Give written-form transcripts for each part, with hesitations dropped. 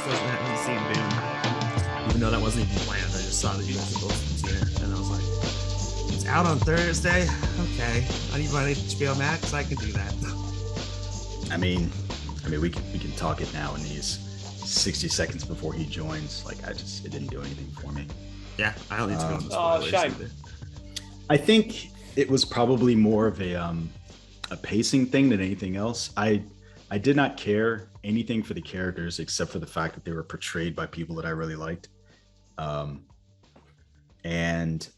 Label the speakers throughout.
Speaker 1: just haven't seen Dune, even though that wasn't even planned. I just saw that you guys had both seen it, and I was like, it's out on Thursday. Okay, I need my HBO Max. I can do that.
Speaker 2: I mean, we can talk it now in these 60 seconds before he joins. Like, it didn't do anything for me.
Speaker 1: Yeah, I don't need to go into spoilers
Speaker 3: shame.
Speaker 1: either.
Speaker 2: I think it was probably more of a pacing thing than anything else. I did not care anything for the characters except for the fact that they were portrayed by people that I really liked. And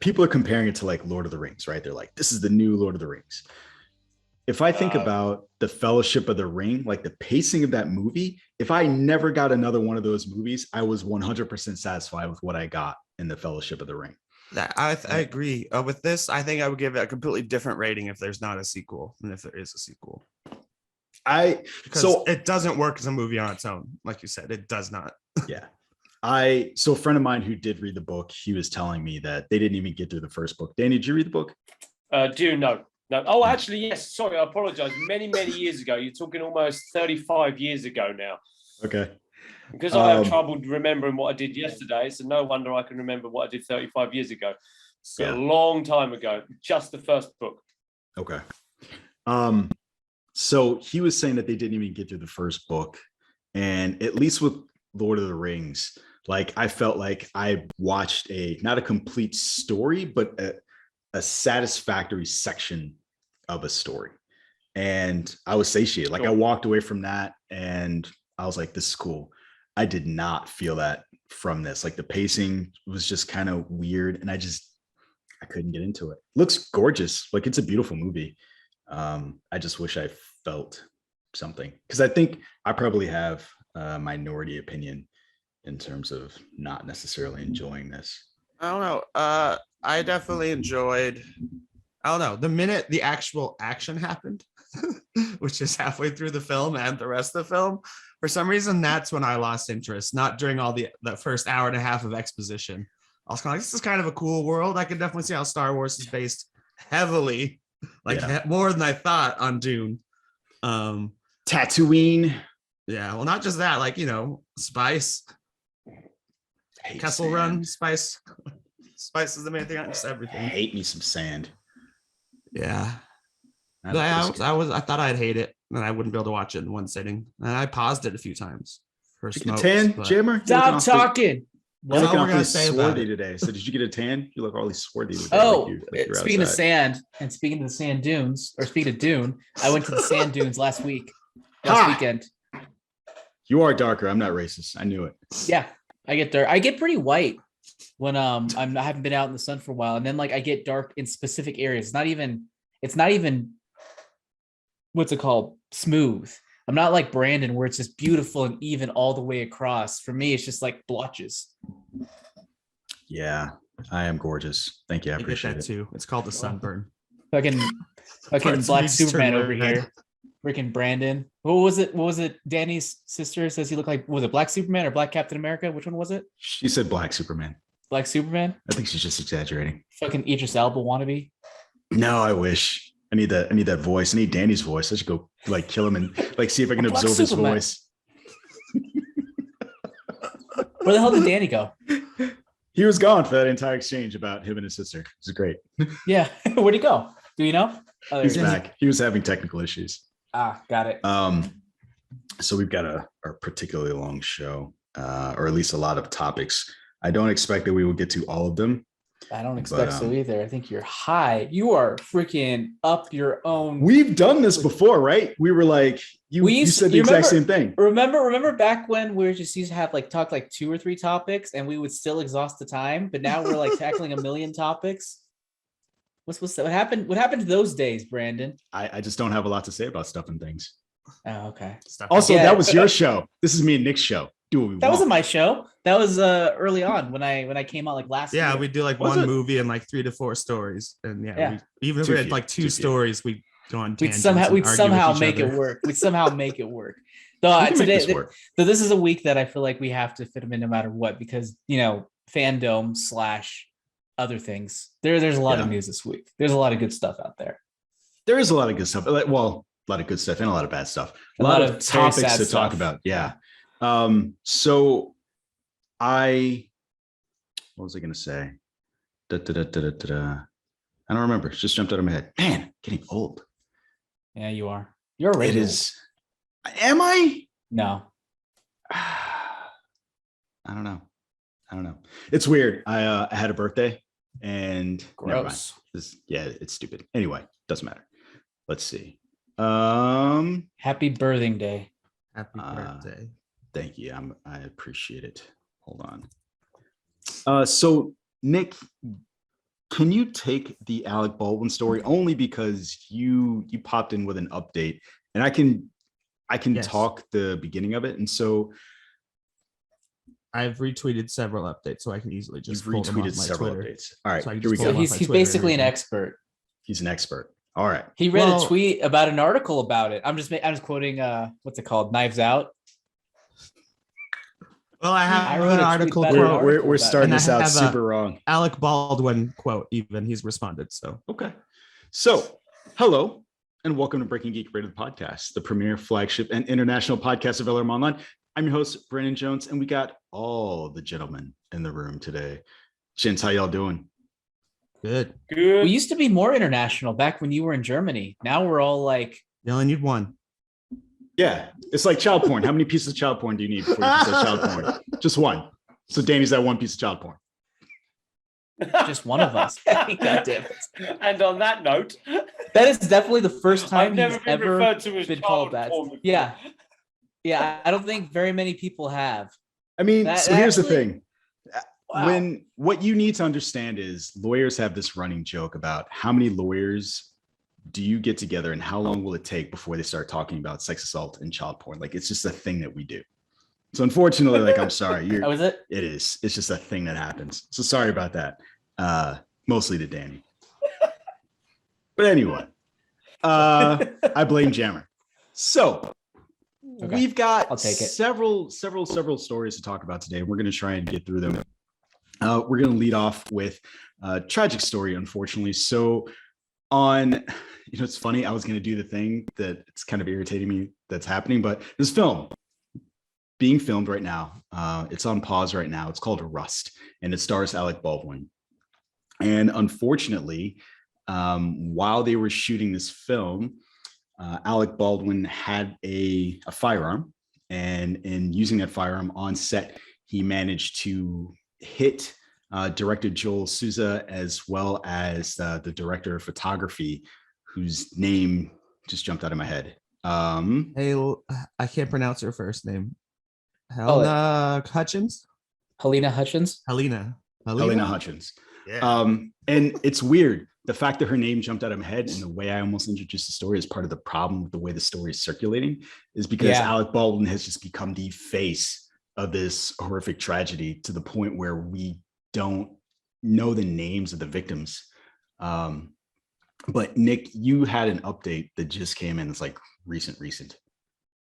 Speaker 2: people are comparing it to like Lord of the Rings, right? They're like, this is the new Lord of the Rings. If I think about the Fellowship of the Ring, like the pacing of that movie, if I never got another one of those movies, I was 100% satisfied with what I got in the Fellowship of the Ring.
Speaker 1: I agree. With this, I think I would give it a completely different rating if there's not a sequel than if there is a sequel. So it doesn't work as a movie on its own. Like you said, it does not.
Speaker 2: Yeah. So a friend of mine who did read the book, he was telling me that they didn't even get through the first book. Danny, did you read the book?
Speaker 3: No. Oh, actually, yes. Sorry, I apologize. Many years ago. You're talking almost 35 years ago now.
Speaker 2: Okay.
Speaker 3: Because I have trouble remembering what I did yesterday, so no wonder I can remember what I did 35 years ago. It's a long time ago. Just the first book.
Speaker 2: Okay. So he was saying that they didn't even get through the first book, and at least with Lord of the Rings, like I felt like I watched not a complete story, but a satisfactory section of a story, and I was satiated. Like I walked away from that and I was like, this is cool. I did not feel that from this. Like the pacing was just kind of weird, and I couldn't get into it. Looks gorgeous. Like it's a beautiful movie. I just wish I felt something, because I think I probably have a minority opinion in terms of not necessarily enjoying this.
Speaker 1: I don't know. I definitely enjoyed, I don't know, the minute the actual action happened, which is halfway through the film and the rest of the film, for some reason, that's when I lost interest, not during all the first hour and a half of exposition. I was kind of like, this is kind of a cool world. I can definitely see how Star Wars is based heavily, more than I thought, on Dune.
Speaker 2: Tatooine.
Speaker 1: Yeah, well, not just that, like, spice. Kessel Run, spice. Spice is the main thing, just everything.
Speaker 2: I hate me some sand.
Speaker 1: Yeah. I thought I'd hate it and I wouldn't be able to watch it in one sitting. And I paused it a few times for smokes.
Speaker 2: 10, Jammer?
Speaker 3: Stop talking.
Speaker 1: That's all we're going to say about it
Speaker 2: today. So did you get a tan? You look all swarthy today.
Speaker 4: Oh, speaking of sand and speaking of the sand dunes, or speaking of Dune, I went to the sand dunes last weekend.
Speaker 2: You are darker. I'm not racist. I knew it.
Speaker 4: Yeah, I get dark. I get pretty white when I haven't been out in the sun for a while, and then like I get dark in specific areas. It's not even what's it called? Smooth. I'm not like Brandon where it's just beautiful and even all the way across. For me, it's just like blotches.
Speaker 2: Yeah, I am gorgeous. Thank you. I appreciate
Speaker 1: that
Speaker 2: it
Speaker 1: too. It's called the sunburn.
Speaker 4: Fucking Black Superman over here. Freaking Brandon. What was it? Danny's sister says he looked like, was it Black Superman or Black Captain America? Which one was it?
Speaker 2: She said Black Superman.
Speaker 4: Black Superman?
Speaker 2: I think she's just exaggerating.
Speaker 4: Fucking Idris Elba wannabe.
Speaker 2: No, I wish. I need that voice. I need Danny's voice. I should go like kill him and like see if I can absorb his voice.
Speaker 4: Where the hell did Danny go?
Speaker 2: He was gone for that entire exchange about him and his sister. It was great.
Speaker 4: Yeah. Where'd he go? Do you know?
Speaker 2: Oh, he's back. He was having technical issues.
Speaker 4: Got it.
Speaker 2: So we've got a particularly long show, or at least a lot of topics. I don't expect that we will get to all of them.
Speaker 4: I don't expect so either. I think you're high. You are freaking up your own.
Speaker 2: We've done this before, right? We were like, you said the exact same thing.
Speaker 4: Remember back when we used to have like talk like 2 or 3 topics and we would still exhaust the time, but now we're like tackling a million topics. What happened? What happened to those days, Brandon?
Speaker 2: I just don't have a lot to say about stuff and things.
Speaker 4: Oh, okay.
Speaker 2: Also, that was your show. This is me and Nick's show. Do what we want.
Speaker 4: That wasn't my show. That was early on when I came out like last year.
Speaker 1: Yeah, we do like one movie and like 3 to 4 stories. And even if we had like 2 stories, we'd go on tangents.
Speaker 4: We'd somehow make it work. We'd somehow make it work. So this is a week that I feel like we have to fit them in no matter what, because Fandome / other things. There's a lot of news this week. There's a lot of good stuff out there.
Speaker 2: There is a lot of good stuff. Well, a lot of good stuff and a lot of bad stuff. A lot of topics to talk about. Yeah. So what was I going to say? I don't remember. It just jumped out of my head. Man, getting old.
Speaker 4: Yeah, you are. You're already.
Speaker 2: It is. Am I?
Speaker 4: No.
Speaker 2: I don't know. It's weird. I had a birthday and never mind. It's stupid. Anyway, doesn't matter. Let's see.
Speaker 4: Happy birthing day.
Speaker 1: Happy birthday.
Speaker 2: Thank you. I appreciate it. Hold on. So Nick, can you take the Alec Baldwin story only because you popped in with an update, and I can yes. talk the beginning of it. And so
Speaker 1: I've retweeted several updates, so I can easily just pull them off my
Speaker 2: several
Speaker 1: Twitter.
Speaker 2: Updates. All right,
Speaker 4: so
Speaker 2: here we go.
Speaker 4: So he's basically an expert.
Speaker 2: He's an expert. All right.
Speaker 4: He read a tweet about an article about it. I'm just quoting what's it called? Knives Out.
Speaker 1: Well, I wrote an article quote.
Speaker 2: We're starting this out super wrong.
Speaker 1: Alec Baldwin quote, even he's responded. So
Speaker 2: okay. So hello and welcome to Breaking Geek Radio podcast, the premier flagship and international podcast of LRM Online. I'm your host, Brandon Jones, and we got all the gentlemen in the room today. Gents, how y'all doing?
Speaker 1: Good.
Speaker 3: Good.
Speaker 4: We used to be more international back when you were in Germany. Now we're all like,
Speaker 1: you only need one.
Speaker 2: Yeah, it's like child porn. How many pieces of child porn do you need before you can say child porn? Just one. So Danny's that one piece of child porn.
Speaker 4: Just one of us. God damn it.
Speaker 3: And on that note,
Speaker 4: that is definitely the first time
Speaker 3: I've never been
Speaker 4: ever
Speaker 3: referred to as
Speaker 4: been called that. Yeah. Yeah, I don't think very many people have.
Speaker 2: I mean, so here's the thing.
Speaker 4: Wow.
Speaker 2: When what you need to understand is lawyers have this running joke about how many lawyers do you get together and how long will it take before they start talking about sex assault and child porn? Like, it's just a thing that we do. So unfortunately, like, I'm sorry.
Speaker 4: Oh, is it?
Speaker 2: It is. It's just a thing that happens. So sorry about that. Mostly to Danny. But anyway, I blame Jammer. So okay. We've got several stories to talk about today. We're going to try and get through them. We're going to lead off with a tragic story, unfortunately. So it's funny. I was going to do the thing that it's kind of irritating me that's happening, but this film being filmed right now. It's on pause right now. It's called Rust, and it stars Alec Baldwin. And unfortunately, while they were shooting this film, Alec Baldwin had a firearm, and in using that firearm on set, he managed to hit director Joel Souza, as well as the director of photography, whose name just jumped out of my head.
Speaker 1: Hey, I can't pronounce her first name. Helena Hutchins.
Speaker 4: Helena Hutchins.
Speaker 2: Helena Hutchins.
Speaker 1: Yeah.
Speaker 2: And it's weird. The fact that her name jumped out of my head and the way I almost introduced the story is part of the problem with the way the story is circulating, is because Alec Baldwin has just become the face of this horrific tragedy to the point where we don't know the names of the victims. But Nick, you had an update that just came in. It's like recent.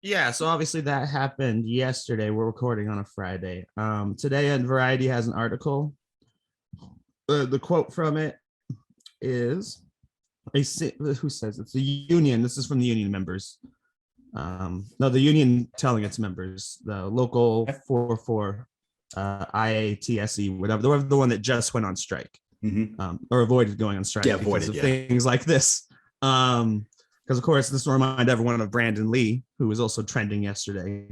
Speaker 1: Yeah, so obviously that happened yesterday. We're recording on a Friday. Today, and Variety has an article. The quote from it is, who says it's the union? This is from the union members. The union telling its members, the local 44 IATSE, whatever, the one that just went on strike, or avoided going on strike because of things like this. Because of course, this will remind everyone of Brandon Lee, who was also trending yesterday,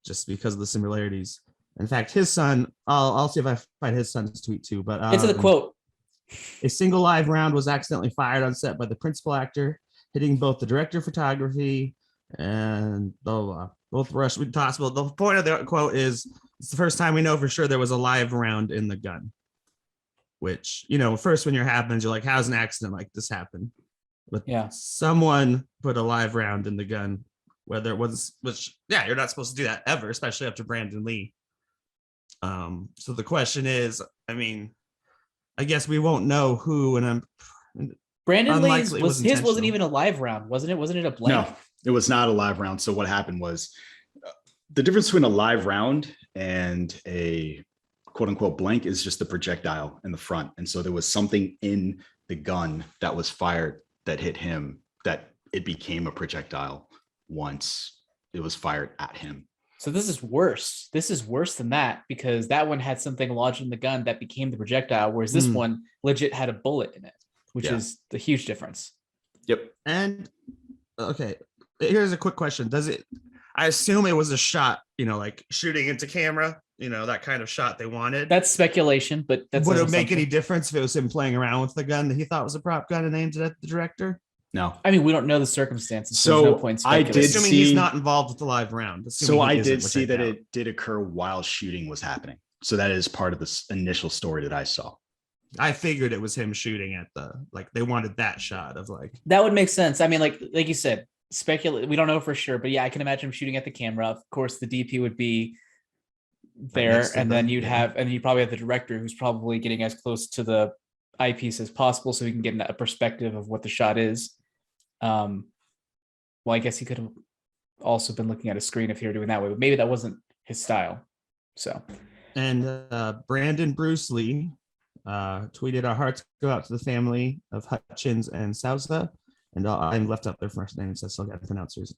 Speaker 1: just because of the similarities. In fact, his son, I'll see if I find his son's tweet too. But
Speaker 4: into the quote.
Speaker 1: A single live round was accidentally fired on set by the principal actor, hitting both the director of photography and both rushed with hospital. The point of the quote is, it's the first time we know for sure there was a live round in the gun. Which, first when it happens, you're like, how's an accident like this happen? But someone put a live round in the gun, whether it was, you're not supposed to do that ever, especially after Brandon Lee. So the question is, I guess we won't know who, and
Speaker 4: Brandon Lee's wasn't even a live round, wasn't it? Wasn't it a blank?
Speaker 2: No, it was not a live round. So what happened was the difference between a live round and a quote unquote blank is just the projectile in the front. And so there was something in the gun that was fired that hit him, that it became a projectile once it was fired at him.
Speaker 4: So this is worse. This is worse than that because that one had something lodged in the gun that became the projectile, whereas this one legit had a bullet in it, which is the huge difference.
Speaker 2: Yep.
Speaker 1: And okay, here's a quick question. I assume it was a shot, like shooting into camera, that kind of shot they wanted.
Speaker 4: That's speculation, but
Speaker 1: would it make any difference if it was him playing around with the gun that he thought was a prop gun and aimed it at the director?
Speaker 2: No.
Speaker 4: I mean, we don't know the circumstances.
Speaker 2: So
Speaker 4: no point
Speaker 2: I did
Speaker 1: assuming
Speaker 2: see,
Speaker 1: he's not involved with the live round.
Speaker 2: So I did see that it did occur while shooting was happening. So that is part of the initial story that I saw.
Speaker 1: I figured it was him shooting at they wanted that shot of
Speaker 4: that would make sense. I mean, like you said, speculate. We don't know for sure, but yeah, I can imagine him shooting at the camera. Of course, the DP would be there, and then you'd probably have the director who's probably getting as close to the eyepiece as possible so he can get a perspective of what the shot is. Well, I guess he could have also been looking at a screen if he were doing that way, but maybe that wasn't his style. So,
Speaker 1: and Brandon Bruce Lee tweeted, "Our hearts go out to the family of Hutchins and Sousa," and I left out their first names. I still got the pronouncers.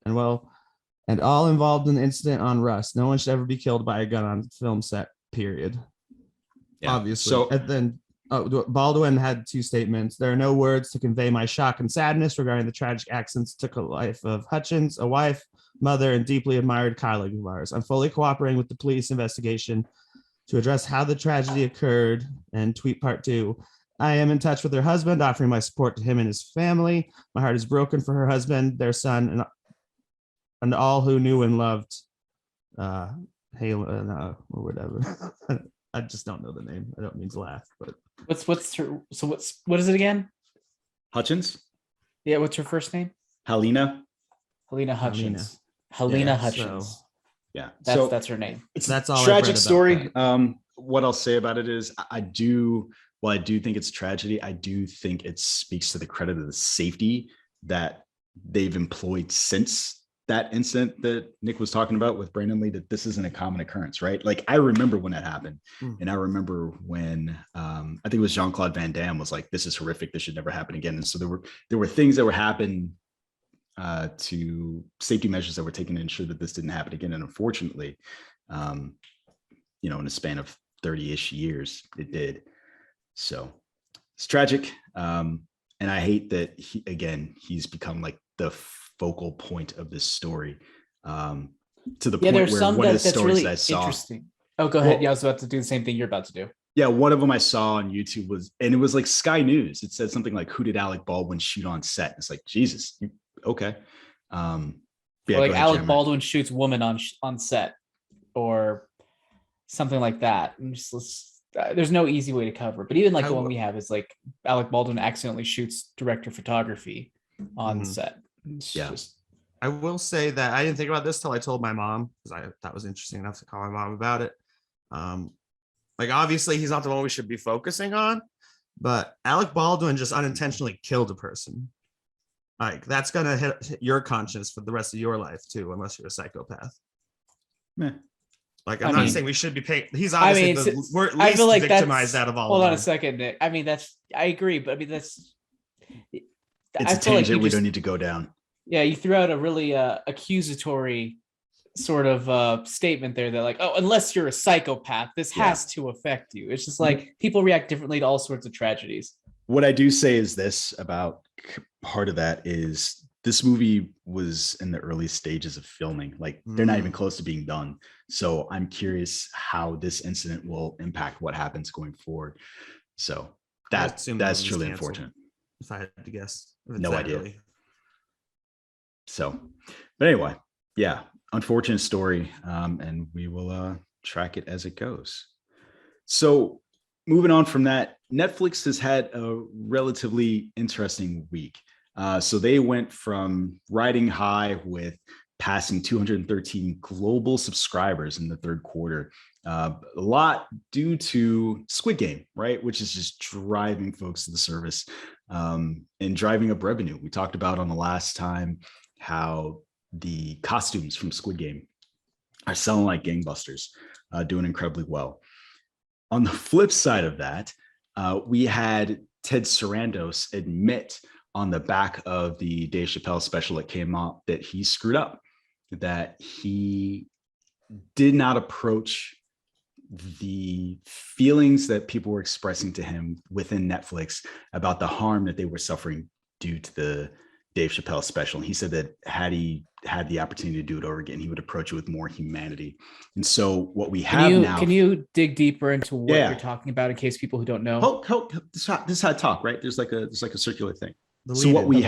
Speaker 1: And all involved in the incident on Rust. No one should ever be killed by a gun on film set. Period. Yeah. Obviously. So, and then Baldwin had two statements. "There are no words to convey my shock and sadness regarding the tragic accidents that took a life of Hutchins, a wife, mother, and deeply admired colleague of ours. I'm fully cooperating with the police investigation to address how the tragedy occurred." And tweet part 2. "I am in touch with her husband, offering my support to him and his family. My heart is broken for her husband, their son, and all who knew and loved Halen, or whatever." I just don't know the name. I don't mean to laugh, but
Speaker 4: what is it again?
Speaker 2: Hutchins.
Speaker 4: Yeah, what's her first name?
Speaker 2: Helena
Speaker 4: Hutchins. Helena Hutchins.
Speaker 2: So, yeah,
Speaker 4: that's her name.
Speaker 2: That's all. Tragic story. What I'll say about it is, I do think it's a tragedy. I do think it speaks to the credit of the safety that they've employed since that incident that Nick was talking about with Brandon Lee, that this isn't a common occurrence, right? Like, I remember when that happened. And I remember when I think it was Jean-Claude Van Damme was like, "This is horrific. This should never happen again." And so there were things that were happening to safety measures that were taken to ensure that this didn't happen again. And unfortunately, in a span of 30-ish years, it did. So it's tragic. And I hate that he's become like the focal point of this story, to the point where one of the stories really that I saw.
Speaker 4: Interesting. Oh, go ahead. Yeah, I was about to do the same thing you're about to do.
Speaker 2: Yeah, one of them I saw on YouTube was like Sky News. It said something like, "Who did Alec Baldwin shoot on set?" It's like, Jesus, okay.
Speaker 4: Alec Baldwin shoots woman on set, or something like that. There's no easy way to cover, but even the one we have is like Alec Baldwin accidentally shoots director photography on set.
Speaker 1: I will say that I didn't think about this till I told my mom, because that was interesting enough to call my mom about it. Obviously he's not the one we should be focusing on, but Alec Baldwin just unintentionally killed a person. That's gonna hit your conscience for the rest of your life too, unless you're a psychopath.
Speaker 2: Meh.
Speaker 1: I'm not saying we should be paying. He's obviously we're least victimized out of all.
Speaker 4: Hold
Speaker 1: of
Speaker 4: on
Speaker 1: them.
Speaker 4: a second, Nick. I mean, I agree, but I mean it's
Speaker 2: a tangent we don't need to go down.
Speaker 4: Yeah, you threw out a really accusatory sort of statement there that unless you're a psychopath, this has to affect you. It's just people react differently to all sorts of tragedies.
Speaker 2: What I do say is this about part of that is this movie was in the early stages of filming. They're not even close to being done. So I'm curious how this incident will impact what happens going forward. So that's truly unfortunate.
Speaker 1: If I had to guess.
Speaker 2: No idea. Early. So, but anyway, yeah, unfortunate story. And we will track it as it goes. So moving on from that, Netflix has had a relatively interesting week. So they went from riding high with passing 213 global subscribers in the third quarter. A lot due to Squid Game, right? Which is just driving folks to the service and driving up revenue. We talked about on the last time how the costumes from Squid Game are selling like gangbusters, doing incredibly well. On the flip side of that, we had Ted Sarandos admit on the back of the Dave Chappelle special that came out that he screwed up, that he did not approach the feelings that people were expressing to him within Netflix about the harm that they were suffering due to the Dave Chappelle special. And he said that had he had the opportunity to do it over again, he would approach it with more humanity. And so what we have now.
Speaker 4: Can you dig deeper into what you're talking about in case people who don't know?
Speaker 2: This is how I talk, right? There's like a circular thing. So what we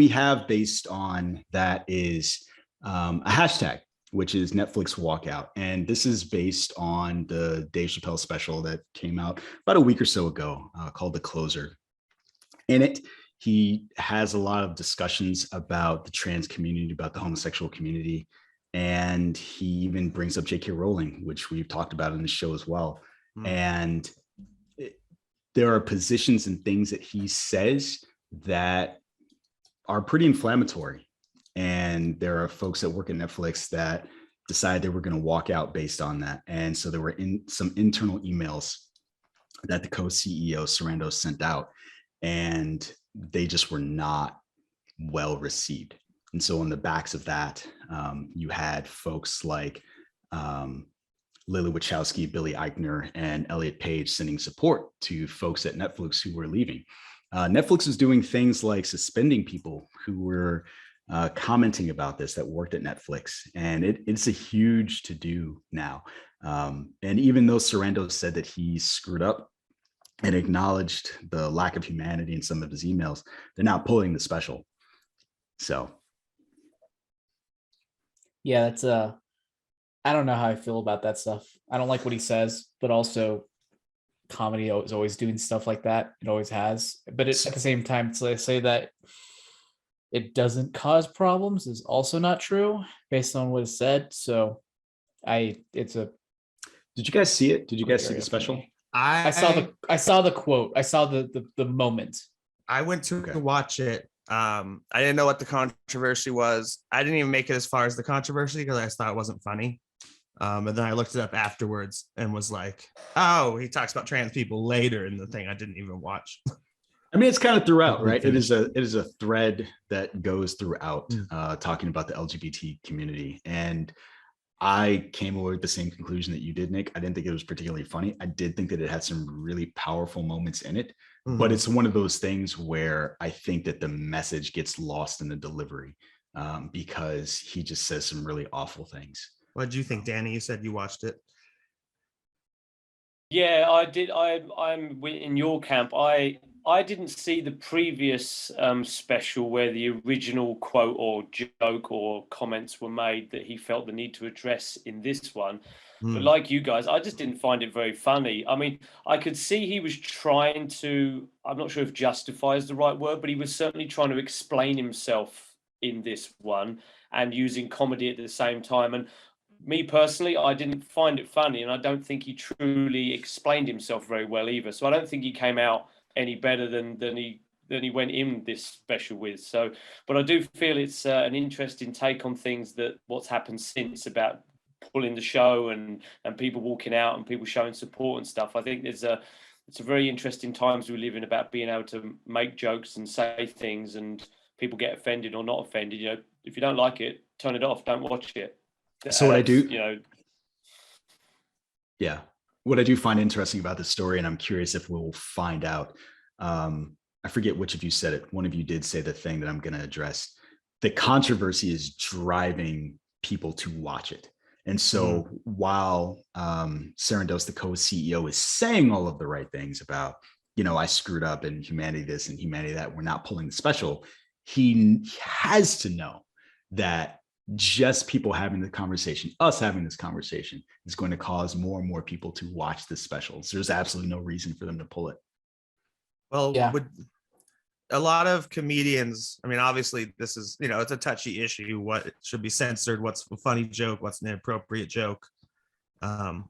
Speaker 2: have based on that is a hashtag, which is Netflix walkout. And this is based on the Dave Chappelle special that came out about a week or so ago called The Closer. In it, he has a lot of discussions about the trans community, about the homosexual community. And he even brings up J.K. Rowling, which we've talked about in the show as well. And there are positions and things that he says that are pretty inflammatory. And there are folks that work at Netflix that decided they were going to walk out based on that. And so there were some internal emails that the co-CEO Sarandon sent out, and they just were not well received. And so on the backs of that, you had folks like Lily Wachowski, Billy Eichner, and Elliot Page sending support to folks at Netflix who were leaving. Netflix was doing things like suspending people who were commenting about this that worked at Netflix. And it's a huge to-do now. And even though Sarandon said that he screwed up and acknowledged the lack of humanity in some of his emails, they're not pulling the special. So.
Speaker 4: Yeah, that's I don't know how I feel about that stuff. I don't like what he says, but also comedy is always doing stuff like that. It always has. But at the same time, to say that it doesn't cause problems is also not true based on what is said. So did
Speaker 2: you guys see it? Did you guys see the special?
Speaker 4: I saw the quote. I saw the moment.
Speaker 1: I went to watch it. I didn't know what the controversy was. I didn't even make it as far as the controversy because I thought it wasn't funny. And then I looked it up afterwards and was like, oh, he talks about trans people later in the thing I didn't even watch.
Speaker 2: I mean, it's kind of throughout, right? It is a thread that goes throughout talking about the LGBT community. And I came away with the same conclusion that you did, Nick. I didn't think it was particularly funny. I did think that it had some really powerful moments in it, but it's one of those things where I think that the message gets lost in the delivery because he just says some really awful things.
Speaker 1: What did you think, Danny? You said you watched it.
Speaker 3: Yeah, I did. I'm in your camp. I didn't see the previous special where the original quote or joke or comments were made that he felt the need to address in this one. But like you guys, I just didn't find it very funny. I mean, I could see he was trying to, I'm not sure if justify is the right word, but he was certainly trying to explain himself in this one and using comedy at the same time. And me personally, I didn't find it funny, and I don't think he truly explained himself very well either. So I don't think he came out any better than he went in this special with. So, but I do feel it's an interesting take on things, that what's happened since about pulling the show and people walking out and people showing support and stuff. I think it's a very interesting times we live in about being able to make jokes and say things and people get offended or not offended. You know, if you don't like it, turn it off, don't watch it.
Speaker 2: So what I do, what I do find interesting about this story, and I'm curious if we'll find out, I forget which of you said it. One of you did say the thing that I'm going to address. The controversy is driving people to watch it. And so while Sarandon, the co-CEO, is saying all of the right things about, I screwed up and humanity this and humanity that, we're not pulling the special, he has to know that just people having the conversation, us having this conversation, is going to cause more and more people to watch this special. So there's absolutely no reason for them to pull it.
Speaker 1: Well, a lot of comedians, I mean, obviously this is, it's a touchy issue, what should be censored, what's a funny joke, what's an inappropriate joke. A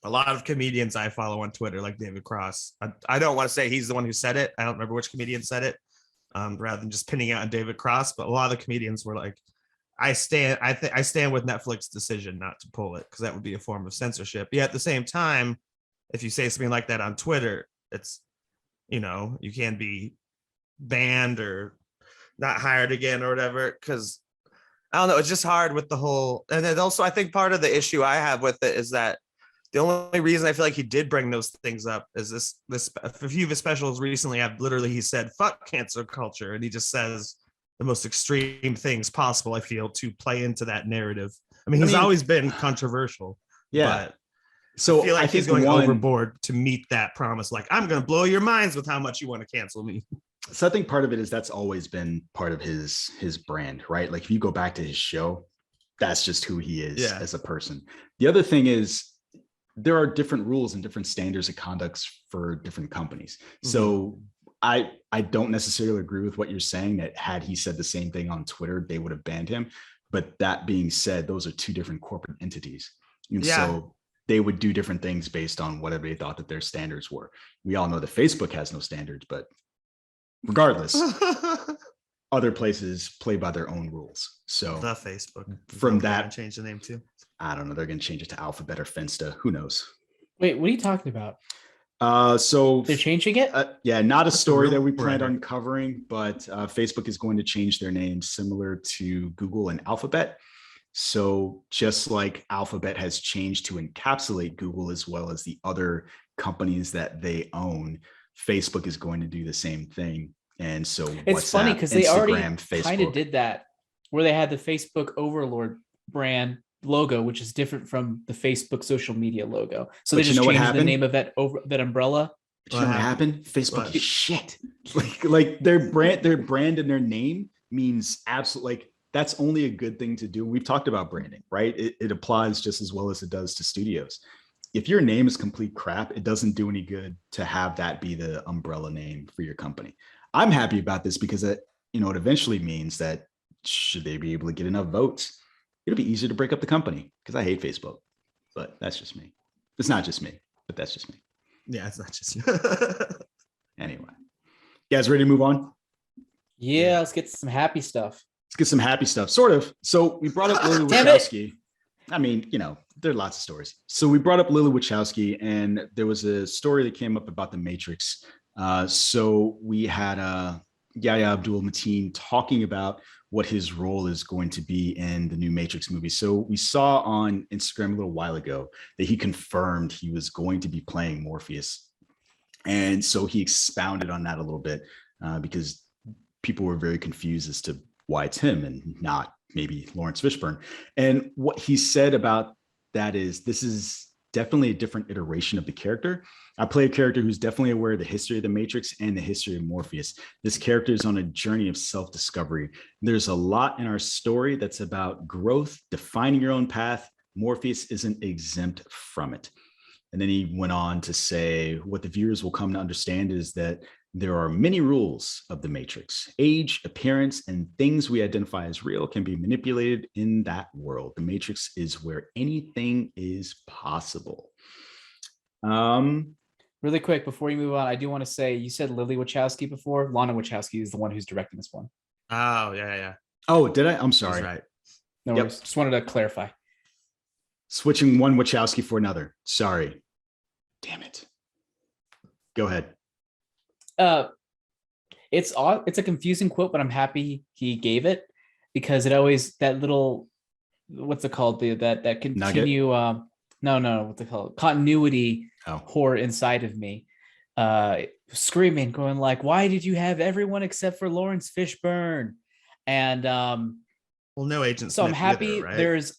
Speaker 1: lot of comedians I follow on Twitter, like David Cross, I don't want to say he's the one who said it. I don't remember which comedian said it, rather than just pinning out on David Cross, but a lot of the comedians were like, I stand with Netflix's decision not to pull it because that would be a form of censorship. Yet at the same time, if you say something like that on Twitter, it's, you can be banned or not hired again or whatever. Because I don't know. It's just hard with the whole, and then also I think part of the issue I have with it is that the only reason I feel like he did bring those things up is this a few of his specials recently have literally he said fuck cancel culture, and he just says the most extreme things possible, I feel, to play into that narrative. I mean, he's always been controversial.
Speaker 2: Yeah.
Speaker 1: But
Speaker 2: So
Speaker 1: I feel like
Speaker 2: I
Speaker 1: he's
Speaker 2: think
Speaker 1: going overboard to meet that promise. Like, I'm going to blow your minds with how much you want to cancel me.
Speaker 2: So I think part of it is that's always been part of his brand, right? Like if you go back to his show, that's just who he is as a person. The other thing is there are different rules and different standards of conduct for different companies. Mm-hmm. So I don't necessarily agree with what you're saying that had he said the same thing on Twitter, they would have banned him. But that being said, those are two different corporate entities. And so they would do different things based on whatever they thought that their standards were. We all know that Facebook has no standards, but regardless, other places play by their own rules. So
Speaker 1: the Facebook
Speaker 2: from that,
Speaker 1: change the name too.
Speaker 2: I don't know. They're going to change it to Alphabet or Finsta. Who knows?
Speaker 4: Wait, what are you talking about?
Speaker 2: So
Speaker 4: they're changing it?
Speaker 2: Yeah, not a story that we planned on covering, but Facebook is going to change their name similar to Google and Alphabet. So just like Alphabet has changed to encapsulate Google as well as the other companies that they own, Facebook is going to do the same thing. And so
Speaker 4: it's funny because they already kind of did that, where they had the Facebook Overlord brand logo, which is different from the Facebook social media logo. So they just changed the name of that umbrella.
Speaker 2: But you know what happened? Facebook is shit. Like their brand and their name means absolutely, like that's only a good thing to do. We've talked about branding, right? It applies just as well as it does to studios. If your name is complete crap, it doesn't do any good to have that be the umbrella name for your company. I'm happy about this because it eventually means that should they be able to get enough votes, it'll be easier to break up the company, because I hate Facebook, but that's just me. It's not just me, but that's just me.
Speaker 1: Yeah, it's not just you.
Speaker 2: Anyway, you guys ready to move on?
Speaker 4: Yeah, let's get some happy stuff.
Speaker 2: Let's get some happy stuff, sort of. So we brought up Lily Wachowski. I mean, there are lots of stories. So we brought up Lily Wachowski, and there was a story that came up about the Matrix. So we had Yahya Abdul-Mateen talking about what his role is going to be in the new Matrix movie. So we saw on Instagram a little while ago that he confirmed he was going to be playing Morpheus. And so he expounded on that a little bit because people were very confused as to why it's him and not maybe Lawrence Fishburne. And what he said about that is, this is definitely a different iteration of the character. I play a character who's definitely aware of the history of the Matrix and the history of Morpheus. This character is on a journey of self-discovery. There's a lot in our story that's about growth, defining your own path. Morpheus isn't exempt from it. And then he went on to say, what the viewers will come to understand is that there are many rules of the Matrix. Age, appearance, and things we identify as real can be manipulated in that world. The Matrix is where anything is possible.
Speaker 4: Really quick, before you move on, I do want to say, you said Lily Wachowski before. Lana Wachowski is the one who's directing this one.
Speaker 1: Oh, yeah.
Speaker 2: Oh, did I? I'm sorry.
Speaker 1: That's right.
Speaker 4: No worries. Just wanted to clarify.
Speaker 2: Switching one Wachowski for another. Sorry. Damn it. Go ahead.
Speaker 4: It's a confusing quote, but I'm happy he gave it, because it always, that little, what's it called? That continue, what's it called? Continuity horror inside of me, screaming, going like, why did you have everyone except for Lawrence Fishburne? And
Speaker 1: no Agent
Speaker 4: so
Speaker 1: Smith
Speaker 4: I'm happy
Speaker 1: either, right?
Speaker 4: There's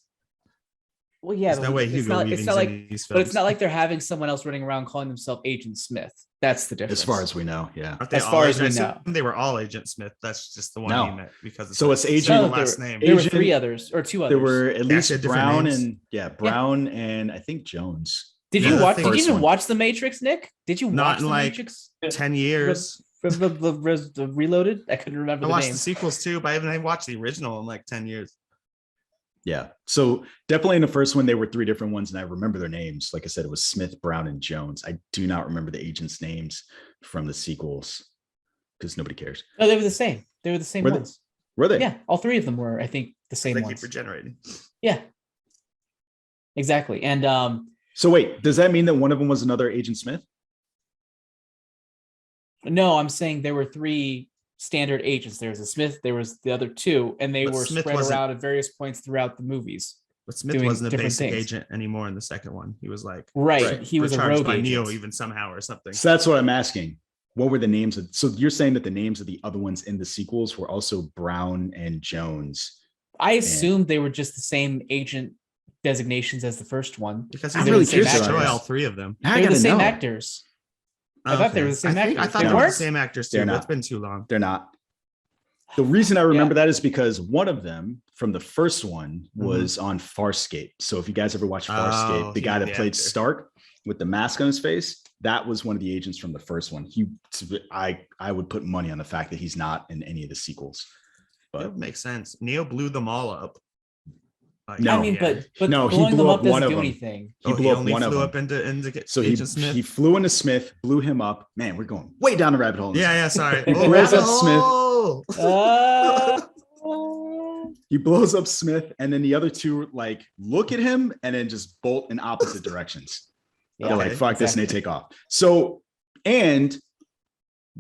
Speaker 4: there's
Speaker 1: no way
Speaker 4: it's not like, but it's not like they're having someone else running around calling themselves Agent Smith. That's the difference.
Speaker 2: As far as we know, yeah.
Speaker 4: As far as we know,
Speaker 1: they were all Agent Smith. That's just the one he meant, because
Speaker 2: so it's Agent
Speaker 1: last name.
Speaker 4: There were three others or two others.
Speaker 2: There were at least Brown and I think Jones.
Speaker 4: Did you watch? Did you even watch The Matrix, Nick? Did you watch The Matrix?
Speaker 1: 10 years.
Speaker 4: The Reloaded. I couldn't remember.
Speaker 1: I watched the sequels too, but I haven't watched the original in like 10 years.
Speaker 2: Yeah. So definitely in the first one, there were three different ones, and I remember their names. Like I said, it was Smith, Brown, and Jones. I do not remember the agents' names from the sequels because nobody cares.
Speaker 4: No, they were the same. They were the same ones.
Speaker 2: Were they?
Speaker 4: Yeah. All three of them were, I think, the same ones.
Speaker 1: They keep regenerating.
Speaker 4: Yeah. Exactly. And
Speaker 2: so wait, does that mean that one of them was another Agent Smith?
Speaker 4: No, I'm saying there were three standard agents. There was a Smith, there was the other two, and they
Speaker 1: But
Speaker 4: were
Speaker 1: Smith
Speaker 4: spread
Speaker 1: wasn't-
Speaker 4: around at various points throughout the movies.
Speaker 1: But Smith
Speaker 4: doing
Speaker 1: wasn't a
Speaker 4: different
Speaker 1: basic
Speaker 4: things.
Speaker 1: agent anymore in the second one. He was like
Speaker 4: Right. He was a
Speaker 1: recharged
Speaker 4: rogue
Speaker 1: by
Speaker 4: agent.
Speaker 1: Neo even somehow or something.
Speaker 2: So that's what I'm asking. What were the names of? So you're saying that the names of the other ones in the sequels were also Brown and Jones?
Speaker 4: I assumed they were just the same agent designations as the first one.
Speaker 1: Because
Speaker 2: I'm
Speaker 1: he
Speaker 2: really
Speaker 1: really
Speaker 2: curious
Speaker 1: destroy
Speaker 2: about
Speaker 1: all
Speaker 2: this.
Speaker 1: three of them.
Speaker 2: I
Speaker 4: They're the
Speaker 2: gotta
Speaker 4: same
Speaker 2: know.
Speaker 4: actors. I thought they were the same
Speaker 1: I
Speaker 4: actors.
Speaker 1: thought
Speaker 4: They
Speaker 1: they were the
Speaker 4: weren't?
Speaker 1: same actors too.
Speaker 2: They're
Speaker 1: But
Speaker 2: not.
Speaker 1: it's been too long.
Speaker 2: They're not. The reason I remember that is because one of them from the first one was on Farscape. So if you guys ever watched Farscape, the
Speaker 1: he
Speaker 2: guy
Speaker 1: was
Speaker 2: that
Speaker 1: the
Speaker 2: played
Speaker 1: actor.
Speaker 2: Stark with the mask on his face, that was one of the agents from the first one. I would put money on the fact that he's not in any of the sequels.
Speaker 1: It
Speaker 2: But
Speaker 1: would make sense. Neo blew them all up. Like,
Speaker 2: No.
Speaker 4: I mean,
Speaker 1: yeah.
Speaker 4: but
Speaker 2: No, he
Speaker 4: blowing them
Speaker 2: blew
Speaker 4: up
Speaker 2: up one
Speaker 4: doesn't
Speaker 2: of
Speaker 4: do
Speaker 2: them.
Speaker 4: anything.
Speaker 2: he
Speaker 1: Oh,
Speaker 2: blew up
Speaker 1: only
Speaker 2: one of
Speaker 1: flew
Speaker 2: them.
Speaker 1: up into
Speaker 2: So
Speaker 1: Agent Smith.
Speaker 2: he flew into Smith, blew him up. Man, we're going way down the rabbit hole.
Speaker 1: Yeah, sorry.
Speaker 2: He
Speaker 1: Oh,
Speaker 2: blows
Speaker 1: rabbit
Speaker 2: up Smith.
Speaker 1: hole!
Speaker 2: He blows up Smith, and then the other two like look at him and then just bolt in opposite directions.
Speaker 4: Yeah,
Speaker 2: They're like, fuck this, and they take off. So, and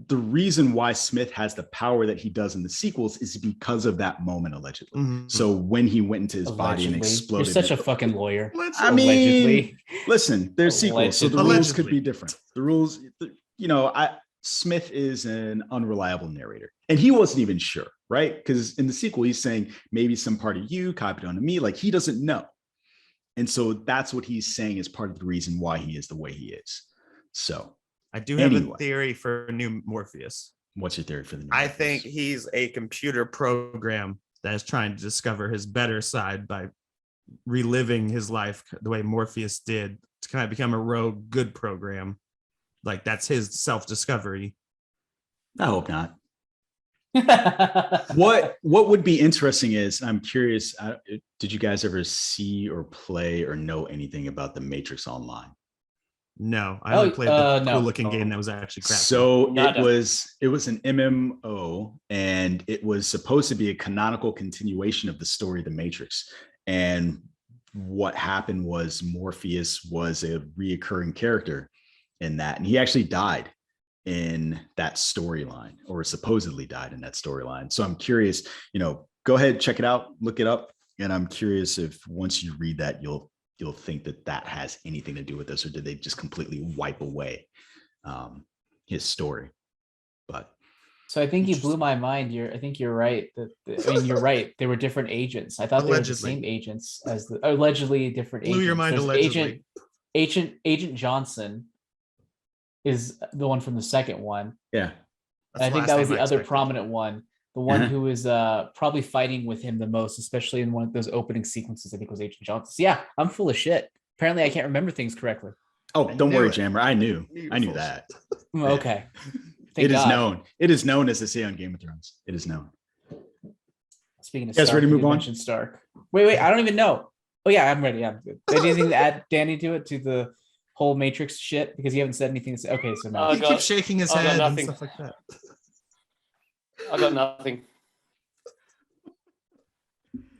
Speaker 2: the reason why Smith has the power that he does in the sequels is because of that moment, allegedly.
Speaker 1: Mhm.
Speaker 2: So when he went into his body and
Speaker 4: Allegedly.
Speaker 2: exploded.
Speaker 4: You're such a fucking lawyer.
Speaker 2: I mean,
Speaker 4: Allegedly.
Speaker 2: listen, there's sequels, so the
Speaker 1: Allegedly.
Speaker 2: rules could be different. The rules, you know, Smith is an unreliable narrator, and he wasn't even sure, right? Because in the sequel, he's saying maybe some part of you copied onto me, like he doesn't know. And so that's what he's saying is part of the reason why he is the way he is. So
Speaker 1: I do have
Speaker 2: Anyway.
Speaker 1: a theory for new Morpheus.
Speaker 2: what's your theory for the new
Speaker 1: I
Speaker 2: Morpheus?
Speaker 1: think he's a computer program that is trying to discover his better side by reliving his life the way Morpheus did to kind of become a rogue good program. Like that's his self-discovery.
Speaker 2: I hope not. What would be interesting is I'm curious. Did you guys ever see or play or know anything about the Matrix Online?
Speaker 1: No, I only played the
Speaker 4: no.
Speaker 1: cool-looking game that was actually crap.
Speaker 2: So
Speaker 3: Nada.
Speaker 2: it was an MMO, and it was supposed to be a canonical continuation of the story of the Matrix. And what happened was Morpheus was a reoccurring character in that, and he actually died in that storyline, or supposedly died in that storyline. So I'm curious, you know, go ahead, check it out, look it up, and I'm curious if once you read that, you'll think that that has anything to do with this, or did they just completely wipe away his story? But
Speaker 4: So I think you blew my mind. I think you're right. I mean, you're right. They were different agents. I thought they were the
Speaker 1: Allegedly.
Speaker 4: same agents as the allegedly different
Speaker 1: Blew
Speaker 4: agents.
Speaker 1: your mind
Speaker 4: There's
Speaker 1: allegedly.
Speaker 4: Agent Johnson is the one from the second one.
Speaker 2: yeah,
Speaker 1: That's
Speaker 4: I think
Speaker 1: last
Speaker 4: that was
Speaker 1: name
Speaker 4: the
Speaker 1: I
Speaker 4: other
Speaker 1: expected.
Speaker 4: prominent one. The one
Speaker 2: Uh-huh.
Speaker 4: who is probably fighting with him the most, especially in one of those opening sequences. I think was Agent Johnson. So yeah, I'm full of shit. Apparently, I can't remember things correctly.
Speaker 2: oh,
Speaker 1: I
Speaker 2: don't
Speaker 1: knew
Speaker 2: worry,
Speaker 1: it.
Speaker 2: Jammer, I knew
Speaker 1: You
Speaker 2: I knew
Speaker 1: full
Speaker 2: that.
Speaker 4: Okay. Thank
Speaker 2: It is
Speaker 4: God.
Speaker 2: known. It is known, as they say on Game of Thrones. It is known.
Speaker 4: Speaking of
Speaker 2: You guys
Speaker 4: Stark,
Speaker 2: ready to
Speaker 4: you
Speaker 2: move
Speaker 4: did
Speaker 2: on?
Speaker 4: mention Stark. Wait, I don't even know. Oh yeah, I'm ready. I'm good. Anything to add, Danny, to it, to the whole Matrix shit? Because you haven't said anything. To say. Okay, so no.
Speaker 3: I
Speaker 1: He
Speaker 3: got-
Speaker 1: keeps shaking his
Speaker 3: I got
Speaker 1: head and
Speaker 3: nothing.
Speaker 1: stuff like that.
Speaker 3: I got nothing.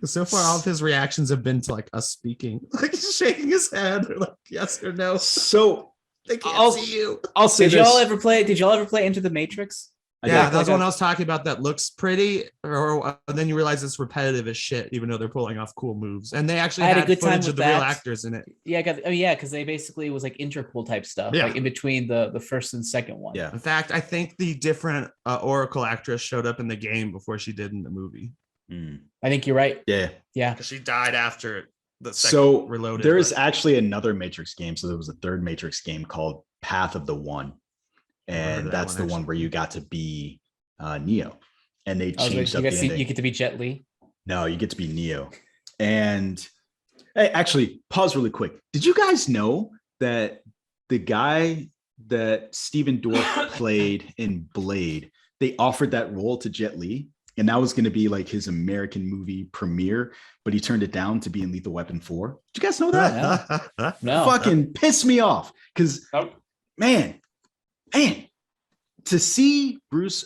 Speaker 1: So far, all of his reactions have been to like us speaking, like he's shaking his head, or like yes or no.
Speaker 2: So
Speaker 1: They can't
Speaker 2: I'll-
Speaker 1: see you.
Speaker 2: I'll say
Speaker 4: Did
Speaker 2: this.
Speaker 4: y'all ever play? Did y'all ever play Into the Matrix?
Speaker 2: I
Speaker 1: Yeah,
Speaker 2: did.
Speaker 1: that's
Speaker 4: like
Speaker 1: one
Speaker 4: a-
Speaker 1: I was talking about. That looks pretty, or then you realize it's repetitive as shit, even though they're pulling off cool moves. And they actually
Speaker 4: I had a
Speaker 1: had
Speaker 4: good time
Speaker 1: footage
Speaker 4: with
Speaker 1: of the real
Speaker 4: that.
Speaker 1: actors in it.
Speaker 4: Yeah, because they basically was like Interpol type stuff,
Speaker 1: Yeah.
Speaker 4: like in between the first and second one.
Speaker 2: Yeah.
Speaker 1: In fact, I think the different Oracle actress showed up in the game before she did in the movie,
Speaker 2: Mm,
Speaker 4: I think you're right.
Speaker 2: yeah.
Speaker 4: Yeah.
Speaker 1: because she died after the second
Speaker 2: So
Speaker 1: Reloaded.
Speaker 2: there is
Speaker 1: but-
Speaker 2: actually another Matrix game. So there was a third Matrix game called Path of the One,
Speaker 1: Never heard of
Speaker 2: and
Speaker 1: that
Speaker 2: that's
Speaker 1: one,
Speaker 2: the one
Speaker 1: actually.
Speaker 2: where you got to be Neo, and they
Speaker 4: I was like,
Speaker 2: changed
Speaker 4: you
Speaker 2: up
Speaker 4: guys
Speaker 2: the
Speaker 4: see,
Speaker 2: ending.
Speaker 4: you get to be Jet Li.
Speaker 2: No, you get to be Neo. And hey, actually, pause really quick. Did you guys know that the guy that Steven Dorff played in Blade, they offered that role to Jet Li, and that was going to be like his American movie premiere, but he turned it down to be in Lethal Weapon 4. Did you guys know that?
Speaker 4: No.
Speaker 2: Fucking pissed me off because
Speaker 3: Nope.
Speaker 2: man, to see Bruce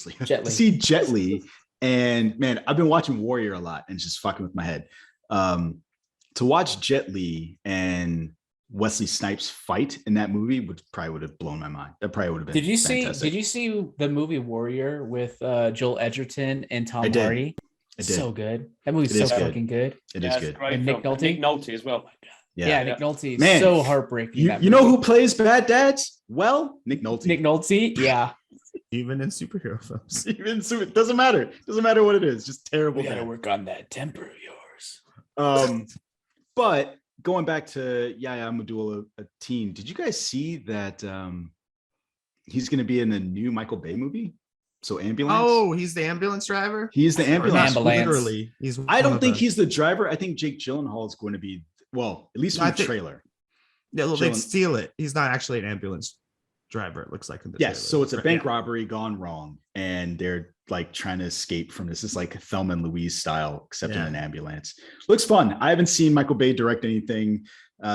Speaker 2: Lee,
Speaker 4: Jet
Speaker 2: to
Speaker 4: Li.
Speaker 2: see Jet Li, and man, I've been watching Warrior a lot and it's just fucking with my head. To watch Jet Li and Wesley Snipes fight in that movie would have blown my mind. That probably would have been.
Speaker 4: Did you
Speaker 2: fantastic.
Speaker 4: see the movie Warrior with Joel Edgerton and Tom
Speaker 2: did.
Speaker 4: Hardy?
Speaker 2: I did.
Speaker 4: So good. That movie's
Speaker 2: It
Speaker 4: so
Speaker 2: is good.
Speaker 4: fucking good.
Speaker 2: It is good.
Speaker 3: Great
Speaker 4: And
Speaker 3: film.
Speaker 4: Nick Nolte?
Speaker 3: Nick Nolte as well.
Speaker 4: Yeah, Nick Nolte.
Speaker 2: Man,
Speaker 4: So heartbreaking.
Speaker 2: You know who plays bad dads? Well, Nick Nolte.
Speaker 4: Nick Nolte? Yeah.
Speaker 1: Even in superhero films.
Speaker 2: Even so, it doesn't matter. Doesn't matter what it is. Just terrible.
Speaker 4: We gotta
Speaker 2: dad.
Speaker 4: work on that temper of yours.
Speaker 2: But going back to Yahya Abdul-Mateen, did you guys see that he's going to be in a new Michael Bay movie? So Ambulance.
Speaker 1: Oh, he's the ambulance driver.
Speaker 2: He's the
Speaker 1: Or not
Speaker 2: ambulance.
Speaker 1: literally. He's.
Speaker 2: I
Speaker 1: one
Speaker 2: don't
Speaker 1: of
Speaker 2: think
Speaker 1: the-
Speaker 2: he's the driver. I think Jake Gyllenhaal is going to be. Well, at least from
Speaker 1: I
Speaker 2: the
Speaker 1: think-
Speaker 2: trailer.
Speaker 1: Yeah, well, they
Speaker 2: Gyllen-
Speaker 1: steal it. He's not actually an ambulance driver. It looks like in the
Speaker 2: Yes.
Speaker 1: trailer.
Speaker 2: So it's a bank
Speaker 1: Yeah.
Speaker 2: robbery gone wrong, and they're like trying to escape from this. It's like Thelma and Louise style, except in
Speaker 1: Yeah.
Speaker 2: an ambulance. Looks fun. I haven't seen Michael Bay direct anything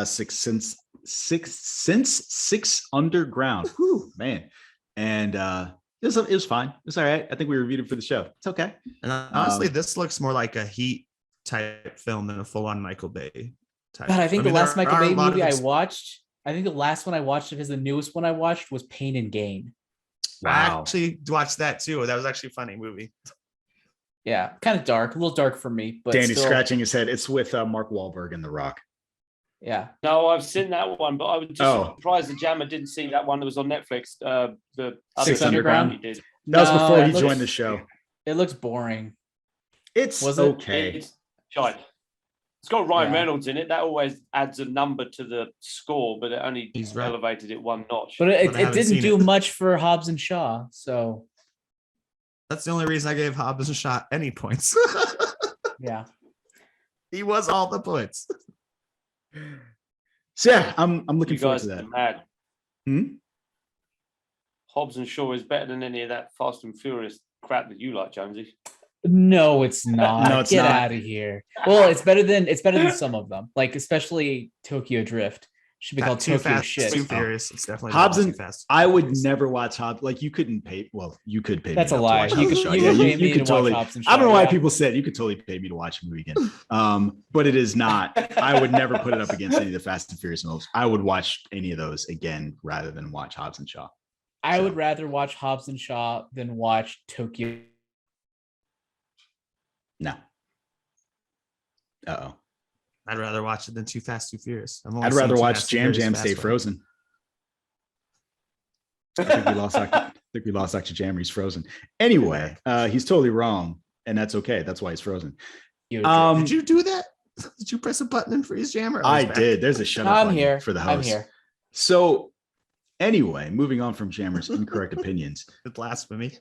Speaker 2: since Six Underground. Whew, man. And it was fine. It's all right. I think we reviewed it for the show. It's okay.
Speaker 1: And honestly, this looks more like a Heat type film than a full-on Michael Bay type.
Speaker 4: God, I think the
Speaker 1: mean,
Speaker 4: last
Speaker 1: there
Speaker 4: Michael
Speaker 1: are a
Speaker 4: Bay
Speaker 1: lot of
Speaker 4: movie I
Speaker 1: ex-
Speaker 4: watched, I think the last one I watched of his, the newest one I watched was Pain and Gain.
Speaker 1: I
Speaker 2: Wow.
Speaker 1: actually watched that too. That was actually a funny movie.
Speaker 4: Yeah, kind of dark, a little dark for me, but
Speaker 2: Danny's
Speaker 4: still,
Speaker 2: scratching his head. It's with Mark Wahlberg and The Rock.
Speaker 4: Yeah.
Speaker 3: No, I've seen that one, but I was just
Speaker 2: Oh.
Speaker 3: surprised the Jammer didn't see that one that was on Netflix. The
Speaker 2: Six
Speaker 3: other
Speaker 2: Underground?
Speaker 3: he did.
Speaker 2: That was
Speaker 4: No,
Speaker 2: before
Speaker 4: it
Speaker 2: he
Speaker 4: looks-
Speaker 2: joined the show.
Speaker 4: It looks boring.
Speaker 2: It's
Speaker 4: Was it?
Speaker 2: okay.
Speaker 3: It's shite. It's got Ryan
Speaker 4: Yeah.
Speaker 3: Reynolds in it. That always adds a number to the score, but it only
Speaker 1: He's right.
Speaker 3: elevated it one notch.
Speaker 4: But
Speaker 1: But I
Speaker 4: it
Speaker 1: haven't
Speaker 4: didn't
Speaker 1: seen
Speaker 4: do
Speaker 1: it.
Speaker 4: much for Hobbs and Shaw. So
Speaker 1: That's the only reason I gave Hobbs a shot any points.
Speaker 4: yeah.
Speaker 1: He was all the points.
Speaker 2: So yeah, I'm looking
Speaker 3: you
Speaker 2: forward
Speaker 3: guys
Speaker 2: to
Speaker 3: are
Speaker 2: that.
Speaker 3: mad.
Speaker 2: Hmm?
Speaker 3: Hobbs and Shaw is better than any of that Fast and Furious crap that you like, Jonesy.
Speaker 4: No, it's not.
Speaker 2: No, it's
Speaker 4: Get
Speaker 2: not.
Speaker 4: out of here. Well, it's better than some of them. Like especially Tokyo Drift. Should be called
Speaker 1: Too
Speaker 4: Tokyo
Speaker 1: fast,
Speaker 4: Shit.
Speaker 1: too furious. It's definitely
Speaker 2: Hobbs
Speaker 1: too
Speaker 2: and
Speaker 1: fast.
Speaker 2: I would never watch Hobbs. Like you couldn't pay. Well, you could pay.
Speaker 4: That's
Speaker 2: me
Speaker 4: a
Speaker 2: enough
Speaker 4: lie.
Speaker 2: To watch
Speaker 4: You
Speaker 2: Hobbs
Speaker 4: could
Speaker 2: and Shaw.
Speaker 4: you
Speaker 2: Yeah,
Speaker 4: could pay me
Speaker 2: could
Speaker 4: to
Speaker 2: totally.
Speaker 4: watch Hobbs and Shaw.
Speaker 2: I don't know why
Speaker 4: yeah.
Speaker 2: people said you could totally pay me to watch a movie again. But it is not. I would never put it up against any of the Fast and Furious movies. I would watch any of those again rather than watch Hobbs and Shaw.
Speaker 4: I
Speaker 2: So.
Speaker 4: would rather watch Hobbs and Shaw than watch Tokyo.
Speaker 2: No. Uh-oh.
Speaker 1: I'd rather watch it than Too Fast, Too Furious. I've only
Speaker 2: I'd
Speaker 1: seen
Speaker 2: rather
Speaker 1: Too
Speaker 2: watch
Speaker 1: Fast, Too
Speaker 2: Jam
Speaker 1: Furious
Speaker 2: Jam
Speaker 1: Fast
Speaker 2: Stay
Speaker 1: One.
Speaker 2: Frozen. I think we lost Dr. Jammer. He's frozen. Anyway, he's totally wrong, and that's okay. That's why he's frozen.
Speaker 1: Did you do that? Did you press a button and freeze Jammer?
Speaker 2: I did. There's a shut up
Speaker 4: I'm
Speaker 2: button
Speaker 4: here.
Speaker 2: for the
Speaker 4: I'm
Speaker 2: host.
Speaker 4: here.
Speaker 2: So anyway, moving on from Jammer's incorrect opinions,
Speaker 1: The blasphemy.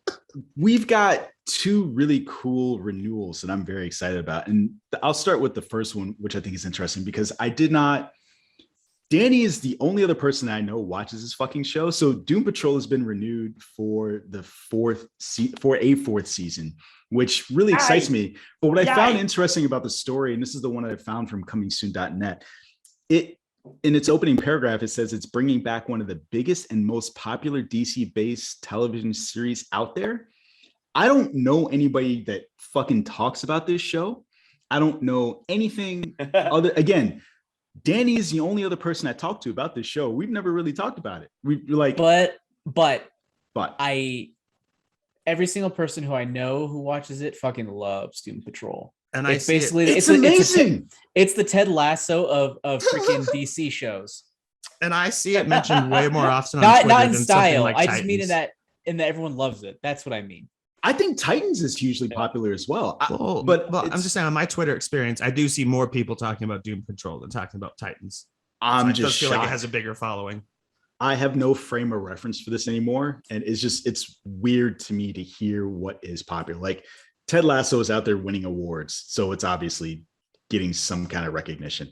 Speaker 2: we've got two really cool renewals that I'm very excited about. And I'll start with the first one, which I think is interesting because Danny is the only other person I know watches this fucking show. So Doom Patrol has been renewed for the fourth season, which really excites me. But what I found interesting about the story, and this is the one that I found from comingsoon.net, in its opening paragraph, it says it's bringing back one of the biggest and most popular DC-based television series out there. I don't know anybody that fucking talks about this show. I don't know anything other. Again, Danny is the only other person I talked to about this show. We've never really talked about it. We're like,
Speaker 4: But
Speaker 2: but
Speaker 4: every single person who I know who watches it fucking loves Doom Patrol.
Speaker 1: And I
Speaker 4: It's
Speaker 1: see it.
Speaker 4: basically
Speaker 2: it's amazing.
Speaker 4: it's the Ted Lasso of freaking DC shows.
Speaker 1: And I see it mentioned way more often on
Speaker 4: Not
Speaker 1: Twitter
Speaker 4: in
Speaker 1: than
Speaker 4: style.
Speaker 1: something like
Speaker 4: I just mean in
Speaker 1: Titans.
Speaker 4: that everyone loves it. That's what I mean.
Speaker 2: I think Titans is hugely popular as well.
Speaker 1: But I'm
Speaker 2: it's-
Speaker 1: just saying on my Twitter experience, I do see more people talking about Doom Patrol than talking about Titans.
Speaker 2: I'm
Speaker 1: I
Speaker 2: just
Speaker 1: just feel like it
Speaker 2: shocked.
Speaker 1: has a bigger following.
Speaker 2: I have no frame of reference for this anymore. And it's weird to me to hear what is popular. Like Ted Lasso is out there winning awards. So it's obviously getting some kind of recognition.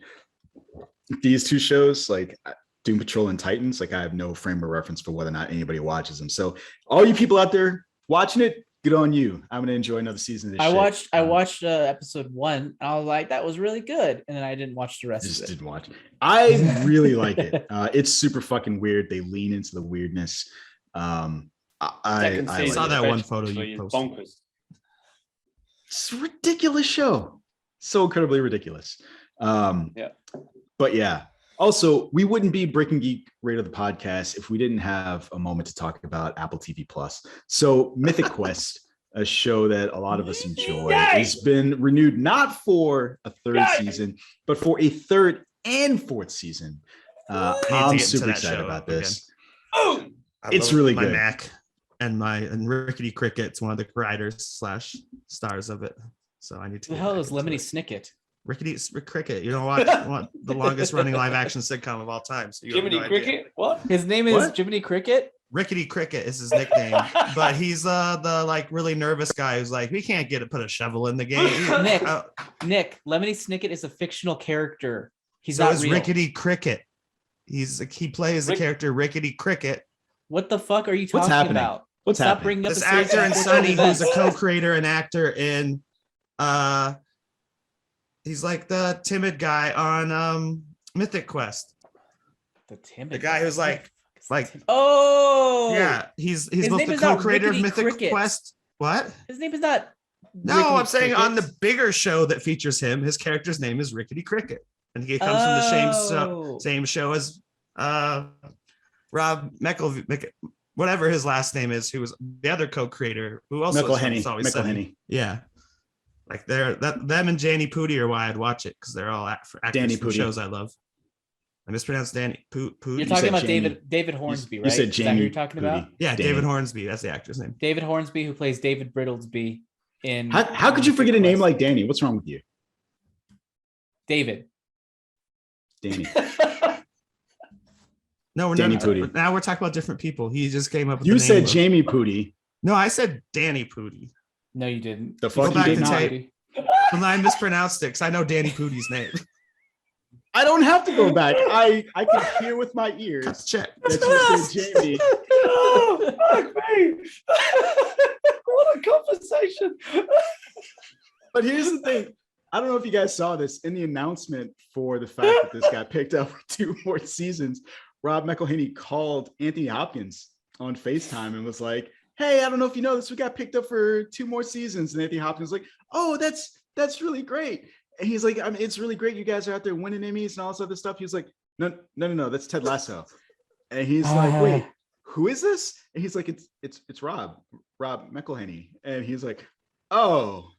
Speaker 2: These two shows, like Doom Patrol and Titans, like I have no frame of reference for whether or not anybody watches them. So all you people out there watching it, good on you. I'm gonna enjoy another season of this shit.
Speaker 4: I watched episode 1 and I was like, that was really good. And then I didn't watch the rest
Speaker 2: Just
Speaker 4: of it.
Speaker 2: didn't watch it. I really like it. It's super fucking weird. They lean into the weirdness. I
Speaker 1: season saw
Speaker 2: like
Speaker 1: that
Speaker 2: it.
Speaker 1: one photo you
Speaker 3: It's
Speaker 1: posted.
Speaker 3: bonkers.
Speaker 2: It's a ridiculous show. So incredibly ridiculous.
Speaker 3: Yeah.
Speaker 2: But yeah, Also, we wouldn't be Breaking Geek Radio the podcast if we didn't have a moment to talk about Apple TV Plus. So Mythic Quest, a show that a lot of us enjoy, has been renewed not for a third season, but for a third and fourth season. I'm super excited about this. It's really good.
Speaker 1: Mac and Rickety Cricket's one of the writers / stars of it. So I need to.
Speaker 4: Who the hell is Lemony Snicket?
Speaker 1: Rickety Cricket. You don't want the longest running live action sitcom of all time. So
Speaker 3: Jiminy Cricket? What?
Speaker 4: His name is Jiminy Cricket?
Speaker 1: Rickety Cricket is his nickname, but he's the like really nervous guy who's like, we can't put a shovel in the game.
Speaker 4: Nick, Lemony Snicket is a fictional character. He's
Speaker 1: so
Speaker 4: not
Speaker 1: is
Speaker 4: real.
Speaker 1: Rickety Cricket. He plays the character Rickety Cricket.
Speaker 4: What the fuck are you talking about?
Speaker 2: What's
Speaker 4: Stop
Speaker 2: happening?
Speaker 4: bringing up
Speaker 1: This
Speaker 4: the
Speaker 1: actor in Sunny, who's a
Speaker 4: events.
Speaker 1: co-creator and actor in he's like the timid guy on Mythic Quest. The guy who's like
Speaker 4: oh
Speaker 1: yeah, he's
Speaker 4: His
Speaker 1: both
Speaker 4: name
Speaker 1: the
Speaker 4: is not
Speaker 1: co-creator of
Speaker 4: Rickety
Speaker 1: Mythic
Speaker 4: Cricket.
Speaker 1: Quest. What?
Speaker 4: His name is not
Speaker 1: No,
Speaker 4: Rickety
Speaker 1: I'm saying on the
Speaker 4: Cricket.
Speaker 1: bigger show that features him, his character's name is Rickety Cricket, and he comes from the same show as Rob whatever his last name is, who was the other co-creator, who also
Speaker 2: McElhenney.
Speaker 1: Yeah, like them and Danny Pudi are why I'd watch it, because they're all actors
Speaker 2: Danny
Speaker 1: from
Speaker 2: Pudi.
Speaker 1: shows I love. I mispronounced Danny Pudi.
Speaker 4: You're talking about
Speaker 2: Jamie.
Speaker 4: David Hornsby,
Speaker 2: You
Speaker 4: right?
Speaker 2: said
Speaker 4: Is that who
Speaker 2: Jamie
Speaker 4: you're talking
Speaker 2: Pudi.
Speaker 4: about?
Speaker 1: Yeah,
Speaker 2: Danny.
Speaker 1: David Hornsby. That's the actor's name.
Speaker 4: David Hornsby, who plays David Brittlesby in.
Speaker 2: How could you forget a name like Danny? What's wrong with you?
Speaker 4: David?
Speaker 2: Danny.
Speaker 1: No, we're
Speaker 2: Danny
Speaker 1: not.
Speaker 2: Pudi.
Speaker 1: Now we're talking about different people. He just came up with
Speaker 2: You
Speaker 1: the
Speaker 2: said
Speaker 1: name of-
Speaker 2: Jamie Pudi.
Speaker 1: No, I said Danny Pudi.
Speaker 4: No, you didn't.
Speaker 2: The
Speaker 1: Go
Speaker 2: fuck you
Speaker 1: back
Speaker 2: did
Speaker 1: to
Speaker 2: not.
Speaker 1: tape. Well, I mispronounced it because I know Danny Pudi's name.
Speaker 2: I don't have to go back. I can hear with my ears
Speaker 1: Check.
Speaker 2: that you said Jamie.
Speaker 3: Oh, fuck me. What a conversation.
Speaker 2: But here's the thing. I don't know if you guys saw this in the announcement for the fact that this got picked up for 2 more seasons. Rob McElhenney called Anthony Hopkins on FaceTime and was like, hey, I don't know if you know this, we got picked up for 2 more seasons. And Anthony Hopkins was like, oh, that's really great. And he's like, I mean, it's really great. You guys are out there winning Emmys and all this other stuff. He was like, no, that's Ted Lasso. And he's like, wait, who is this? And he's like, it's Rob McElhenney. And he's like, oh,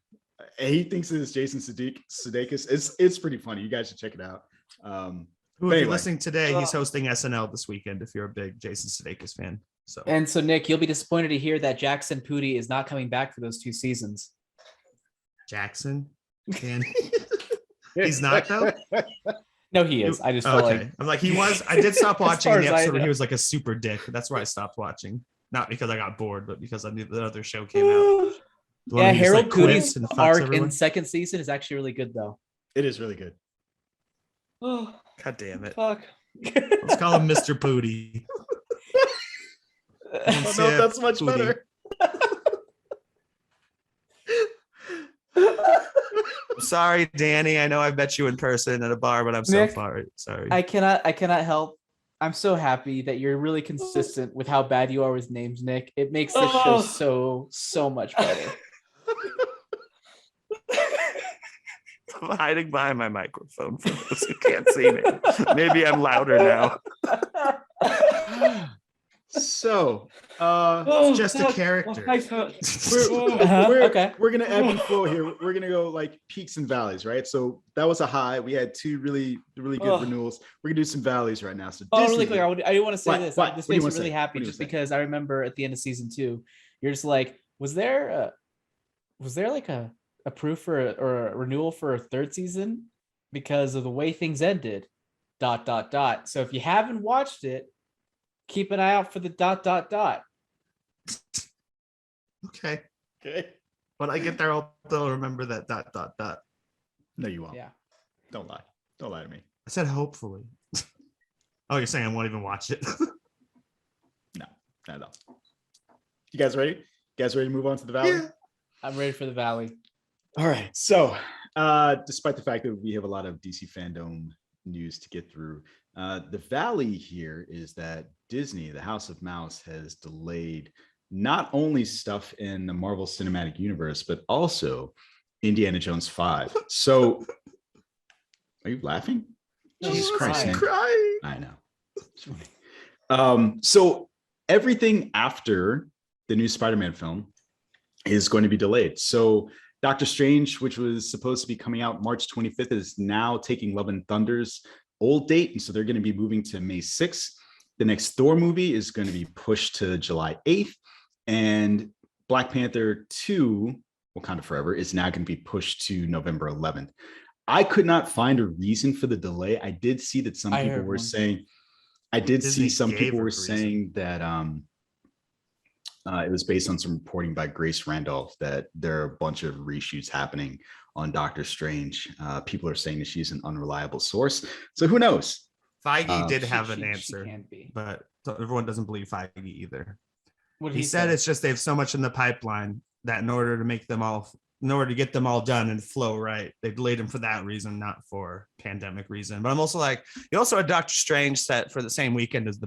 Speaker 2: and he thinks it's Jason Sudeikis. It's pretty funny. You guys should check it out.
Speaker 1: Who, if
Speaker 2: anyway.
Speaker 1: you're listening today, he's hosting SNL this weekend if you're a big Jason Sudeikis fan. So
Speaker 4: And so, Nick, you'll be disappointed to hear that Jackson Pudi is not coming back for those 2 seasons.
Speaker 1: Jackson, and he's not though.
Speaker 4: No, he is. I just felt like
Speaker 1: I'm like he was. I did stop watching
Speaker 4: far
Speaker 1: the
Speaker 4: as I
Speaker 1: episode where
Speaker 4: know.
Speaker 1: he was like a super dick. That's why I stopped watching. Not because I got bored, but because I knew the other show came out. The one
Speaker 4: yeah,
Speaker 1: where he just,
Speaker 4: Harold
Speaker 1: like, quits
Speaker 4: Pudi's
Speaker 1: and fucks
Speaker 4: arc
Speaker 1: everyone.
Speaker 4: in 2nd season is actually really good, though.
Speaker 2: It is really good.
Speaker 3: Oh,
Speaker 1: God damn it!
Speaker 3: fuck.
Speaker 1: Let's call him Mr. Pooty.
Speaker 2: I don't know if that's much
Speaker 1: Pooty.
Speaker 2: better.
Speaker 1: I'm sorry, Danny. I know I met you in person at a bar, but I'm so
Speaker 4: Nick,
Speaker 1: sorry.
Speaker 4: I cannot help. I'm so happy that you're really consistent with how bad you are with names, Nick. It makes this show so much better.
Speaker 1: I'm hiding behind my microphone for those who can't see me. Maybe I'm louder now.
Speaker 2: So,
Speaker 1: It's just a character.
Speaker 3: My face hurts.
Speaker 4: Okay.
Speaker 2: we're gonna ebb and flow here. We're gonna go like peaks and valleys, right? So that was a high. We had 2 really good
Speaker 3: Ugh.
Speaker 2: renewals. We're gonna do some valleys right now. So
Speaker 4: Oh,
Speaker 2: Disney,
Speaker 4: really quick. I do want to say
Speaker 2: What?
Speaker 4: this.
Speaker 2: What?
Speaker 4: This
Speaker 2: What do you
Speaker 4: makes me
Speaker 2: wanna
Speaker 4: really
Speaker 2: say?
Speaker 4: happy
Speaker 2: What do you
Speaker 4: just
Speaker 2: wanna say?
Speaker 4: because I remember at the end of season 2, you're just like, was there like a proof or a renewal for a 3rd season because of the way things ended? ... So if you haven't watched it, keep an eye out for the ...
Speaker 1: Okay.
Speaker 2: Okay.
Speaker 1: When I get there, they'll remember that ...
Speaker 2: No, you won't.
Speaker 4: Yeah.
Speaker 2: Don't lie. Don't lie to me.
Speaker 1: I said hopefully. Oh, you're saying I won't even watch it?
Speaker 2: No, not at all. You guys ready? You guys ready to move on to the valley?
Speaker 1: Yeah.
Speaker 4: I'm ready for the Valley.
Speaker 2: All right. So, despite the fact that we have a lot of DC Fandome news to get through, the valley here is that Disney, the House of Mouse, has delayed not only stuff in the Marvel Cinematic Universe, but also Indiana Jones 5. So, are you laughing? Jesus Christ, man.
Speaker 1: crying.
Speaker 2: I know. So everything after the new Spider-Man film is going to be delayed. So Doctor Strange, which was supposed to be coming out March 25th, is now taking Love and Thunder's old date. And so they're going to be moving to May 6th. The next Thor movie is going to be pushed to July 8th. And Black Panther 2, Wakanda Forever, is now going to be pushed to November 11th. I could not find a reason for the delay. I did see that some people were saying, that it was based on some reporting by Grace Randolph that there are a bunch of reshoots happening on Doctor Strange. People are saying that she's an unreliable source. So who knows?
Speaker 1: Feige did have an
Speaker 4: she
Speaker 1: answer,
Speaker 4: can't be.
Speaker 1: but everyone doesn't believe Feige either.
Speaker 4: What did
Speaker 1: He said
Speaker 4: say?
Speaker 1: it's just they have so much in the pipeline that in order to get them all done and flow right, they delayed them for that reason, not for pandemic reason. But I'm also like, you also had Doctor Strange set for the same weekend as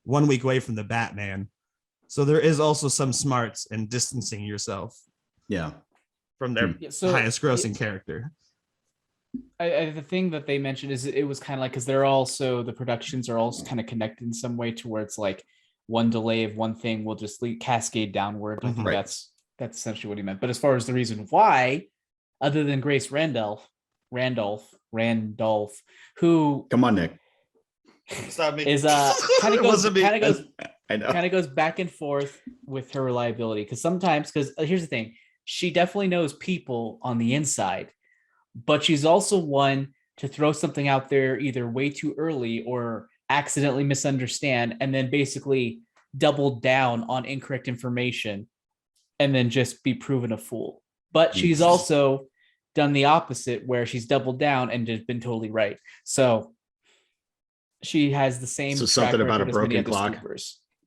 Speaker 1: 1 week away from the Batman. So there is also some smarts in distancing yourself from their highest grossing character.
Speaker 4: The thing that they mentioned is it was kind of like, because they're also, the productions are also kind of connected in some way to where it's like one delay of one thing will just cascade downward. I think that's essentially what he meant. But as far as the reason why, other than Grace Randolph, who
Speaker 2: come on, Nick,
Speaker 4: is kind of goes back and forth with her reliability. Because sometimes, here's the thing, she definitely knows people on the inside, but she's also one to throw something out there either way too early or accidentally misunderstand, and then basically double down on incorrect information and then just be proven a fool. But she's also done the opposite, where she's doubled down and just been totally right. So she has the same.
Speaker 2: So something about a broken clock.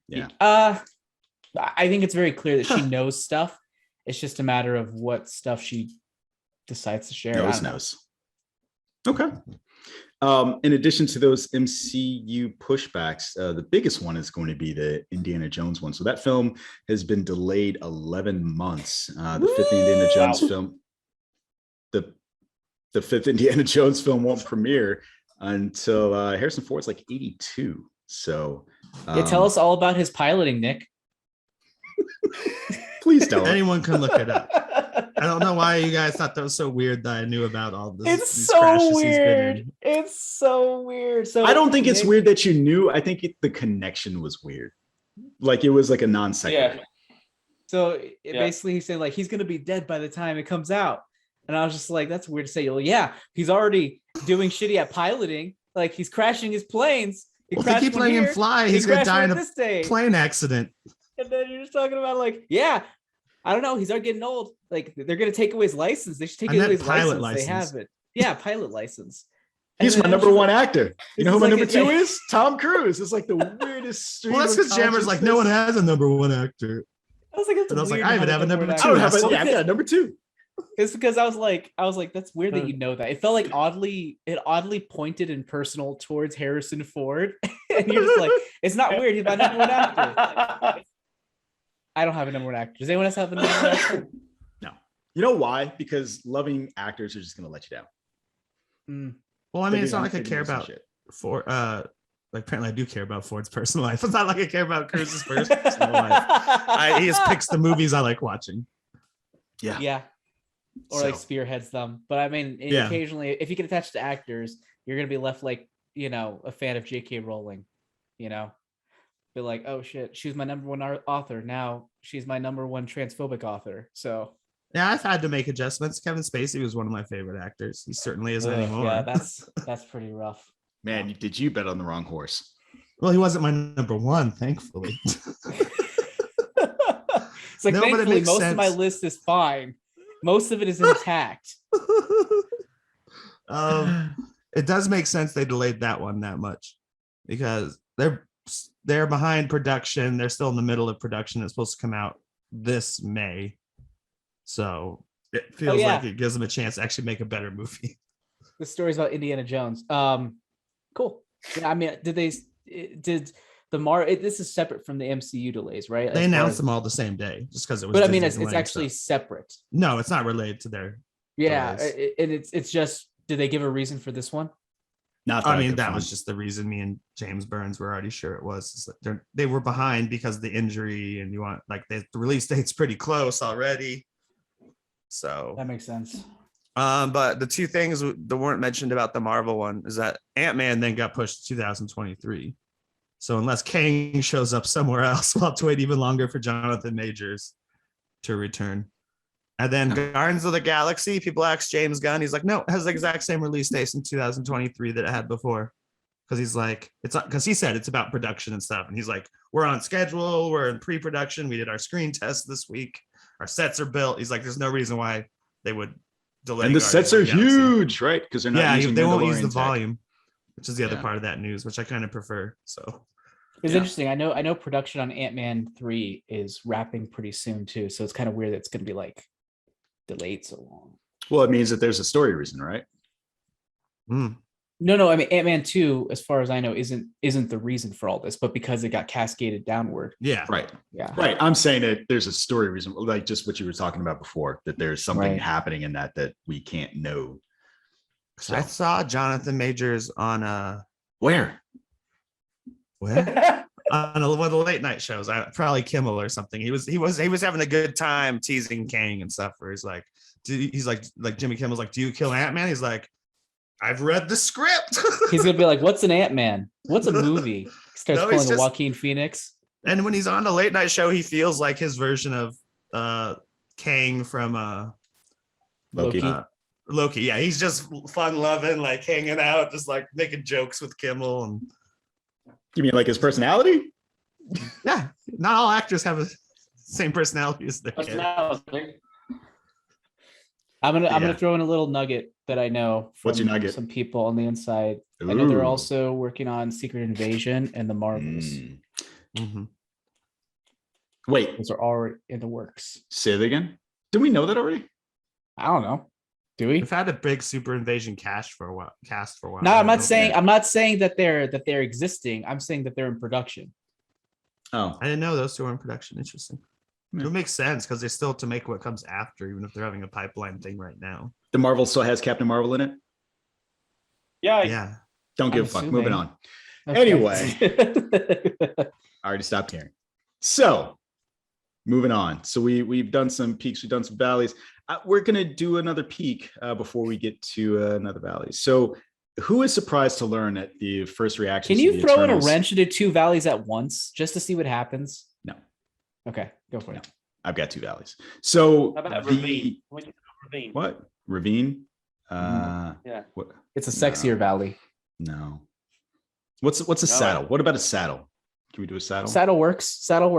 Speaker 4: Yeah. I think it's very clear that she knows stuff. It's just a matter of what stuff she decides to share.
Speaker 2: Knows. Okay. In addition to those MCU pushbacks, the biggest one is going to be the Indiana Jones one. So that film has been delayed 11 months. The fifth Indiana Jones film, the fifth Indiana Jones film won't premiere until Harrison Ford's like 82. So
Speaker 4: tell us all about his piloting, Nick.
Speaker 2: Please don't.
Speaker 1: Anyone can look it up. I don't know why you guys thought that was so weird that I knew about all this.
Speaker 4: It's so weird. It's so weird. So
Speaker 2: I don't think it's weird that you knew. I think the connection was weird. Like it was like a non sequitur.
Speaker 3: Yeah.
Speaker 4: So basically he said like he's gonna be dead by the time it comes out. And I was just like, that's weird to say. Well, yeah, he's already doing shitty at piloting. Like he's crashing his planes.
Speaker 1: If they keep letting him fly, he's gonna die in a plane accident.
Speaker 4: And then you're just talking about like, yeah, I don't know. He's already getting old. Like they're gonna take away his license. They should take away his license. They have it. Yeah, pilot license.
Speaker 2: He's my number one actor. You know who my number two is? Tom Cruise. It's like the weirdest stream.
Speaker 1: Well, that's because Jammer's like, no one has a number one actor.
Speaker 4: I was like,
Speaker 1: I even have a number two.
Speaker 2: I've got number two.
Speaker 4: It's because I was like, that's weird that you know that. It felt like oddly pointed and personal towards Harrison Ford. And you're just like, it's not weird. He's my number one actor. I don't have a number one actor. Does anyone else have a number one actor?
Speaker 2: No. You know why? Because loving actors are just going to let you down.
Speaker 1: Well, I mean, it's not like I care about Ford. Like apparently I do care about Ford's personal life. It's not like I care about Cruise's personal life. He just picks the movies I like watching.
Speaker 4: Yeah. Or like spearheads them. But I mean, occasionally, if you get attached to actors, you're going to be left like, a fan of J.K. Rowling, Be like, oh shit, she was my number one author. Now she's my number one transphobic author. So
Speaker 1: yeah, I've had to make adjustments. Kevin Spacey was one of my favorite actors. He certainly isn't anymore.
Speaker 4: Yeah, that's pretty rough.
Speaker 2: Man, did you bet on the wrong horse?
Speaker 1: Well, he wasn't my number one, thankfully.
Speaker 4: It's like, thankfully, most of my list is fine. Most of it is intact.
Speaker 1: It does make sense they delayed that one that much because they're behind production. They're still in the middle of production. It's supposed to come out this May. So it feels like it gives them a chance to actually make a better movie.
Speaker 4: The story's about Indiana Jones. Cool. Yeah, I mean, this is separate from the MCU delays, right?
Speaker 1: They announced them all the same day just because it was.
Speaker 4: But I mean, it's actually separate.
Speaker 1: No, it's not related to their.
Speaker 4: Yeah, and it's just. Did they give a reason for this one?
Speaker 2: Not
Speaker 1: I mean,
Speaker 2: could
Speaker 1: that
Speaker 2: find.
Speaker 1: was just the reason me and James Burns were already sure it was. Is that they were behind because of the injury, and you want like the release date's pretty close already. So
Speaker 4: That makes sense.
Speaker 1: but the two things that weren't mentioned about the Marvel one is that Ant-Man then got pushed to 2023. So unless Kang shows up somewhere else, we'll have to wait even longer for Jonathan Majors to return. And then Guardians of the Galaxy, people ask James Gunn. He's like, no, it has the exact same release date in 2023 that it had before. Because he's like, it's because he said it's about production and stuff. And he's like, we're on schedule. We're in pre-production. We did our screen test this week. Our sets are built. He's like, there's no reason why they would delay.
Speaker 2: And the
Speaker 1: Guardians
Speaker 2: sets
Speaker 1: of
Speaker 2: are
Speaker 1: the Galaxy.
Speaker 2: huge, right? Because they're not using
Speaker 1: they won't use
Speaker 2: Mandalorian
Speaker 1: the
Speaker 2: tech.
Speaker 1: volume, which is the other
Speaker 2: Yeah.
Speaker 1: part of that news, which I kind of prefer. So
Speaker 4: It's
Speaker 2: Yeah.
Speaker 4: interesting. I know production on Ant-Man 3 is wrapping pretty soon too. So it's kind of weird that it's going to be like delayed so long.
Speaker 2: Well, it means that there's a story reason, right?
Speaker 4: No, I mean Ant-Man 2, as far as I know, isn't the reason for all this, but because it got cascaded downward.
Speaker 1: yeah,
Speaker 2: Right.
Speaker 4: Yeah.
Speaker 2: Right. I'm saying that there's a story reason, like just what you were talking about before, that there's something
Speaker 4: Right.
Speaker 2: happening in that we can't know.
Speaker 1: So I saw Jonathan Majors on
Speaker 2: Where?
Speaker 1: where on one of the late night shows, probably Kimmel or something. He was having a good time teasing Kang and stuff. Where he's like Jimmy Kimmel's like, do you kill Ant-Man? He's like, I've read the script.
Speaker 4: He's gonna be like, "What's an Ant-Man? What's a movie?" He starts
Speaker 1: No, he's
Speaker 4: pulling a Joaquin Phoenix.
Speaker 1: And when he's on the late night show, he feels like his version of Kang from
Speaker 4: Loki.
Speaker 1: Loki. Yeah, he's just fun loving, like hanging out, just like making jokes with Kimmel. And
Speaker 2: You mean like his personality?
Speaker 1: yeah, not all actors have the same personality as their kid.
Speaker 3: Personality.
Speaker 4: I'm
Speaker 1: Yeah.
Speaker 4: gonna throw in a little nugget that I know from
Speaker 2: What's your nugget?
Speaker 4: some people on the inside. I know they're
Speaker 2: Ooh.
Speaker 4: also working on Secret Invasion and the Marvels.
Speaker 2: Mm.
Speaker 1: Mhm.
Speaker 2: Wait,
Speaker 4: Those are already in the works.
Speaker 2: say that again. Did we know that already?
Speaker 4: I don't know. Do we?
Speaker 1: We've had a big Super Invasion cast for a while.
Speaker 4: No,
Speaker 1: I
Speaker 4: I'm
Speaker 1: don't
Speaker 4: not
Speaker 1: know.
Speaker 4: saying that they're existing. I'm saying that they're in production.
Speaker 2: Oh,
Speaker 1: I didn't know those two were in production. Interesting.
Speaker 2: Yeah.
Speaker 1: It would make sense because they still have to make what comes after, even if they're having a pipeline thing right now.
Speaker 2: the Marvel still has Captain Marvel in it?
Speaker 3: Yeah,
Speaker 1: Yeah.
Speaker 2: Don't give
Speaker 4: I'm
Speaker 2: a fuck.
Speaker 4: assuming.
Speaker 2: Moving on.
Speaker 4: Okay.
Speaker 2: Anyway. I already stopped caring. So, moving on. So we've done some peaks, we've done some valleys. We're gonna do another peak before we get to another valley. So, who is surprised to learn at the first reaction?
Speaker 4: Can you throw in a wrench into two valleys at once just to see what happens?
Speaker 2: No.
Speaker 4: Okay, go for it.
Speaker 2: I've got two valleys. So
Speaker 3: how about
Speaker 2: the-
Speaker 3: Ravine? Ravine.
Speaker 2: What? Ravine?
Speaker 3: Yeah.
Speaker 2: What?
Speaker 4: It's a sexier valley.
Speaker 2: No. What's a
Speaker 3: No.
Speaker 2: saddle? What about a saddle? Can we do a saddle?
Speaker 4: Saddle works. All
Speaker 2: All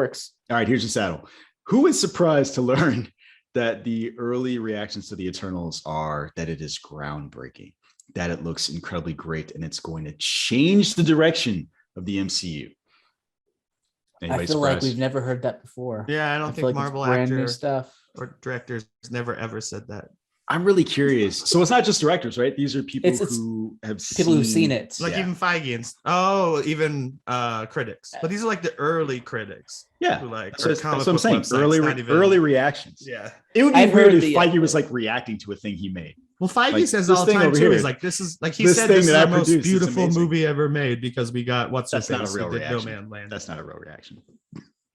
Speaker 2: right, here's a saddle. Who is surprised to learn that the early reactions to the Eternals are that it is groundbreaking, that it looks incredibly great, and it's going to change the direction of the MCU? Anybody
Speaker 4: I feel like
Speaker 2: surprised?
Speaker 4: we've never heard that before.
Speaker 1: Yeah, I don't
Speaker 4: I
Speaker 1: think
Speaker 4: feel like
Speaker 1: Marvel
Speaker 4: it's brand new
Speaker 1: actors
Speaker 4: stuff.
Speaker 1: or directors never ever said that.
Speaker 2: I'm really curious. So it's not just directors, right? These are people
Speaker 4: It's
Speaker 2: who have
Speaker 4: people who've seen it.
Speaker 1: Like
Speaker 2: Yeah.
Speaker 1: even Feige and critics. But these are like the early critics.
Speaker 2: Yeah,
Speaker 1: Who like
Speaker 2: so
Speaker 1: or
Speaker 2: that's
Speaker 1: comic
Speaker 2: what I'm
Speaker 1: book
Speaker 2: saying.
Speaker 1: websites, not even-
Speaker 2: Early reactions.
Speaker 1: Yeah.
Speaker 2: It would be
Speaker 4: I've
Speaker 2: weird
Speaker 4: heard
Speaker 2: if
Speaker 4: the-
Speaker 2: Feige was like reacting to a thing he made.
Speaker 1: Well, Feige
Speaker 2: Like,
Speaker 1: says
Speaker 2: this
Speaker 1: all the
Speaker 2: thing
Speaker 1: time
Speaker 2: over
Speaker 1: too.
Speaker 2: here,
Speaker 1: He's like, this is like he
Speaker 2: this
Speaker 1: said
Speaker 2: thing
Speaker 1: this is
Speaker 2: that
Speaker 1: the
Speaker 2: I
Speaker 1: most
Speaker 2: produced is
Speaker 1: beautiful
Speaker 2: amazing.
Speaker 1: movie ever made because we got
Speaker 2: That's not a real
Speaker 1: No
Speaker 2: reaction.
Speaker 1: Man Land.
Speaker 2: That's not a real reaction.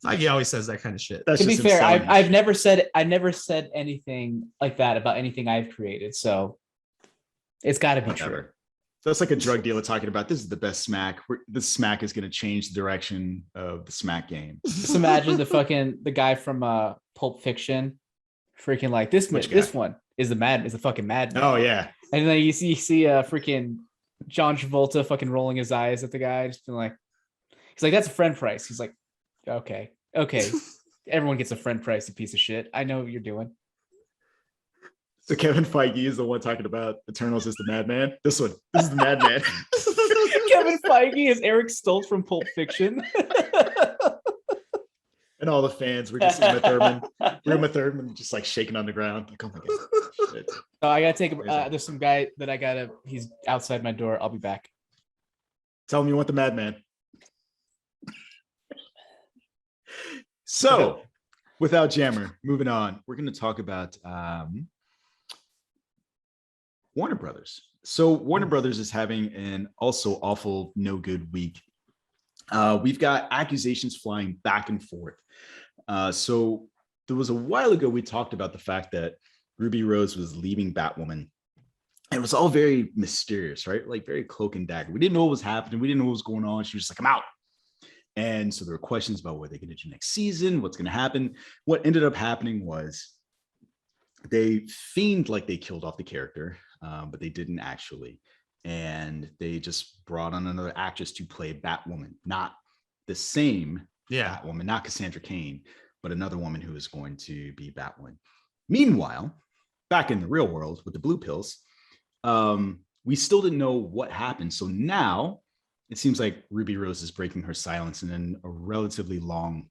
Speaker 1: Feige always says that kind of shit.
Speaker 2: That's
Speaker 4: To be
Speaker 2: just him
Speaker 4: fair,
Speaker 2: selling his
Speaker 4: I've
Speaker 2: shit.
Speaker 4: never said anything like that about anything I've created. So it's got to be true.
Speaker 2: Whatever. So that's like a drug dealer talking about this is the best smack. This smack is going to change the direction of the smack game.
Speaker 4: Just imagine the guy from Pulp Fiction, freaking like this.
Speaker 2: Which
Speaker 4: This
Speaker 2: guy?
Speaker 4: one is the fucking mad.
Speaker 2: Oh yeah,
Speaker 4: And then you see freaking John Travolta fucking rolling his eyes at the guy, just being like, he's like, that's a friend price. He's like, okay. Everyone gets a friend price, you piece of shit. I know what you're doing.
Speaker 2: so Kevin Feige is the one talking about Eternals is the madman. This is the madman.
Speaker 4: Kevin Feige is Eric Stoltz from Pulp Fiction.
Speaker 2: And all the fans were just Uma Thurman just like shaking on the ground. Like, oh my god. Shit.
Speaker 4: Oh, I gotta take
Speaker 2: Where's that?
Speaker 4: there's some guy that he's outside my door. I'll be back.
Speaker 2: Tell me you want the madman. So, without Jammer, moving on, we're going to talk about Warner Brothers. So Warner Brothers is having an also awful, no good week. We've got accusations flying back and forth. So there was a while ago, we talked about the fact that Ruby Rose was leaving Batwoman. It was all very mysterious, right? Like very cloak and dagger. We didn't know what was happening. We didn't know what was going on. She was just like, I'm out. And so there were questions about what they're going to do next season, what's going to happen. What ended up happening was they feigned like they killed off the character, but they didn't actually. And they just brought on another actress to play Batwoman, not the same Batwoman, not Cassandra Cain, but another woman who is going to be Batwoman. Meanwhile, back in the real world with the blue pills, we still didn't know what happened. So now it seems like Ruby Rose is breaking her silence, and in a relatively long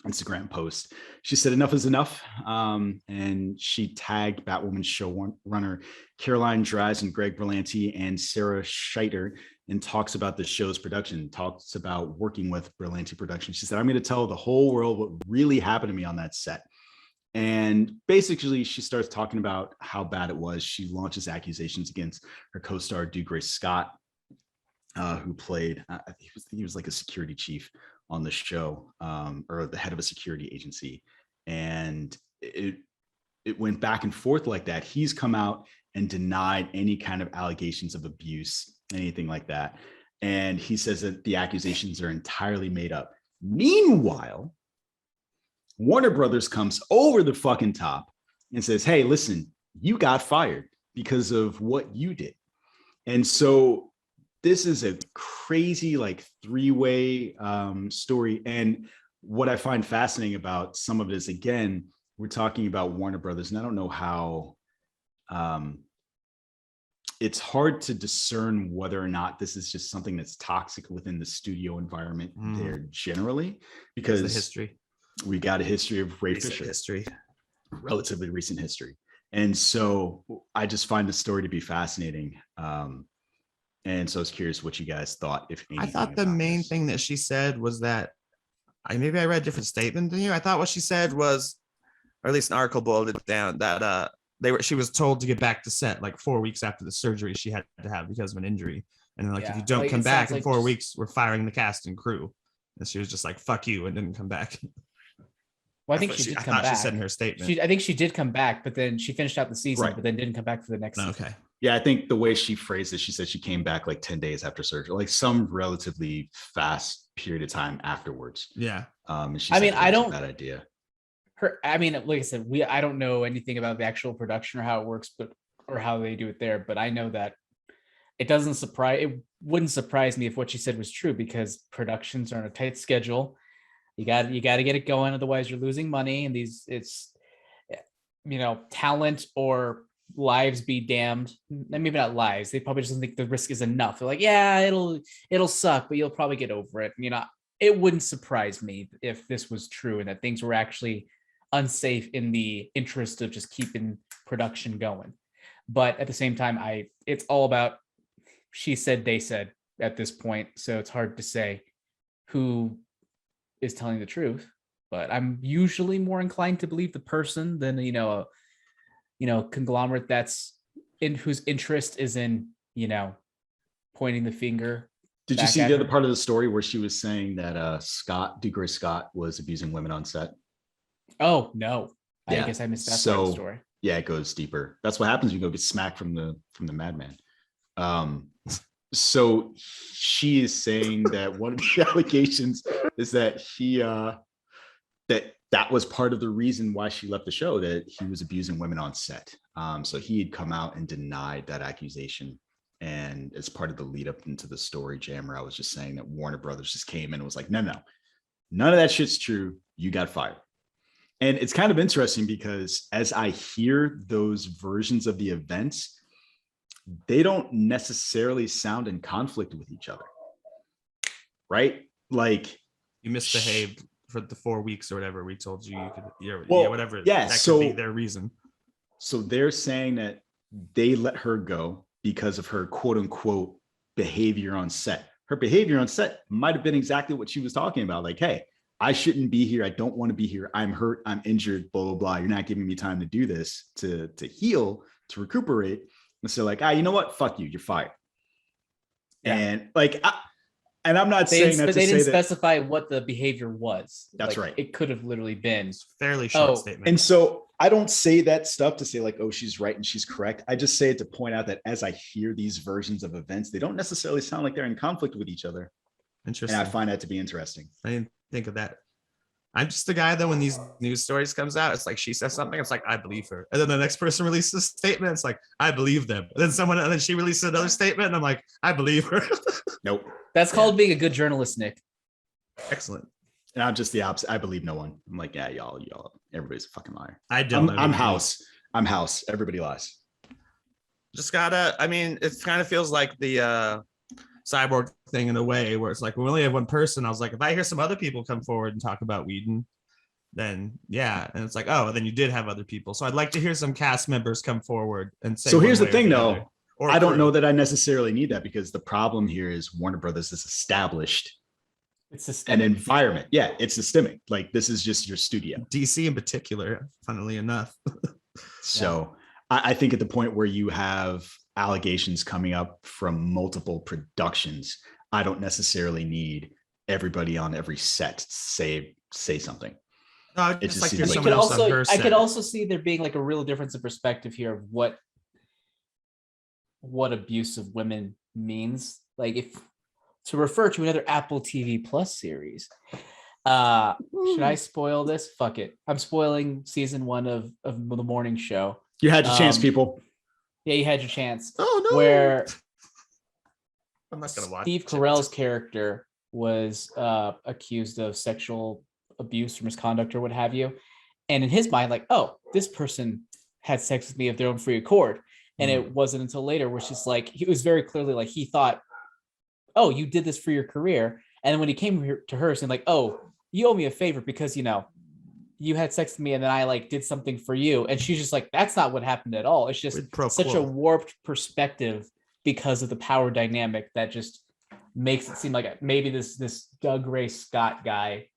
Speaker 2: Instagram post, she said enough is enough, and she tagged Batwoman showrunner Caroline Dries and Greg Berlanti and Sarah Scheiter and talks about the show's production, talks about working with Berlanti Production. She said, I'm going to tell the whole world what really happened to me on that set. And basically, she starts talking about how bad it was. She launches accusations against her co-star, Dougray Scott, who played, he was like a security chief on the show, or the head of a security agency. And it went back and forth like that. He's come out and denied any kind of allegations of abuse, anything like that. And he says that the accusations are entirely made up. Meanwhile, Warner Brothers comes over the fucking top and says, hey, listen, you got fired because of what you did. And so this is a crazy like three-way story. And what I find fascinating about some of it is, again, we're talking about Warner Brothers, and I don't know how it's hard to discern whether or not this is just something that's toxic within the studio environment there generally, because
Speaker 1: the history.
Speaker 2: We got a history of Ray Fisher, relatively recent history. And so I just find the story to be fascinating. And so I was curious what you guys thought, if anything.
Speaker 1: I thought the main thing that she said was that, maybe I read a different statement than you. I thought what she said was, or at least an article boiled it down, that she was told to get back to set like 4 weeks after the surgery she had to have because of an injury. And like, if you don't come back in 4 weeks, we're firing the cast and crew. And she was just like, fuck you, and didn't come back.
Speaker 4: Well, I think she did come back.
Speaker 1: She said in her statement.
Speaker 4: I think she did come back, but then she finished out the season, but then didn't come back for the next season.
Speaker 1: Okay.
Speaker 2: Yeah, I think the way she phrased it, she said she came back like 10 days after surgery, like some relatively fast period of time afterwards.
Speaker 1: Yeah.
Speaker 2: And she said
Speaker 4: I don't.
Speaker 2: Bad idea.
Speaker 4: Like I said, I don't know anything about the actual production or how it works, or how they do it there. But I know that it wouldn't surprise me if what she said was true, because productions are on a tight schedule. You got to get it going, otherwise you're losing money. And it's talent or lives be damned. Maybe not lives. They probably just don't think the risk is enough. They're like, yeah, it'll suck, but you'll probably get over it. It wouldn't surprise me if this was true and that things were actually unsafe in the interest of just keeping production going. But at the same time, it's all about she said, they said at this point. So it's hard to say who is telling the truth, but I'm usually more inclined to believe the person than a conglomerate that's in whose interest is in pointing the finger.
Speaker 2: Did you see the other part of the story where she was saying that Dougray Scott was abusing women on set? Oh no, I guess I missed that part of the story. Yeah, it goes deeper. That's what happens when you go get smacked from the madman. So she is saying that one of the allegations is that that was part of the reason why she left the show, that he was abusing women on set. So he had come out and denied that accusation. And as part of the lead up into the story, Jammer, I was just saying that Warner Brothers just came in and was like, no, none of that shit's true. You got fired. And it's kind of interesting because as I hear those versions of the events, they don't necessarily sound in conflict with each other, right? Like,
Speaker 1: you misbehaved for the 4 weeks or whatever. We told you could, whatever.
Speaker 2: Yeah,
Speaker 1: that could be their reason.
Speaker 2: So they're saying that they let her go because of her quote unquote behavior on set. Her behavior on set might have been exactly what she was talking about. Like, hey, I shouldn't be here. I don't want to be here. I'm hurt. I'm injured, blah, blah, blah. You're not giving me time to do this, to heal, to recuperate. So like, you know what? Fuck you. You're fired.
Speaker 4: Yeah.
Speaker 2: And like, and I'm not
Speaker 4: They
Speaker 2: saying
Speaker 4: didn't,
Speaker 2: that to
Speaker 4: they
Speaker 2: say
Speaker 4: didn't
Speaker 2: that.
Speaker 4: specify what the behavior was.
Speaker 2: That's
Speaker 4: Like,
Speaker 2: right.
Speaker 4: It could have literally been.
Speaker 1: It's a fairly short
Speaker 4: Oh,
Speaker 1: statement.
Speaker 2: And so I don't say that stuff to say like, oh, she's right and she's correct. I just say it to point out that as I hear these versions of events, they don't necessarily sound like they're in conflict with each other.
Speaker 1: Interesting.
Speaker 2: And I find that to be interesting.
Speaker 1: I didn't think of that. I'm just the guy that when these news stories comes out, it's like she says something, it's like I believe her, and then the next person releases a statement, it's like I believe them. And then she releases another statement, and I'm like I believe her.
Speaker 2: Nope.
Speaker 4: That's called being a good journalist, Nick.
Speaker 1: Excellent.
Speaker 2: And I'm just the opposite. I believe no one. I'm like, yeah, y'all, everybody's a fucking liar.
Speaker 1: I don't.
Speaker 2: I'm house. I'm house. Everybody lies.
Speaker 1: Just gotta. I mean, it kind of feels like the cyborg thing in a way where it's like we only have one person. I was like, if I hear some other people come forward and talk about Whedon, then yeah, and it's like, oh, then you did have other people. So I'd like to hear some cast members come forward and say.
Speaker 2: So here's the
Speaker 1: one way or
Speaker 2: thing,
Speaker 1: other.
Speaker 2: though.
Speaker 1: Or
Speaker 2: I don't
Speaker 1: crew.
Speaker 2: know that I necessarily need that because the problem here is Warner Brothers is established
Speaker 4: It's
Speaker 2: an
Speaker 4: systemic.
Speaker 2: environment. Yeah, it's systemic. Like this is just your studio.
Speaker 1: DC in particular, funnily enough.
Speaker 2: So I think at the point where you have allegations coming up from multiple productions, I don't necessarily need everybody on every set to say something.
Speaker 1: No,
Speaker 2: It
Speaker 1: it's
Speaker 2: just
Speaker 1: like
Speaker 2: seems
Speaker 1: here's
Speaker 2: like-
Speaker 4: You
Speaker 1: someone
Speaker 4: could
Speaker 1: else on her
Speaker 4: also, I could
Speaker 1: set.
Speaker 4: also see there being like a real difference of perspective here of what abuse of women means. Like if to refer to another Apple TV Plus series. Should I spoil this? Fuck it. I'm spoiling season 1 of the morning show.
Speaker 2: You had your chance, people.
Speaker 4: Yeah, you had your chance.
Speaker 1: Oh no!
Speaker 4: Where
Speaker 1: I'm not gonna watch
Speaker 4: Steve
Speaker 1: it.
Speaker 4: Carell's character was accused of sexual abuse or misconduct or what have you. And in his mind, like, oh, this person had sex with me of their own free accord. And it wasn't until later where she's like, he was very clearly like, he thought, oh, you did this for your career. And then when he came here to her saying like, oh, you owe me a favor because, you know, you had sex with me and then I like did something for you. And she's just like, that's not what happened at all. It's just
Speaker 1: Quid pro
Speaker 4: such
Speaker 1: quo.
Speaker 4: a warped perspective because of the power dynamic that just makes it seem like maybe this Doug Ray Scott guy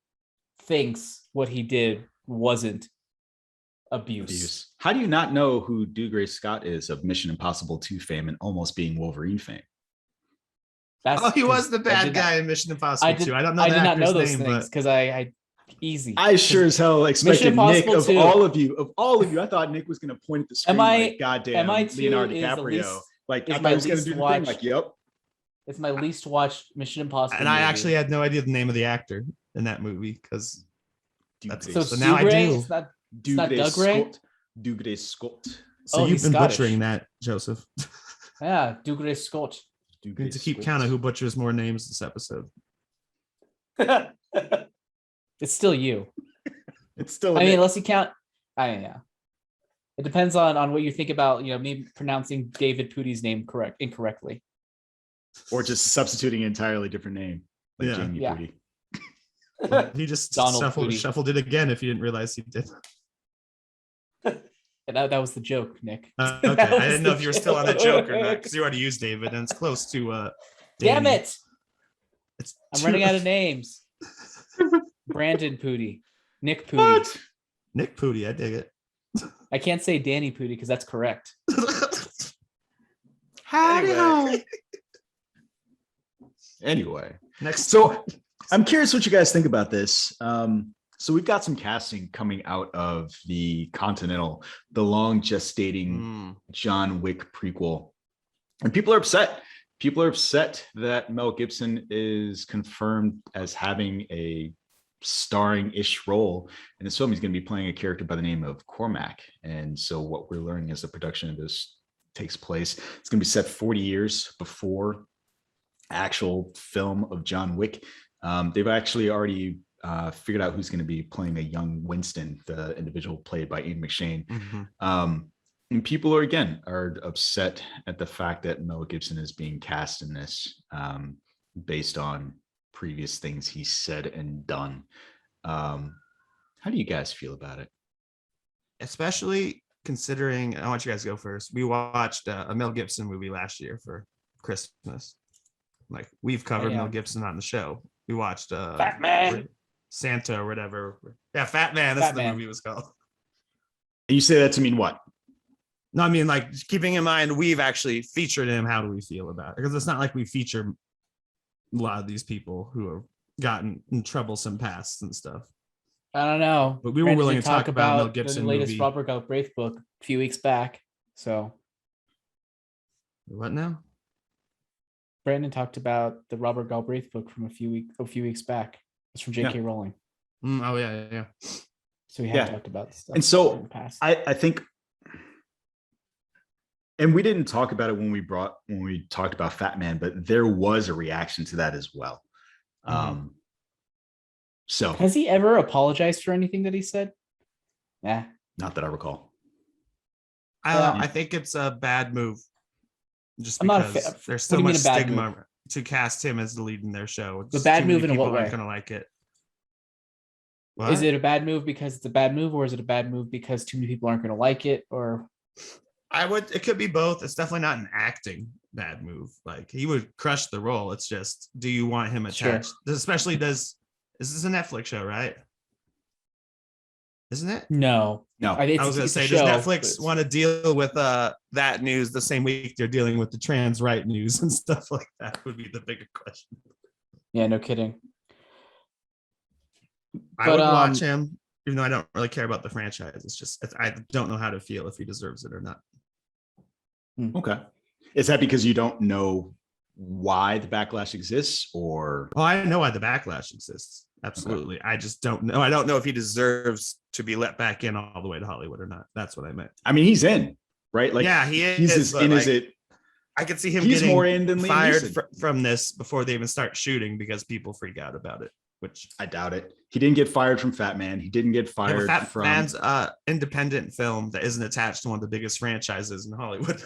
Speaker 4: thinks what he did wasn't abuse.
Speaker 2: How do you not know who Dougray Scott is of Mission Impossible 2 fame and almost being Wolverine fame?
Speaker 4: That's
Speaker 1: Oh, he was the
Speaker 4: I
Speaker 1: bad
Speaker 4: did
Speaker 1: guy
Speaker 4: not-
Speaker 1: in Mission Impossible 2. I don't know.
Speaker 4: I
Speaker 1: the
Speaker 4: did not know
Speaker 1: actor's
Speaker 4: those
Speaker 1: name,
Speaker 4: things because I easy.
Speaker 2: I sure as hell expected Nick
Speaker 4: Impossible
Speaker 2: of
Speaker 4: 2.
Speaker 2: all of you, I thought Nick was going to point at the screen like goddamn
Speaker 4: MI2
Speaker 2: Leonardo
Speaker 4: is the
Speaker 2: DiCaprio.
Speaker 4: least-
Speaker 2: Like
Speaker 4: is
Speaker 2: I thought
Speaker 4: my
Speaker 2: he was going to
Speaker 4: least
Speaker 2: do the thing.
Speaker 4: watched-
Speaker 2: Like, yep.
Speaker 4: It's my least watched Mission Impossible.
Speaker 1: and I
Speaker 4: movie.
Speaker 1: actually had no idea the name of the actor in that movie because
Speaker 2: Dougray
Speaker 4: so
Speaker 1: so now I
Speaker 4: Dougray,
Speaker 1: do.
Speaker 4: It's not Doug Ray?
Speaker 2: Scott. Dougray Scott.
Speaker 1: so
Speaker 4: Oh,
Speaker 1: you've
Speaker 4: he's
Speaker 1: been
Speaker 4: Scottish.
Speaker 1: butchering that, Joseph.
Speaker 4: Yeah, Dougray Scott.
Speaker 1: You need to keep count of who butchers more names this episode.
Speaker 4: It's still you.
Speaker 2: It's still.
Speaker 4: I mean, unless you count. Yeah. It depends on what you think about, you know, me pronouncing David Pootie's name incorrectly.
Speaker 2: or just substituting an entirely different name, like
Speaker 1: Yeah.
Speaker 2: Jamie
Speaker 4: Yeah.
Speaker 2: Pooty.
Speaker 1: He just
Speaker 4: Donald Pooty.
Speaker 1: shuffled it again if you didn't realize he did.
Speaker 4: And that was the joke, Nick.
Speaker 1: Okay,
Speaker 4: That
Speaker 1: I
Speaker 4: was
Speaker 1: didn't know
Speaker 4: the
Speaker 1: if you were still on the joke or not
Speaker 4: joke.
Speaker 1: because you already used David and it's close to
Speaker 4: Damn
Speaker 1: Danny.
Speaker 4: it!
Speaker 1: It's
Speaker 4: I'm
Speaker 1: too-
Speaker 4: running out of names. Brandon Pootie, Nick Pootie.
Speaker 2: What?
Speaker 1: Nick Pooty. I dig it.
Speaker 4: I can't say Danny Pootie because that's correct.
Speaker 1: Anyway.
Speaker 2: Anyway,
Speaker 1: Next,
Speaker 2: so I'm curious what you guys think about this. So we've got some casting coming out of the Continental, the long gestating John Wick prequel, and people are upset. People are upset that Mel Gibson is confirmed as having a starring-ish role in this film. He's going to be playing a character by the name of Cormac. And so what we're learning as the production of this takes place, it's going to be set 40 years before actual film of John Wick. They've actually already figured out who's going to be playing a young Winston, the individual played by Ian McShane. And people are upset at the fact that Mel Gibson is being cast in this based on previous things he said and done. How do you guys feel about it?
Speaker 1: especially considering, I want you guys to go first. We watched a Mel Gibson movie last year for Christmas. Like we've covered Mel Gibson on the show. We watched
Speaker 3: Fat Man.
Speaker 1: Santa or whatever. Yeah, Fat Man. That's
Speaker 4: Fat
Speaker 1: what the
Speaker 4: Man.
Speaker 1: movie was called.
Speaker 2: And you say that to mean what?
Speaker 1: No, I mean, like, keeping in mind we've actually featured him. How do we feel about it? Because it's not like we feature a lot of these people who have gotten in troublesome pasts and stuff.
Speaker 4: I don't know.
Speaker 1: But we were
Speaker 4: Brandon
Speaker 1: willing
Speaker 4: did
Speaker 1: to talk about Mel Gibson
Speaker 4: the latest
Speaker 1: movie.
Speaker 4: Robert Galbraith book a few weeks back. So
Speaker 1: What now?
Speaker 4: Brandon talked about the Robert Galbraith book from a few weeks back. It's from J.K. Rowling.
Speaker 1: Oh yeah.
Speaker 4: So we have talked about this stuff.
Speaker 2: And so
Speaker 4: in the past.
Speaker 2: I think, and we didn't talk about it when we talked about Fat Man, but there was a reaction to that as well. So
Speaker 4: has he ever apologized for anything that he said? Yeah,
Speaker 2: not that I recall.
Speaker 1: I think it's a bad move. Just
Speaker 4: I'm not
Speaker 1: because there's
Speaker 4: what
Speaker 1: so
Speaker 4: do you mean
Speaker 1: much
Speaker 4: a bad
Speaker 1: stigma
Speaker 4: move?
Speaker 1: to cast him as the lead in their show.
Speaker 4: The bad move in what way?
Speaker 1: Aren't gonna like it. What?
Speaker 4: Is it a bad move because it's a bad move, or is it a bad move because too many people aren't going to like it? Or
Speaker 1: it could be both. It's definitely not an acting bad move. Like, he would crush the role. It's just, do you want him attached?
Speaker 4: Sure.
Speaker 1: Especially is this a Netflix show, right? Isn't it?
Speaker 4: no?
Speaker 2: No,
Speaker 1: I was going to say, does Netflix want to deal with that news the same week they're dealing with the trans right news and stuff like that? Would be the bigger question.
Speaker 4: Yeah, no kidding.
Speaker 1: I would watch him, even though I don't really care about the franchise. It's just, I don't know how to feel if he deserves it or not.
Speaker 2: Okay. Is that because you don't know why the backlash exists, or?
Speaker 1: Oh, I know why the backlash exists. Absolutely. Okay. I just don't know. I don't know if he deserves to be let back in all the way to Hollywood or not. That's what I meant.
Speaker 2: I mean, he's in, right? Like,
Speaker 1: yeah, he is.
Speaker 2: He's as in as it.
Speaker 1: I could see him
Speaker 2: he's
Speaker 1: getting
Speaker 2: more in than
Speaker 1: fired from this before they even start shooting because people freak out about it. Which
Speaker 2: I doubt it. He didn't get fired from Fat Man. He didn't get fired from
Speaker 1: Man's independent film that isn't attached to one of the biggest franchises in Hollywood.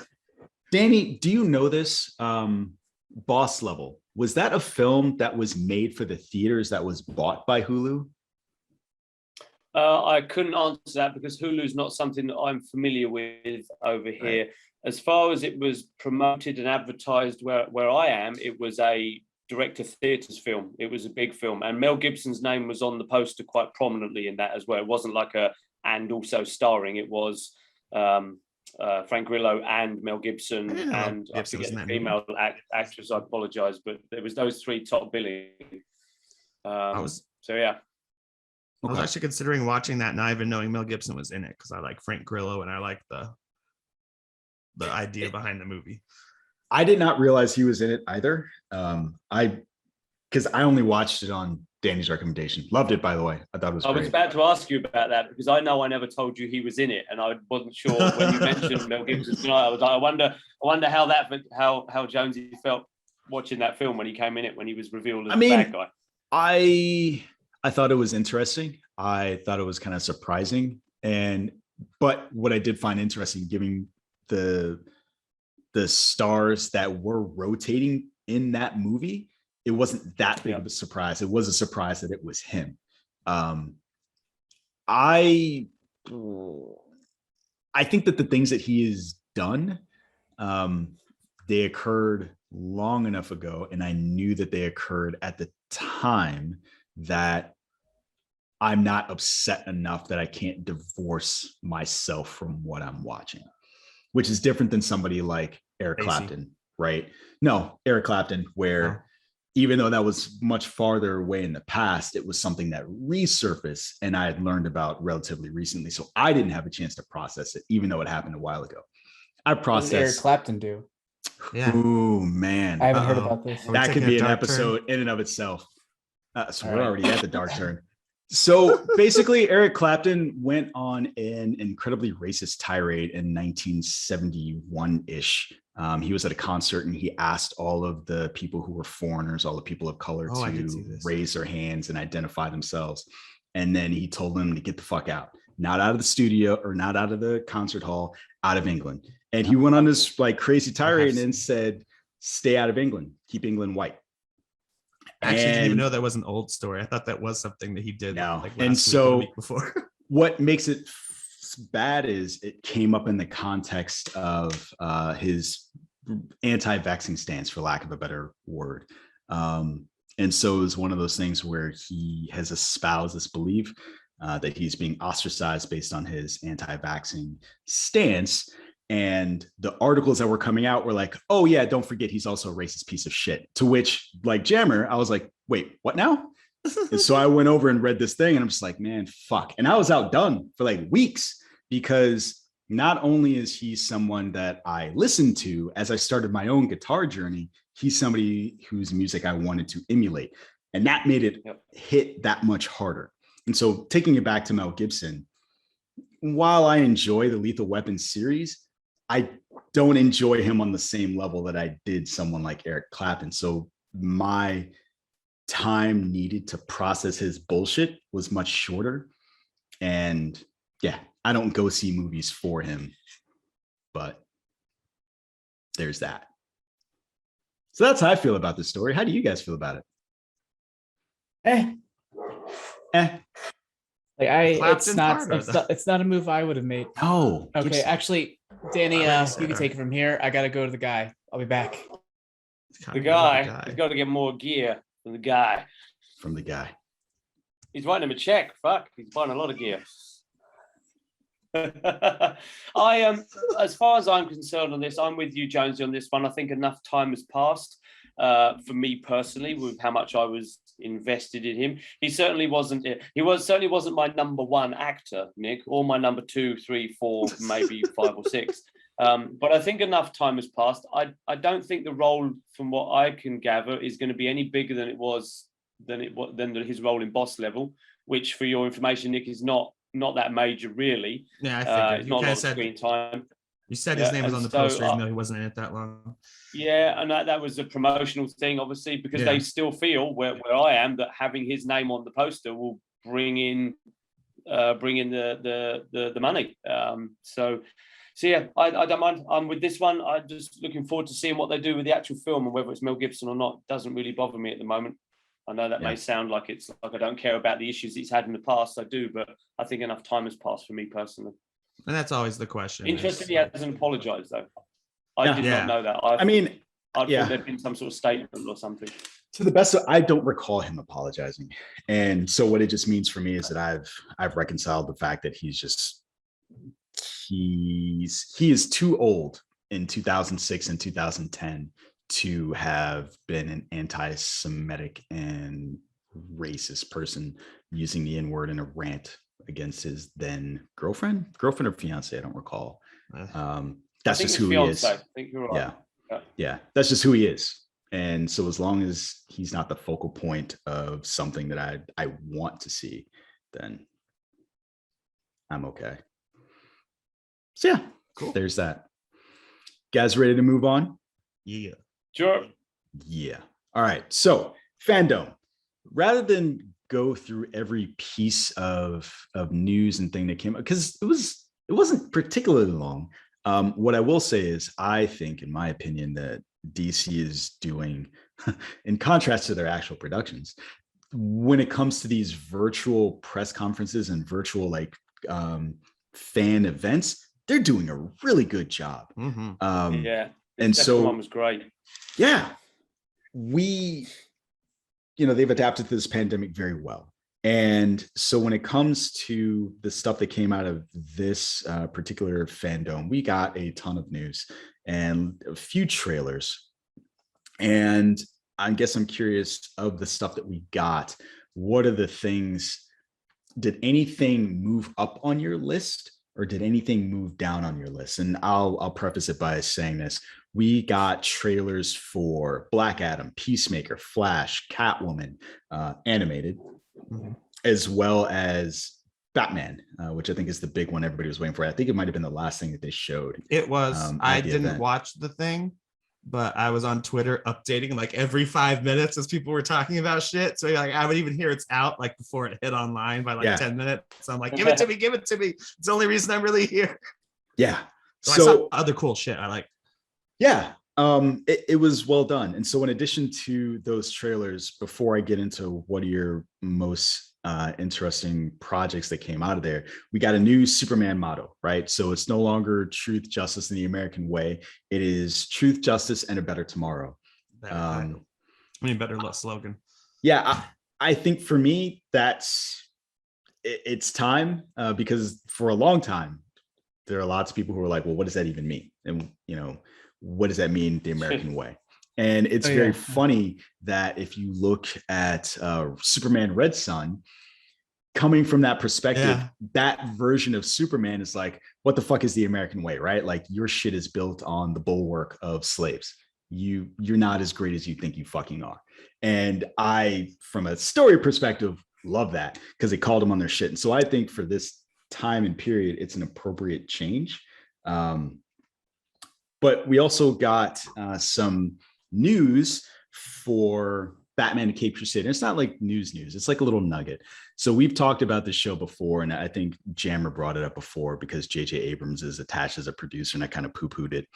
Speaker 2: Danny, do you know this? Boss Level, was that a film that was made for the theaters that was bought by Hulu?
Speaker 3: I couldn't answer that because Hulu's not something that I'm familiar with over here. As far as it was promoted and advertised where I am, it was a direct-to-theaters film. It was a big film, and Mel Gibson's name was on the poster quite prominently in that as well. It wasn't like and also starring. It was Frank Grillo and Mel Gibson, and I forget the female actress. I apologize, but there was those three top billing. I was
Speaker 1: actually considering watching that, not even knowing Mel Gibson was in it, because I like Frank Grillo and I like the idea behind the movie.
Speaker 2: I did not realize he was in it either. Because I only watched it on Danny's recommendation. Loved it, by the way. I thought it was great.
Speaker 3: I was about to ask you about that because I know I never told you he was in it, and I wasn't sure when you mentioned Mel Gibson tonight. I was like, I wonder how Jonesy felt watching that film when he came in it, when he was revealed as the bad guy.
Speaker 2: I thought it was interesting. I thought it was kind of surprising, but what I did find interesting, given the stars that were rotating in that movie, it wasn't that big of a surprise. It was a surprise that it was him. I think that the things that he has done, they occurred long enough ago, and I knew that they occurred at the time that I'm not upset enough that I can't divorce myself from what I'm watching, which is different than somebody like Eric Clapton, right? No, Eric Clapton, where even though that was much farther away in the past, it was something that resurfaced and I had learned about relatively recently. So I didn't have a chance to process it, even though it happened a while ago. I processed.
Speaker 4: What does Eric Clapton do?
Speaker 2: Yeah. Ooh, man.
Speaker 4: I haven't heard about this.
Speaker 2: That could be an episode in and of itself. So we're already at the dark turn. So basically, Eric Clapton went on an incredibly racist tirade in 1971-ish. He was at a concert and he asked all of the people who were foreigners, all the people of color, to raise their hands and identify themselves. And then he told them to get the fuck out, not out of the studio or not out of the concert hall, out of England. And he went on this like crazy tirade and said, stay out of England, keep England white.
Speaker 1: I actually didn't even know that was an old story. I thought that was something that he did.
Speaker 2: No.
Speaker 1: Like
Speaker 2: and so
Speaker 1: week before.
Speaker 2: What makes it bad is it came up in the context of his anti-vaccine stance, for lack of a better word. And so it was one of those things where he has espoused this belief that he's being ostracized based on his anti-vaccine stance. And the articles that were coming out were like, oh yeah, don't forget he's also a racist piece of shit. To which, like Jammer, I was like, wait, what now? And so I went over and read this thing and I'm just like, man, fuck. And I was outdone for like weeks, because not only is he someone that I listened to as I started my own guitar journey, he's somebody whose music I wanted to emulate. And that made it hit that much harder. And so taking it back to Mel Gibson, while I enjoy the Lethal Weapon series, I don't enjoy him on the same level that I did someone like Eric Clapton. So my time needed to process his bullshit was much shorter. And yeah, I don't go see movies for him, but there's that. So that's how I feel about this story. How do you guys feel about it?
Speaker 4: Like it's not a move I would have made.
Speaker 2: Oh,
Speaker 4: okay. Actually, Danny, you can take it from here. I gotta go to the guy. I'll be back.
Speaker 3: The guy. He's got to get more gear from the guy.
Speaker 2: From the guy.
Speaker 3: He's writing him a check. Fuck, he's buying a lot of gear. I am, as far as I'm concerned on this, I'm with you, Jonesy, on this one. I think enough time has passed for me personally with how much I was invested in him. He certainly wasn't my number one actor, Nick, or my number 2, 3, 4, maybe 5 or 6. But I think enough time has passed. I don't think the role, from what I can gather, is going to be any bigger than his role in Boss Level, which, for your information, Nick, is not that major, really.
Speaker 1: Yeah, I figured.
Speaker 3: Not a lot of screen time.
Speaker 1: You said his name was on the poster, even though he wasn't in it that long.
Speaker 3: Yeah, and that was a promotional thing, obviously, because they still feel where I am that having his name on the poster will bring in the money. So yeah, I don't mind. I'm with this one. I'm just looking forward to seeing what they do with the actual film, and whether it's Mel Gibson or not doesn't really bother me at the moment. I know that may sound like it's like I don't care about the issues he's had in the past. I do, but I think enough time has passed for me personally.
Speaker 1: And that's always the question.
Speaker 3: Interesting, he hasn't apologized though. I did not know that. I thought there'd been some sort of statement or something.
Speaker 2: To the best I don't recall him apologizing. And so what it just means for me is that I've reconciled the fact that he is too old in 2006 and 2010 to have been an anti-Semitic and racist person using the N-word in a rant against his then girlfriend or fiance, I don't recall. That's just who he is.
Speaker 3: I think you're right.
Speaker 2: Yeah, that's just who he is. And so as long as he's not the focal point of something that I want to see, then I'm okay. So yeah, cool. There's that. Guys ready to move on?
Speaker 1: Yeah.
Speaker 3: Sure.
Speaker 2: Yeah. All right. So Fandome, rather than go through every piece of news and thing that came up, because it wasn't particularly long. What I will say is I think, in my opinion, that DC is doing, in contrast to their actual productions, when it comes to these virtual press conferences and virtual fan events, they're doing a really good job.
Speaker 1: Mm-hmm.
Speaker 2: And so
Speaker 3: one was great.
Speaker 2: Yeah, they've adapted to this pandemic very well. And so when it comes to the stuff that came out of this particular Fandome, we got a ton of news and a few trailers. And I guess I'm curious, of the stuff that we got, what are the things, did anything move up on your list or did anything move down on your list? And I'll preface it by saying this. We got trailers for Black Adam, Peacemaker, Flash, Catwoman, animated, as well as Batman, which I think is the big one everybody was waiting for. I think it might have been the last thing that they showed.
Speaker 1: It was. I didn't watch the thing, but I was on Twitter updating like every 5 minutes as people were talking about shit. So I would even hear it's out like before it hit online by 10 minutes. So I'm like, give it to me, give it to me. It's the only reason I'm really here.
Speaker 2: Yeah.
Speaker 1: So I saw other cool shit I like.
Speaker 2: Yeah, it was well done. And so in addition to those trailers, before I get into what are your most interesting projects that came out of there, we got a new Superman motto, right? So it's no longer truth, justice, in the American way. It is truth, justice, and a better tomorrow.
Speaker 1: Better slogan.
Speaker 2: Yeah, I think for me, it's time because for a long time, there are lots of people who are like, well, what does that even mean? And, you know, what does that mean, the American way? And it's very funny that if you look at Superman Red Son, coming from that perspective, that version of Superman is like, what the fuck is the American way, right? Like, your shit is built on the bulwark of slaves. You're not as great as you think you fucking are. And I, from a story perspective, love that because they called them on their shit. And so I think for this time and period, it's an appropriate change. But we also got some news for Batman and Cape Crusader. It's not like news. It's like a little nugget. So we've talked about this show before, and I think Jammer brought it up before because J.J. Abrams is attached as a producer, and I kind of poo-pooed it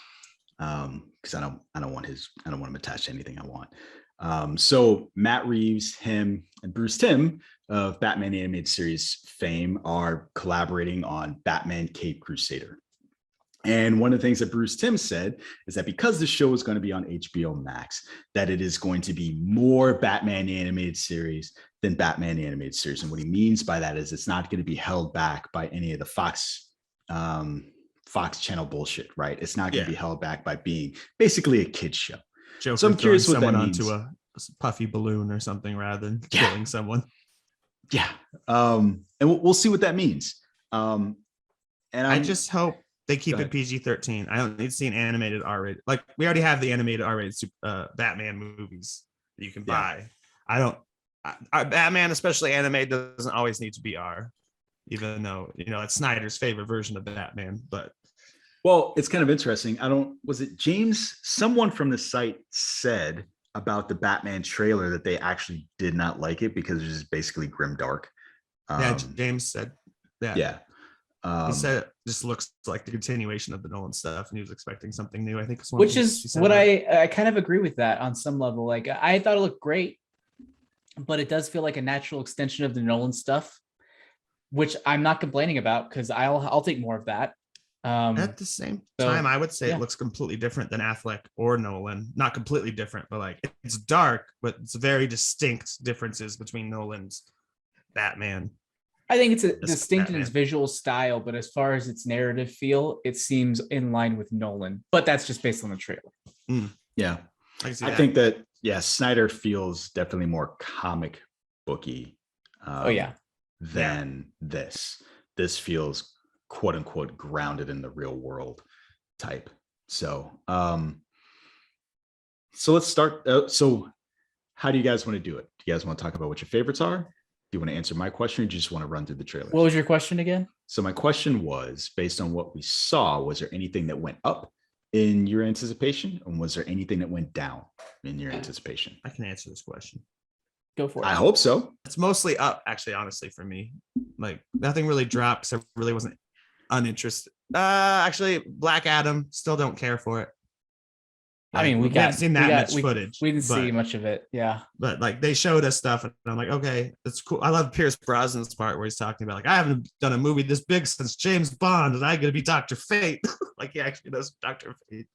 Speaker 2: because I don't want him attached to anything I want. So Matt Reeves, him, and Bruce Timm of Batman animated series fame are collaborating on Batman Cape Crusader. And one of the things that Bruce Timm said is that because the show is going to be on HBO Max, that it is going to be more Batman animated series than Batman animated series. And what he means by that is it's not going to be held back by any of the Fox channel bullshit, right? It's not going to be held back by being basically a kid's show.
Speaker 1: Joker
Speaker 2: so I'm curious what that means.
Speaker 1: Onto a puffy balloon or something rather than killing someone.
Speaker 2: Yeah. And we'll see what that means. And
Speaker 1: I just hope they keep it PG-13. I don't need to see an animated R-rated. Like, we already have the animated R-rated Batman movies that you can buy. Batman, especially animated, doesn't always need to be R, even though, you know, it's Snyder's favorite version of Batman. But
Speaker 2: well, it's kind of interesting. Was it James? Someone from the site said about the Batman trailer that they actually did not like it because it's just basically grim dark.
Speaker 1: James said that.
Speaker 2: Yeah.
Speaker 1: He said it just looks like the continuation of the Nolan stuff, and he was expecting something new. I think it's
Speaker 4: which is what I kind of agree with that on some level. Like, I thought it looked great, but it does feel like a natural extension of the Nolan stuff, which I'm not complaining about because I'll take more of that.
Speaker 1: At the same time, I would say it looks completely different than Affleck or Nolan. Not completely different, but like, it's dark, but it's very distinct differences between Nolan's Batman.
Speaker 4: I think it's a distinct in its visual style, but as far as its narrative feel, it seems in line with Nolan. But that's just based on the trailer.
Speaker 2: Yeah, I think that Snyder feels definitely more comic booky. Than this. This feels quote unquote grounded in the real world type. So, so let's start. So, how do you guys want to do it? Do you guys want to talk about what your favorites are? Do you want to answer my question, or do you just want to run through the trailer?
Speaker 4: What was your question again?
Speaker 2: So my question was, based on what we saw, was there anything that went up in your anticipation? And was there anything that went down in your anticipation?
Speaker 1: I can answer this question.
Speaker 4: Go for it.
Speaker 2: I hope so.
Speaker 1: It's mostly up, actually, honestly, for me. Like, nothing really dropped, because I really wasn't uninterested. Actually, Black Adam, still don't care for it.
Speaker 4: I mean, we
Speaker 1: haven't seen that much footage.
Speaker 4: We didn't see much of it. Yeah.
Speaker 1: But like, they showed us stuff, and I'm like, okay, that's cool. I love Pierce Brosnan's part where he's talking about, like, I haven't done a movie this big since James Bond, and I'm gonna be Dr. Fate. Like, he actually knows who Dr. Fate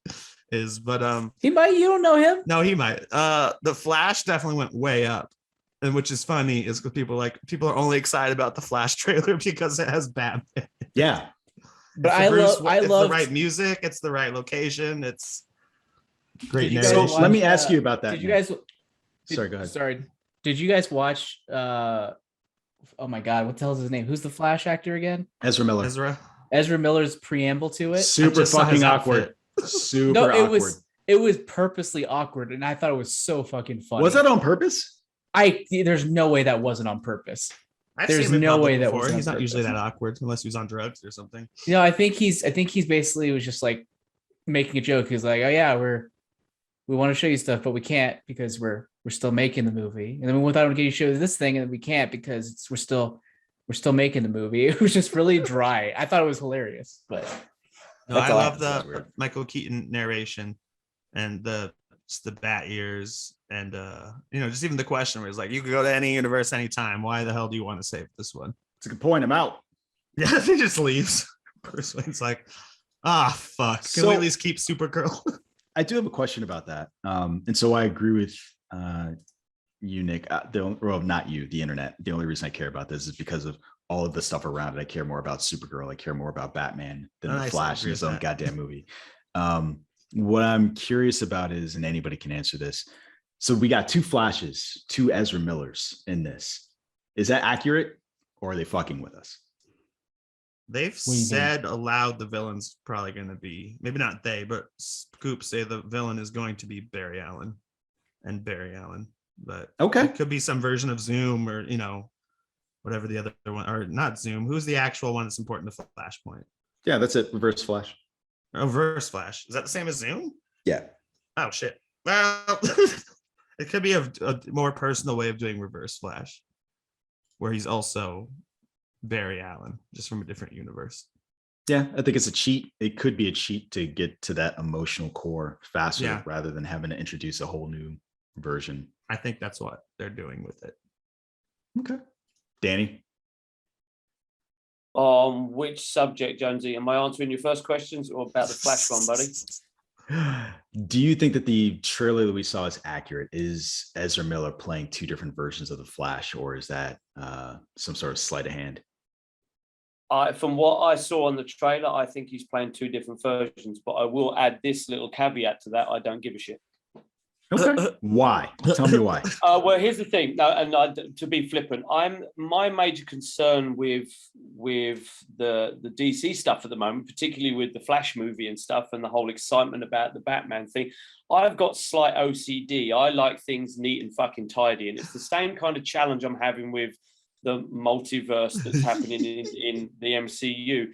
Speaker 1: is. But
Speaker 4: he might. You don't know him.
Speaker 1: No, he might. The Flash definitely went way up, and which is funny is because people are only excited about the Flash trailer because it has Batman.
Speaker 2: Yeah.
Speaker 1: But I love the right music. It's the right location. It's great narration.
Speaker 2: So let me ask you about that.
Speaker 4: Did you guys?
Speaker 2: Sorry, go ahead.
Speaker 4: Sorry. Did you guys watch? Oh my God, what the hell is his name? Who's the Flash actor again?
Speaker 2: Ezra Miller.
Speaker 4: Ezra Miller's preamble to it.
Speaker 2: Super fucking awkward. Super awkward.
Speaker 4: It was purposely awkward, and I thought it was so fucking funny.
Speaker 2: Was that on purpose?
Speaker 4: There's no way that wasn't on purpose.
Speaker 1: There's no way that was. He's not usually that awkward unless he was on drugs or something.
Speaker 4: You know, I think he's basically was just like making a joke. He's like, oh yeah, we want to show you stuff, but we can't because we're still making the movie. And then we thought we could show you this thing, and we can't because we're still making the movie. It was just really dry. I thought it was hilarious, but
Speaker 1: no, I love the Michael Keaton narration and the bat ears, and just even the question where it's like, you could go to any universe anytime. Why the hell do you want to save this one?
Speaker 2: It's a good point. I'm out.
Speaker 1: Yeah, he just leaves. Bruce Wayne's like, fuck. Can we at least keep Supergirl?
Speaker 2: I do have a question about that. And so I agree with you, Nick. Not you, the internet. The only reason I care about this is because of all of the stuff around it. I care more about Supergirl. I care more about Batman than
Speaker 1: And
Speaker 2: the
Speaker 1: I
Speaker 2: Flash in
Speaker 1: agree
Speaker 2: his
Speaker 1: with
Speaker 2: own
Speaker 1: that.
Speaker 2: goddamn movie. What I'm curious about is, and anybody can answer this. So we got 2 Flashes, 2 Ezra Millers in this. Is that accurate, or are they fucking with us?
Speaker 1: They've
Speaker 4: do you mean?
Speaker 1: said aloud the villain's probably going to be, maybe not they, but Scoop say the villain is going to be Barry Allen and Barry Allen. But
Speaker 2: Okay.
Speaker 1: it could be some version of Zoom or, whatever the other one, or not Zoom. Who's the actual one that's important to Flashpoint?
Speaker 2: Yeah, that's it. Reverse Flash.
Speaker 1: Oh, Reverse Flash. Is that the same as Zoom?
Speaker 2: Yeah.
Speaker 1: Oh, shit. Well, it could be a more personal way of doing Reverse Flash, where he's also Barry Allen, just from a different universe.
Speaker 2: Yeah, I think it's a cheat. It could be a cheat to get to that emotional core faster,
Speaker 1: Yeah.
Speaker 2: rather than having to introduce a whole new version.
Speaker 1: I think that's what they're doing with it.
Speaker 2: Okay. Danny?
Speaker 3: Which subject, Jonesy? Am I answering your first questions or about the Flash one, buddy?
Speaker 2: Do you think that the trailer that we saw is accurate? Is Ezra Miller playing 2 different versions of the Flash, or is that some sort of sleight of hand?
Speaker 3: From what I saw on the trailer, I think he's playing 2 different versions, but I will add this little caveat to that. I don't give a shit.
Speaker 2: Okay. Why? Tell me why.
Speaker 3: Well, here's the thing. No, and to be flippant, my major concern with the DC stuff at the moment, particularly with the Flash movie and stuff, and the whole excitement about the Batman thing. I've got slight OCD. I like things neat and fucking tidy, and it's the same kind of challenge I'm having with the multiverse that's happening in the MCU.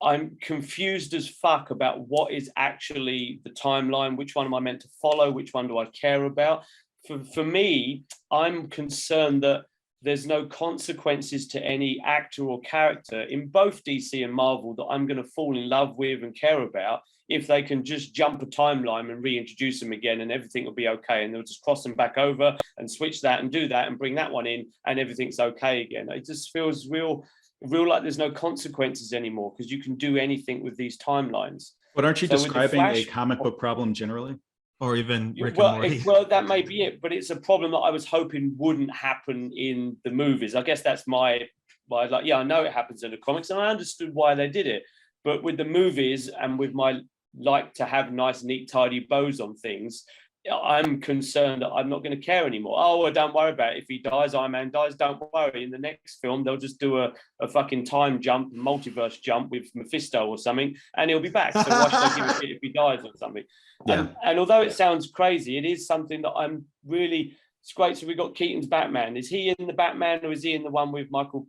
Speaker 3: I'm confused as fuck about what is actually the timeline. Which one am I meant to follow? Which one do I care about? For me, I'm concerned that there's no consequences to any actor or character in both DC and Marvel that I'm going to fall in love with and care about if they can just jump a timeline and reintroduce them again and everything will be okay. And they'll just cross them back over and switch that and do that and bring that one in and everything's okay again. It just feels real like there's no consequences anymore because you can do anything with these timelines.
Speaker 2: But aren't you
Speaker 3: So with the
Speaker 2: describing
Speaker 3: Flash-
Speaker 2: a comic book problem generally?
Speaker 1: Or even Rick and
Speaker 3: Well,
Speaker 1: Morty.
Speaker 3: well, that may be it, but it's a problem that I was hoping wouldn't happen in the movies. I guess that's my like, yeah, I know it happens in the comics and I understood why they did it. But with the movies and with my like to have nice, neat, tidy bows on things, I'm concerned that I'm not going to care anymore. Oh, well, don't worry about it. If he dies, Iron Man dies, don't worry. In the next film, they'll just do a fucking time jump, multiverse jump with Mephisto or something, and he'll be back. So why should I give a shit if he dies or something?
Speaker 2: Yeah.
Speaker 3: And although it sounds crazy, it is something that I'm really... It's great. So we got Keaton's Batman. Is he in the Batman or is he in the one with Michael,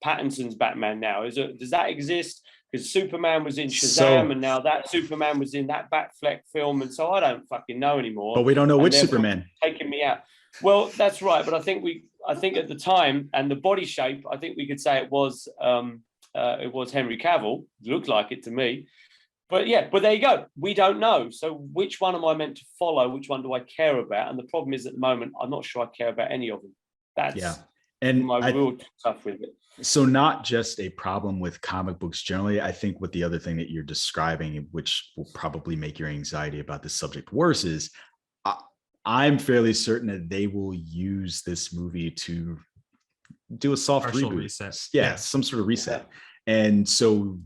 Speaker 3: Pattinson's Batman now? Does that exist? Because Superman was in Shazam and now that Superman was in that Batfleck film. And so I don't fucking know anymore.
Speaker 2: But we don't know which
Speaker 3: therefore
Speaker 2: Superman.
Speaker 3: Taking me out. Well, that's right. But I think at the time and the body shape, I think we could say it was Henry Cavill. It looked like it to me. But yeah, but there you go. We don't know. So which one am I meant to follow? Which one do I care about? And the problem is at the moment, I'm not sure I care about any of them. That's
Speaker 2: and
Speaker 3: my real tough with it.
Speaker 2: So not just a problem with comic books generally. I think with the other thing that you're describing, which will probably make your anxiety about this subject worse, is I'm fairly certain that they will use this movie to do a soft
Speaker 1: Partial
Speaker 2: reboot.
Speaker 1: reset.
Speaker 2: Yeah, some sort of reset. And so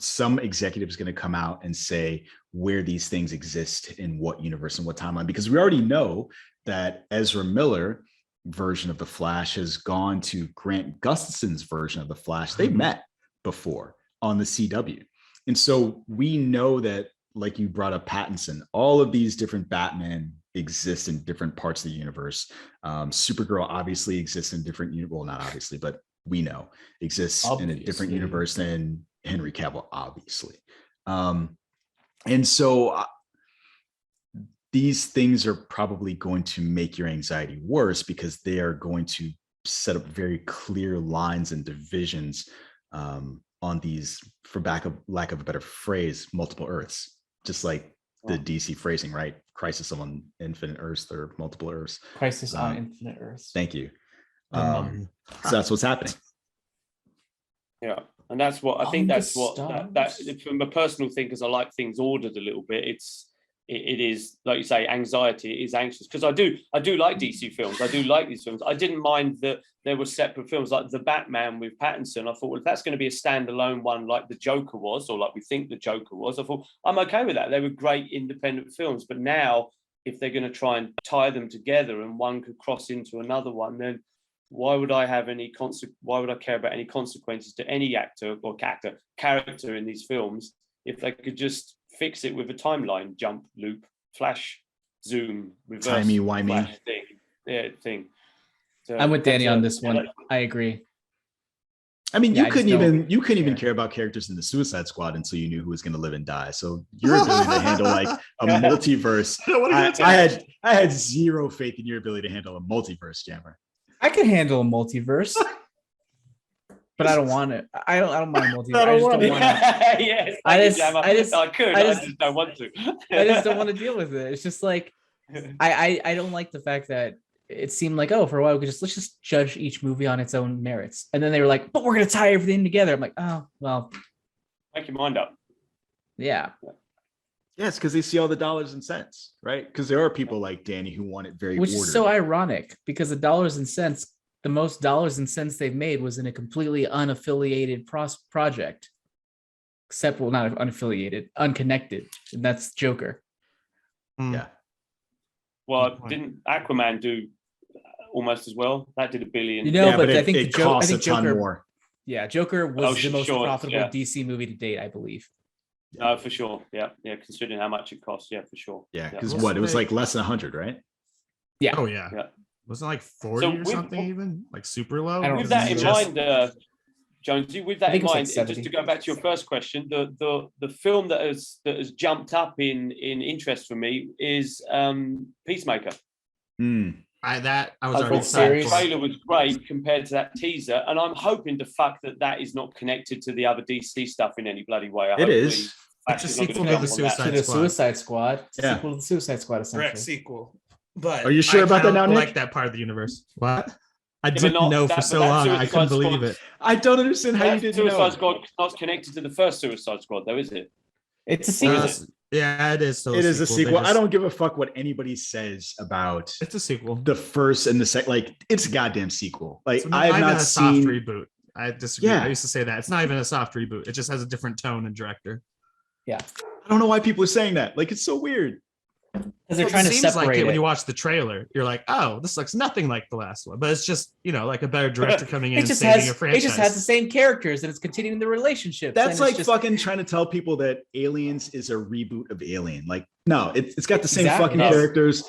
Speaker 2: some executive is going to come out and say where these things exist in what universe and what timeline, because we already know that Ezra Miller version of the Flash has gone to Grant Gustison's version of the Flash. They met before on the CW. And so we know that, like you brought up Pattinson, all of these different Batman exist in different parts of the universe. Supergirl obviously exists in different, well, not obviously, but we know exists in a different universe than Henry Cavill, obviously. And so these things are probably going to make your anxiety worse because they are going to set up very clear lines and divisions on these, for lack of a better phrase, multiple Earths, just like the DC phrasing, right? Crisis on Infinite Earths or multiple Earths.
Speaker 4: Crisis on Infinite Earths.
Speaker 2: Thank you. So that's what's happening.
Speaker 3: Yeah. And that's what I think. That's what that from a personal thing, because I like things ordered a little bit. it is, like you say, anxiety. It is anxious, because I do like DC films. I do like these films. I didn't mind that there were separate films like the Batman with Pattinson. I thought, well, if that's going to be a standalone one like the Joker was, or like we think the Joker was, I thought I'm okay with that. They were great independent films. But now, if they're going to try and tie them together and one could cross into another one, then why would I have any why would I care about any consequences to any actor or character in these films if they could just fix it with a timeline, jump, loop, flash, zoom, reverse,
Speaker 2: timey-wimey
Speaker 3: thing. So
Speaker 4: I'm with Danny on this one. I agree.
Speaker 2: I mean,
Speaker 4: Yeah,
Speaker 2: you couldn't even care about characters in the Suicide Squad until you knew who was going to live and die. So your ability to handle like a multiverse, I had zero faith in your ability to handle a multiverse, Jammer.
Speaker 4: I can handle a multiverse, but I don't want it. I don't mind multiverse. I just don't want it.
Speaker 3: Yes,
Speaker 4: I just
Speaker 3: don't want to.
Speaker 4: I just don't want to deal with it. It's just like I don't like the fact that it seemed like, oh, for a while let's just judge each movie on its own merits, and then they were like, but we're gonna tie everything together. I'm like, oh well,
Speaker 3: make your mind up.
Speaker 4: Yeah.
Speaker 2: Yes, because they see all the dollars and cents, right? Because there are people like Danny who want it very
Speaker 4: which
Speaker 2: ordered.
Speaker 4: is so ironic, because the dollars and cents, the most dollars and cents they've made was in a completely unaffiliated project, except, well, not unaffiliated, unconnected, and that's Joker.
Speaker 2: Yeah.
Speaker 3: Well, didn't Aquaman do almost as well? That did $1 billion.
Speaker 4: You know,
Speaker 2: Yeah,
Speaker 4: but I
Speaker 2: it
Speaker 4: think
Speaker 2: costs a
Speaker 4: Joker
Speaker 2: ton more.
Speaker 4: Yeah, Joker was the most profitable
Speaker 3: yeah.
Speaker 4: DC movie to date, I believe.
Speaker 3: No, for sure. Yeah, considering how much it costs, yeah, for sure.
Speaker 2: Yeah, because what, it was like less than 100, right?
Speaker 4: Yeah.
Speaker 1: Oh yeah. Wasn't it like 40 or something, even like super low?
Speaker 3: With that in mind, Jonesy, with that in mind,
Speaker 4: like
Speaker 3: just to go back to your first question, the film that has jumped up in interest for me is Peacemaker.
Speaker 1: I was
Speaker 3: I
Speaker 1: already
Speaker 3: thought that
Speaker 1: excited.
Speaker 3: trailer was great compared to that teaser, and I'm hoping the fact that is not connected to the other DC stuff in any bloody way.
Speaker 2: It is.
Speaker 1: It's a sequel to the
Speaker 4: Suicide Squad.
Speaker 2: Yeah.
Speaker 4: Sequel to the Suicide Squad, essentially.
Speaker 1: Correct sequel. But
Speaker 2: are you sure about that now, Nick?
Speaker 1: I like that part of the universe. What? I
Speaker 3: but
Speaker 1: didn't know for
Speaker 3: that
Speaker 1: so long. I couldn't
Speaker 3: Suicide
Speaker 1: believe
Speaker 3: Squad-
Speaker 1: it.
Speaker 2: I don't understand how you didn't
Speaker 3: Suicide
Speaker 2: know.
Speaker 3: Squad not connected to the first Suicide Squad, though, is it?
Speaker 4: It's a sequel.
Speaker 1: Yeah, it is.
Speaker 2: It is a sequel. I don't give a fuck what anybody says about
Speaker 1: It's a sequel.
Speaker 2: the first and the second. Like, it's a goddamn sequel. Like,
Speaker 1: It's
Speaker 2: I have not
Speaker 1: a soft
Speaker 2: seen.
Speaker 1: reboot. I disagree.
Speaker 2: Yeah.
Speaker 1: I used to say that. It's not even a soft reboot. It just has a different tone and director.
Speaker 4: Yeah.
Speaker 2: I don't know why people are saying that. Like, it's so weird.
Speaker 4: Because they're
Speaker 1: It
Speaker 4: trying to
Speaker 1: seems
Speaker 4: separate
Speaker 1: like
Speaker 4: it.
Speaker 1: when you watch the trailer, you're like, oh, this looks nothing like the last one. But it's just, like a better director coming in
Speaker 4: It
Speaker 1: and
Speaker 4: just
Speaker 1: saving
Speaker 4: has
Speaker 1: a franchise.
Speaker 4: it just has the same characters and it's continuing the relationship.
Speaker 2: That's like fucking trying to tell people that Aliens is a reboot of Alien. Like, no, it's got the same
Speaker 4: Exactly.
Speaker 2: fucking
Speaker 4: No.
Speaker 2: characters.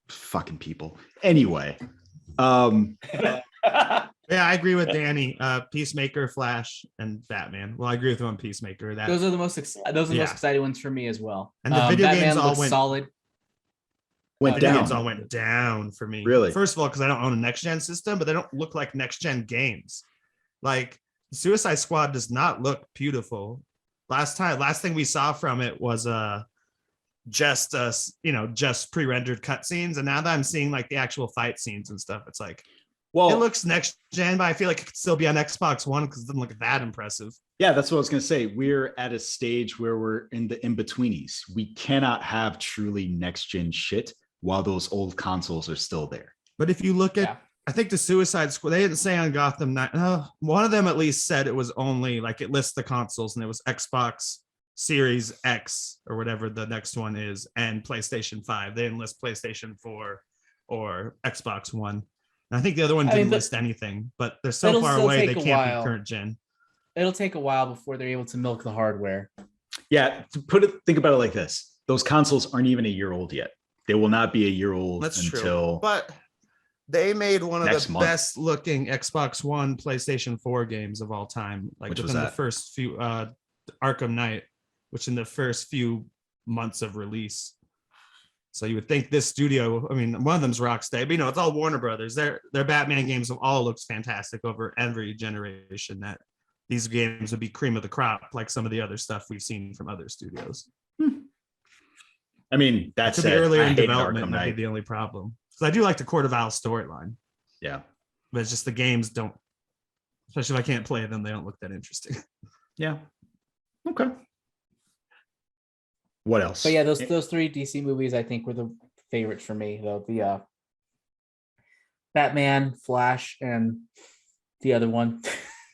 Speaker 2: Fucking people. Anyway,
Speaker 1: Yeah, I agree with Danny. Peacemaker, Flash, and Batman. Well, I agree with him on Peacemaker.
Speaker 4: those are the most exciting ones for me as well.
Speaker 1: And the video
Speaker 4: Batman
Speaker 1: games all
Speaker 4: looks
Speaker 1: went
Speaker 4: solid.
Speaker 2: went
Speaker 1: Video
Speaker 2: down.
Speaker 1: games all went down for me.
Speaker 2: Really?
Speaker 1: First of all, because I don't own a next gen system, but they don't look like next gen games. Like Suicide Squad does not look beautiful. Last thing we saw from it was just pre-rendered cutscenes, and now that I'm seeing like the actual fight scenes and stuff, it's like,
Speaker 2: Well,
Speaker 1: it looks next gen, but I feel like it could still be on Xbox One because it doesn't look that impressive.
Speaker 2: yeah, that's what I was gonna say. We're at a stage where we're in the in-betweenies. We cannot have truly next-gen shit while those old consoles are still there.
Speaker 1: But if you look at, I think the Suicide Squad, they didn't say on Gotham Knight. One of them at least said it was only like it lists the consoles and it was Xbox Series X or whatever the next one is and PlayStation 5. They didn't list PlayStation 4 or Xbox One. And I think the other one didn't list anything, but they're so far away they can't be current gen.
Speaker 4: It'll take a while before they're able to milk the hardware.
Speaker 2: Yeah, think about it like this. Those consoles aren't even a year old yet. They will not be a year old until
Speaker 1: But they made one of
Speaker 2: next
Speaker 1: the
Speaker 2: month.
Speaker 1: best looking Xbox One, PlayStation 4 games of all time. Like
Speaker 2: Which was
Speaker 1: within the
Speaker 2: that?
Speaker 1: first few Arkham Knight, which in the first few months of release. So you would think this studio, I mean, one of them's Rocksteady, but it's all Warner Brothers. Their Batman games all looks fantastic over every generation. That these games would be cream of the crop, like some of the other stuff we've seen from other studios.
Speaker 2: I mean,
Speaker 1: That
Speaker 2: that's
Speaker 1: could be earlier in development. Might be the only problem. Because I do like the Court of Owls storyline.
Speaker 2: Yeah.
Speaker 1: But it's just the games don't, especially if I can't play them, they don't look that interesting.
Speaker 2: Yeah. Okay. What else?
Speaker 4: But yeah, those 3 DC movies I think were the favorites for me, though. The Batman, Flash, and the other one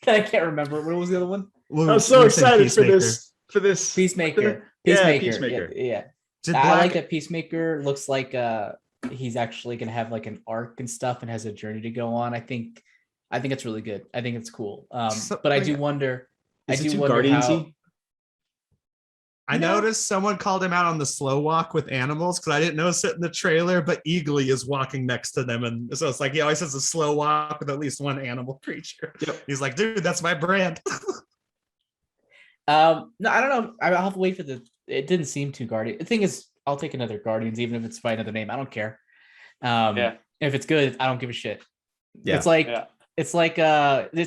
Speaker 4: that I can't remember. What was the other one?
Speaker 2: I'm so excited for this.
Speaker 4: Peacemaker.
Speaker 2: Yeah, Peacemaker.
Speaker 4: Yeah.
Speaker 1: Did
Speaker 4: I like
Speaker 1: Black-
Speaker 4: that Peacemaker looks like he's actually gonna have like an arc and stuff and has a journey to go on. I think it's really good. I think it's cool. But I do wonder.
Speaker 2: Is
Speaker 4: I
Speaker 2: it
Speaker 4: do
Speaker 2: too
Speaker 4: wonder
Speaker 2: Guardians-y?
Speaker 4: how.
Speaker 1: I noticed someone called him out on the slow walk with animals because I didn't notice it in the trailer, but Eagly is walking next to them. And so it's like he always has a slow walk with at least one animal creature.
Speaker 2: Yep.
Speaker 1: He's like, dude, that's my brand.
Speaker 4: No, I don't know. I'll have to wait for it didn't seem too Guardian. The thing is, I'll take another Guardians, even if it's by another name. I don't care. If it's good, I don't give a shit.
Speaker 2: Yeah.
Speaker 4: It's like it's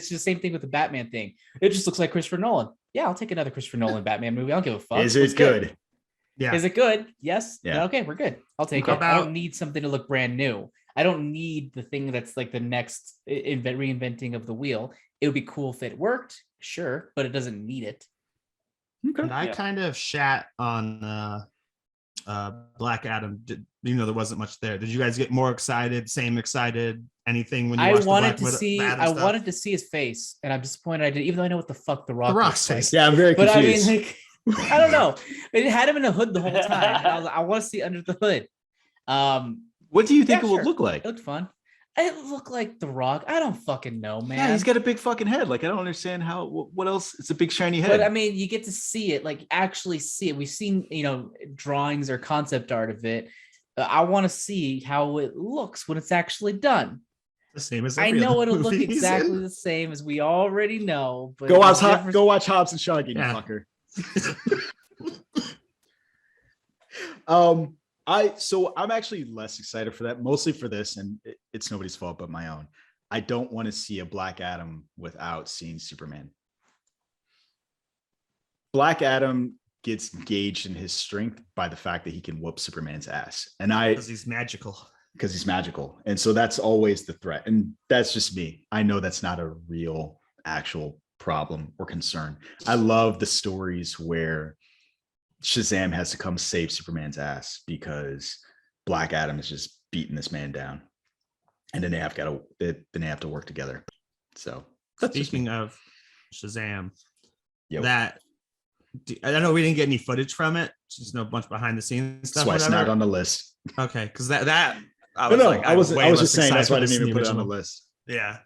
Speaker 4: the same thing with the Batman thing. It just looks like Christopher Nolan. Yeah, I'll take another Christopher Nolan Batman movie. I don't give a fuck.
Speaker 2: Is it good?
Speaker 1: Yeah.
Speaker 4: Is it good? Yes.
Speaker 2: Yeah.
Speaker 4: Then okay, we're good. I'll take
Speaker 1: How
Speaker 4: it. I
Speaker 1: about-
Speaker 4: don't need something to look brand new. I don't need the thing that's like the next reinventing of the wheel. It would be cool if it worked, sure, but it doesn't need it.
Speaker 1: And I kind of shat on Black Adam. There wasn't much there. Did you guys get more excited? Same excited? Anything when you
Speaker 4: I
Speaker 1: watched
Speaker 4: wanted
Speaker 1: the
Speaker 4: to
Speaker 1: Black
Speaker 4: see.
Speaker 1: Adam
Speaker 4: I
Speaker 1: stuff?
Speaker 4: wanted to see his face, and I'm disappointed I did. Even though I know what the fuck the Rock.
Speaker 1: The Rock's
Speaker 4: looks like.
Speaker 1: face.
Speaker 2: Yeah, I'm very
Speaker 4: But I
Speaker 2: confused.
Speaker 4: mean, like, I don't know. It had him in a hood the whole time. And I was like, I want to see under the hood.
Speaker 2: What do you think
Speaker 4: yeah,
Speaker 2: it will
Speaker 4: sure.
Speaker 2: look like?
Speaker 4: It looked fun. It looked like the Rock. I don't fucking know, man.
Speaker 2: Yeah, he's got a big fucking head. Like, I don't understand how. What else? It's a big shiny head.
Speaker 4: But I mean, you get to see it, like actually see it. We've seen, drawings or concept art of it. I want to see how it looks when it's actually done.
Speaker 1: The same as
Speaker 4: I
Speaker 1: every
Speaker 4: know
Speaker 1: other
Speaker 4: it'll look
Speaker 1: movie he's
Speaker 4: exactly
Speaker 1: in.
Speaker 4: the same as we already know. But
Speaker 2: go watch
Speaker 4: the difference-
Speaker 2: Go watch Hobbs and Shaw, you
Speaker 1: Yeah.
Speaker 2: fucker. I'm actually less excited for that, mostly for this, and it's nobody's fault but my own. I don't want to see a Black Adam without seeing Superman. Black Adam gets gauged in his strength by the fact that he can whoop Superman's ass, and
Speaker 1: Because he's magical.
Speaker 2: because he's magical, and so that's always the threat, and that's just me. I know that's not a real, actual problem or concern. I love the stories where Shazam has to come save Superman's ass because Black Adam is just beating this man down, and then they have to work together. So that's just me.
Speaker 1: Speaking of Shazam,
Speaker 2: Yep.
Speaker 1: I know we didn't get any footage from it. Just a bunch behind the scenes stuff.
Speaker 2: That's why it's
Speaker 1: whatever.
Speaker 2: not on the list.
Speaker 1: Okay, because that I
Speaker 2: No,
Speaker 1: was like,
Speaker 2: I was
Speaker 1: way
Speaker 2: just
Speaker 1: less
Speaker 2: saying that's
Speaker 1: excited
Speaker 2: why I
Speaker 1: for
Speaker 2: didn't
Speaker 1: this
Speaker 2: even
Speaker 1: than
Speaker 2: put it on the
Speaker 1: original.
Speaker 2: list.
Speaker 1: Yeah.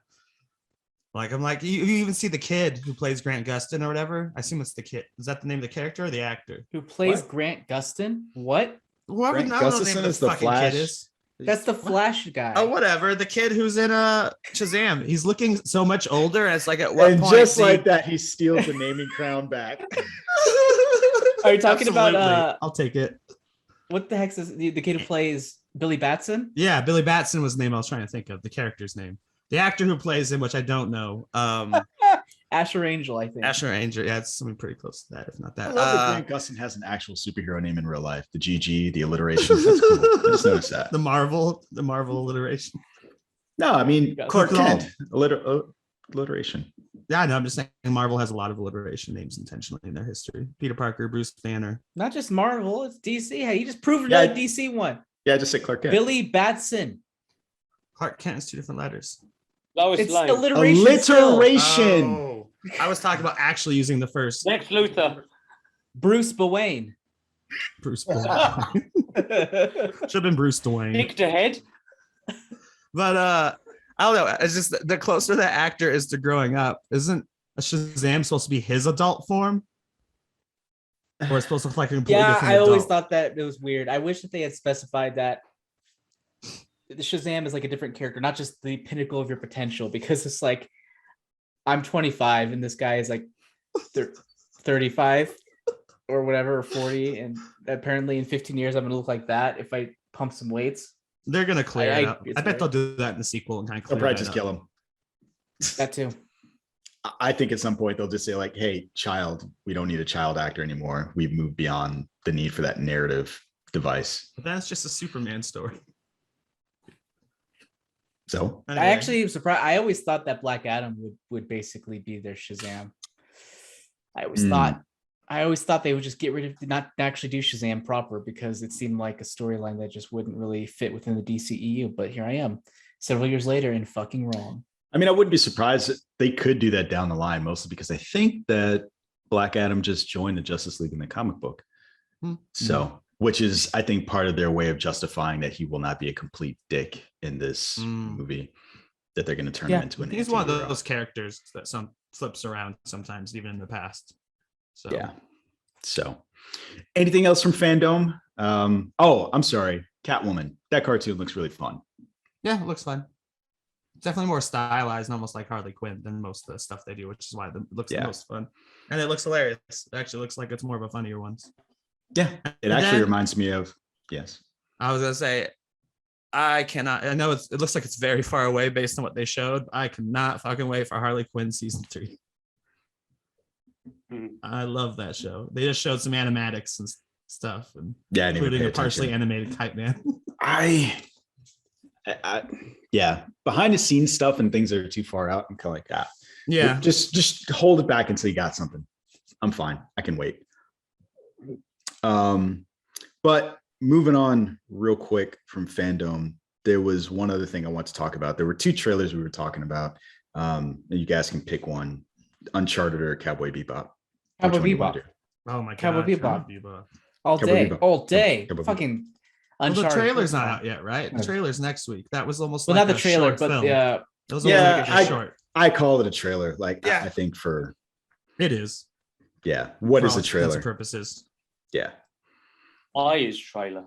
Speaker 1: Like I'm like, you even see the kid who plays Grant Gustin or whatever. I assume it's the kid. Is that the name of the character or the actor?
Speaker 4: Who plays
Speaker 2: What?
Speaker 4: Grant Gustin? What?
Speaker 1: Whoever
Speaker 2: Grant
Speaker 1: I don't know the
Speaker 2: Gustafson
Speaker 1: name of
Speaker 2: is
Speaker 1: the
Speaker 2: the
Speaker 1: fucking
Speaker 2: Flash.
Speaker 1: kid is.
Speaker 4: That's the Flash guy.
Speaker 1: Oh, whatever. The kid who's in Shazam. He's looking so much older. It's like at what
Speaker 2: And
Speaker 1: point?
Speaker 2: just like that, he steals the naming crown back.
Speaker 4: Are you talking about
Speaker 1: Absolutely. I'll take it.
Speaker 4: what the heck's this, the kid who plays Billy Batson?
Speaker 1: Yeah, Billy Batson was the name I was trying to think of. The character's name. The actor who plays him, which I don't know.
Speaker 4: Asher Angel, I think.
Speaker 1: Asher Angel. Yeah, it's something pretty close to that, if not
Speaker 2: I
Speaker 1: that.
Speaker 2: love that Grant Gustin has an actual superhero name in real life. The GG, the alliteration. That's cool. I just noticed that.
Speaker 1: The Marvel alliteration.
Speaker 2: No, I mean
Speaker 4: Got
Speaker 2: Clark
Speaker 1: it.
Speaker 2: Kent. Alliteration.
Speaker 1: Yeah, no, I'm just saying Marvel has a lot of alliteration names intentionally in their history. Peter Parker, Bruce Banner.
Speaker 4: Not just Marvel, it's DC. Hey, you just proved
Speaker 2: Yeah.
Speaker 4: another DC one.
Speaker 2: Yeah, just say Clark Kent.
Speaker 4: Billy Batson.
Speaker 1: Clark Kent is 2 different letters.
Speaker 3: Lois
Speaker 4: It's
Speaker 3: Lane.
Speaker 4: alliteration. still.
Speaker 2: Alliteration.
Speaker 1: Oh, I was talking about actually using the first
Speaker 3: Next Luthor.
Speaker 4: Bruce Bowain.
Speaker 1: Bruce Banner. Should have been Bruce Dwayne.
Speaker 3: Dick to head.
Speaker 1: But I don't know. It's just the closer the actor is to growing up, isn't Shazam supposed to be his adult form? Or it's supposed to look like a completely
Speaker 4: Yeah,
Speaker 1: different
Speaker 4: I always
Speaker 1: adult?
Speaker 4: thought that it was weird. I wish that they had specified that the Shazam is like a different character, not just the pinnacle of your potential, because it's like I'm 25 and this guy is like 35 or whatever, or 40, and apparently in 15 years I'm gonna look like that if I pump some weights.
Speaker 1: They're gonna clear it up.
Speaker 4: it's
Speaker 1: I bet
Speaker 4: weird.
Speaker 1: they'll do that in the sequel and kind of
Speaker 2: They'll
Speaker 1: clear
Speaker 2: probably
Speaker 1: that
Speaker 2: just
Speaker 1: up.
Speaker 2: kill him.
Speaker 4: That too.
Speaker 2: I think at some point they'll just say like, hey, child, we don't need a child actor anymore. We've moved beyond the need for that narrative device.
Speaker 1: But that's just a Superman story.
Speaker 2: So
Speaker 1: Anyway,
Speaker 4: I actually am surprised. I always thought that Black Adam would basically be their Shazam. I always thought I always thought they would just get rid of not actually do Shazam proper because it seemed like a storyline that just wouldn't really fit within the DCEU. But here I am, several years later, and fucking wrong.
Speaker 2: I mean, I wouldn't be surprised that they could do that down the line, mostly because I think that Black Adam just joined the Justice League in the comic book. So, which is, I think, part of their way of justifying that he will not be a complete dick in this movie, that they're going to turn him into an
Speaker 1: He's one of
Speaker 2: anti-hero.
Speaker 1: those characters that flips around sometimes, even in the past. So
Speaker 2: Yeah. So, anything else from Fandome? Oh, I'm sorry. Catwoman. That cartoon looks really fun.
Speaker 1: yeah, it looks fun. Definitely more stylized and almost like Harley Quinn than most of the stuff they do, which is why it looks the most fun. And it looks hilarious. It actually looks like it's more of a funnier one.
Speaker 2: Yeah. It actually reminds me of, yes.
Speaker 1: I was going to say, I know it looks like it's very far away based on what they showed. I cannot fucking wait for Harley Quinn season 3. I love that show. They just showed some animatics and stuff, and including a partially animated Kite Man.
Speaker 2: Yeah, behind the scenes stuff and things that are too far out, I'm kind of like,
Speaker 1: yeah,
Speaker 2: just hold it back until you got something. I'm fine. I can wait. But moving on real quick from Fandome, there was one other thing I want to talk about. There were 2 trailers we were talking about. And you guys can pick one: Uncharted or Cowboy Bebop.
Speaker 4: Cowboy Bebop.
Speaker 1: Oh my god,
Speaker 4: Cowboy Bebop.
Speaker 1: Cowboy Bebop.
Speaker 4: All
Speaker 2: Cowboy
Speaker 4: day,
Speaker 2: Bebop.
Speaker 4: all day.
Speaker 2: Cowboy Bebop.
Speaker 4: Fucking
Speaker 1: Well, the
Speaker 4: Uncharted.
Speaker 1: trailer's not out yet, right? The trailer's next week. That was almost
Speaker 4: Well,
Speaker 1: like
Speaker 4: not the
Speaker 1: a
Speaker 4: trailer,
Speaker 1: short
Speaker 4: but
Speaker 1: film.
Speaker 4: the
Speaker 1: It was almost like a short.
Speaker 2: I call it a trailer. Like,
Speaker 1: Yeah.
Speaker 2: I think for,
Speaker 1: It is.
Speaker 2: yeah. What
Speaker 1: for
Speaker 2: is
Speaker 1: all
Speaker 2: a
Speaker 1: intents
Speaker 2: trailer?
Speaker 1: and purposes.
Speaker 2: Yeah.
Speaker 3: Is trailer.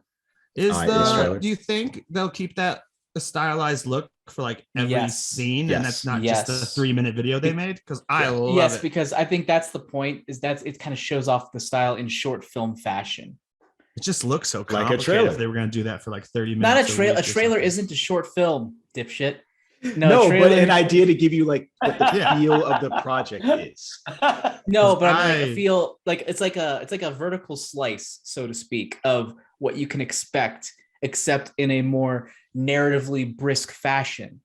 Speaker 2: trailer.
Speaker 1: Do you think they'll keep that a stylized look for like every
Speaker 4: Yes.
Speaker 1: scene,
Speaker 2: Yes.
Speaker 1: and that's not
Speaker 4: Yes.
Speaker 1: just the 3-minute video they made? Because I love
Speaker 4: yes,
Speaker 1: it.
Speaker 4: because I think that's the point. Is that it kind of shows off the style in short film fashion.
Speaker 1: It just looks so
Speaker 2: Like a
Speaker 1: complicated
Speaker 2: trailer.
Speaker 1: if they were going to do that for like 30
Speaker 4: Not
Speaker 1: minutes.
Speaker 4: a trailer. A
Speaker 1: week or
Speaker 4: trailer
Speaker 1: something.
Speaker 4: isn't a short film, dipshit.
Speaker 2: No,
Speaker 4: a trailer,
Speaker 2: but an idea to give you like what the
Speaker 1: Yeah.
Speaker 2: feel of the project is.
Speaker 4: No, but I
Speaker 1: I-
Speaker 4: feel like it's like a vertical slice, so to speak, of what you can expect, except in a more narratively brisk fashion.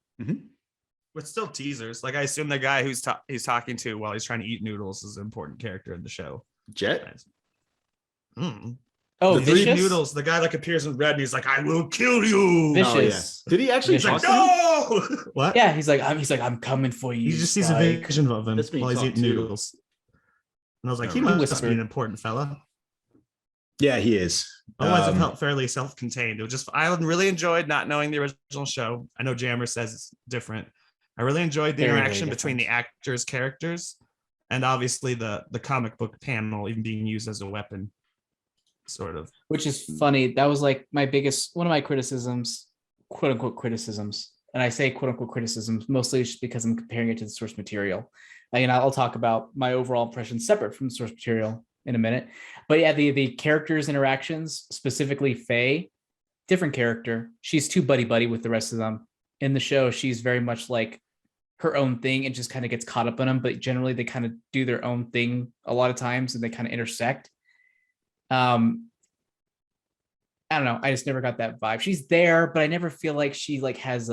Speaker 1: With still teasers. Like I assume the guy who's he's talking to while he's trying to eat noodles is an important character in the show.
Speaker 2: Jet?
Speaker 4: Oh,
Speaker 1: the 3
Speaker 4: Vicious?
Speaker 1: noodles. The guy like appears in red and he's like, "I will kill you."
Speaker 4: Vicious.
Speaker 2: Did he actually
Speaker 1: He's like,
Speaker 2: talk to him?
Speaker 1: "No!" What?
Speaker 4: Yeah, he's like, I'm coming for you.
Speaker 1: He just sees a
Speaker 4: Spike.
Speaker 1: vision of him
Speaker 2: That's me
Speaker 1: while he's
Speaker 2: talk
Speaker 1: eating
Speaker 2: too.
Speaker 1: noodles. And I was like,
Speaker 2: I
Speaker 1: he
Speaker 2: don't
Speaker 1: must
Speaker 4: whisper.
Speaker 1: be an important fella.
Speaker 2: Yeah, he is.
Speaker 1: Otherwise, it felt fairly self-contained. It was just, I really enjoyed not knowing the original show. I know Jammer says it's different. I really enjoyed the
Speaker 4: Very, very
Speaker 1: interaction between the
Speaker 4: different.
Speaker 1: actors' characters, and obviously the comic book panel even being used as a weapon, sort of.
Speaker 4: Which is funny. That was like one of my criticisms, quote unquote criticisms. And I say quote unquote criticisms mostly just because I'm comparing it to the source material. And I'll talk about my overall impression separate from the source material in a minute. But yeah, the characters' interactions, specifically Faye, different character. She's too buddy-buddy with the rest of them. In the show, she's very much like her own thing and just kind of gets caught up in them. But generally, they kind of do their own thing a lot of times and they kind of intersect. I don't know. I just never got that vibe. She's there, but I never feel like she like has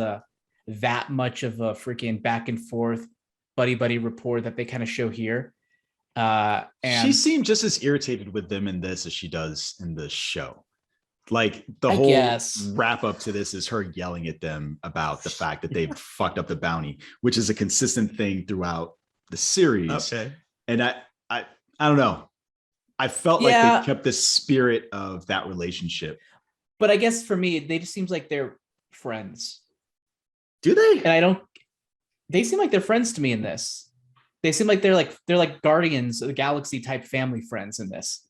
Speaker 4: that much of a freaking back and forth buddy rapport that they kind of show here. And
Speaker 2: She seemed just as irritated with them in this as she does in the show. Like the
Speaker 4: I
Speaker 2: whole
Speaker 4: guess.
Speaker 2: wrap up to this is her yelling at them about the fact that they've fucked up the bounty, which is a consistent thing throughout the series.
Speaker 1: Okay.
Speaker 2: And I don't know. I felt like they kept the spirit of that relationship.
Speaker 4: But I guess for me, they just seems like they're friends.
Speaker 2: Do they?
Speaker 4: And they seem like they're friends to me in this. They seem like they're like Guardians of the Galaxy type family friends in this.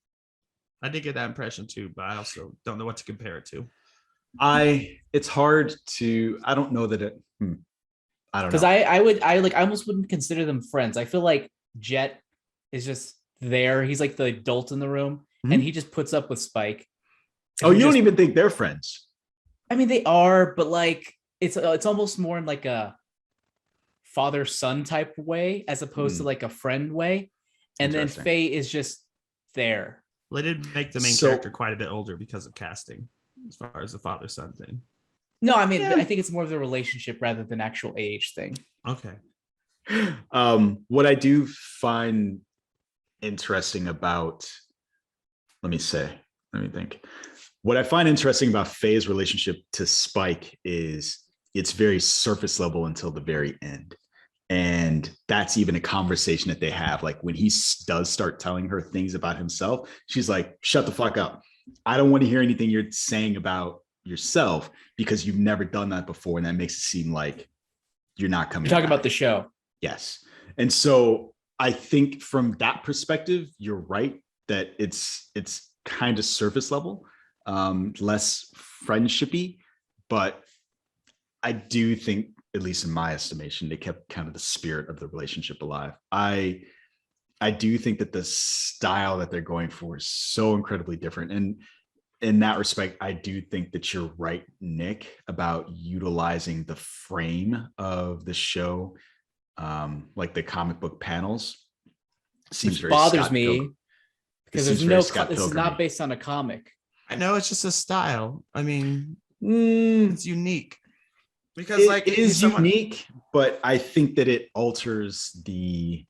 Speaker 1: I did get that impression too, but I also don't know what to compare it to.
Speaker 2: It's hard to, I don't know that it, I don't know.
Speaker 4: Because I almost wouldn't consider them friends. I feel like Jet is just there. He's like the adult in the room, and he just puts up with Spike.
Speaker 2: Oh, you don't even think they're friends?
Speaker 4: I mean, they are, but like it's almost more in like a father-son type way as opposed to like a friend way. And then
Speaker 2: Interesting.
Speaker 4: Faye is just there.
Speaker 1: Well, they did make the main character quite a bit older because of casting, as far as the father-son thing.
Speaker 4: No, I mean, I think it's more of the relationship rather than actual age thing.
Speaker 1: Okay.
Speaker 2: What I do find interesting about, let me think. What I find interesting about Faye's relationship to Spike is it's very surface level until the very end. And that's even a conversation that they have. Like when he does start telling her things about himself, she's like, shut the fuck up. I don't want to hear anything you're saying about yourself because you've never done that before. And that makes it seem like you're not coming.
Speaker 4: You're talking about the show.
Speaker 2: Yes. And so I think from that perspective, you're right that it's kind of surface level, less friendshipy, but I do think, at least in my estimation, they kept kind of the spirit of the relationship alive. I do think that the style that they're going for is so incredibly different. And in that respect, I do think that you're right, Nick, about utilizing the frame of the show, like the comic book panels. Seems
Speaker 4: Which
Speaker 2: very
Speaker 4: bothers
Speaker 2: Scott
Speaker 4: me
Speaker 2: Pilgrim.
Speaker 4: because
Speaker 2: It
Speaker 4: there's
Speaker 2: seems
Speaker 4: no,
Speaker 2: very Scott
Speaker 4: this is
Speaker 2: Pilgrim-y.
Speaker 4: not based on a comic.
Speaker 1: I know it's just a style. I mean, it's unique because like
Speaker 2: it is unique, but I think that it alters the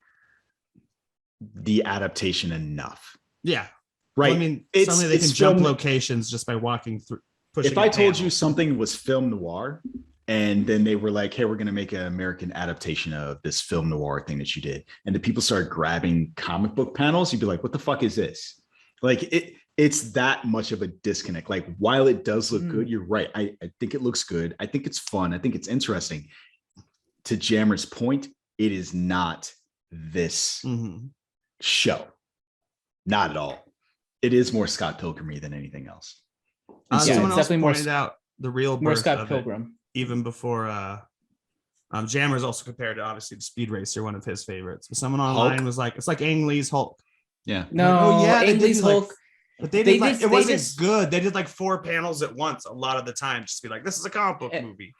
Speaker 2: adaptation enough.
Speaker 1: Yeah.
Speaker 2: Right.
Speaker 1: Well, I mean,
Speaker 2: It's-
Speaker 1: suddenly they
Speaker 2: it's
Speaker 1: can jump
Speaker 2: film-
Speaker 1: locations just by walking through.
Speaker 2: If I told you something was film noir and then they were like, hey, we're going to make an American adaptation of this film noir thing that you did, and the people started grabbing comic book panels, you'd be like, what the fuck is this? Like it's that much of a disconnect. Like while it does look good, you're right. I think it looks good. I think it's fun. I think it's interesting. To Jammer's point, it is not this show. Not at all. It is more Scott Pilgrim-y than anything else. And so-
Speaker 1: Someone
Speaker 4: it's
Speaker 1: else
Speaker 4: definitely more
Speaker 1: pointed out the real
Speaker 4: More
Speaker 1: birth
Speaker 4: Scott
Speaker 1: of it,
Speaker 4: Pilgrim.
Speaker 1: even before Jammer's also compared to obviously the Speed Racer, one of his favorites. But someone online was like, it's like Ang Lee's Hulk.
Speaker 2: Yeah.
Speaker 4: No,
Speaker 1: Like, oh, yeah, they
Speaker 4: Ang
Speaker 1: did
Speaker 4: Lee's
Speaker 1: like-
Speaker 4: Hulk.
Speaker 1: But they
Speaker 4: They
Speaker 1: did like
Speaker 4: just-
Speaker 1: it
Speaker 4: they
Speaker 1: wasn't
Speaker 4: just-
Speaker 1: good. They did like 4 panels at once a lot of the time, just to be like, this is a comic book movie.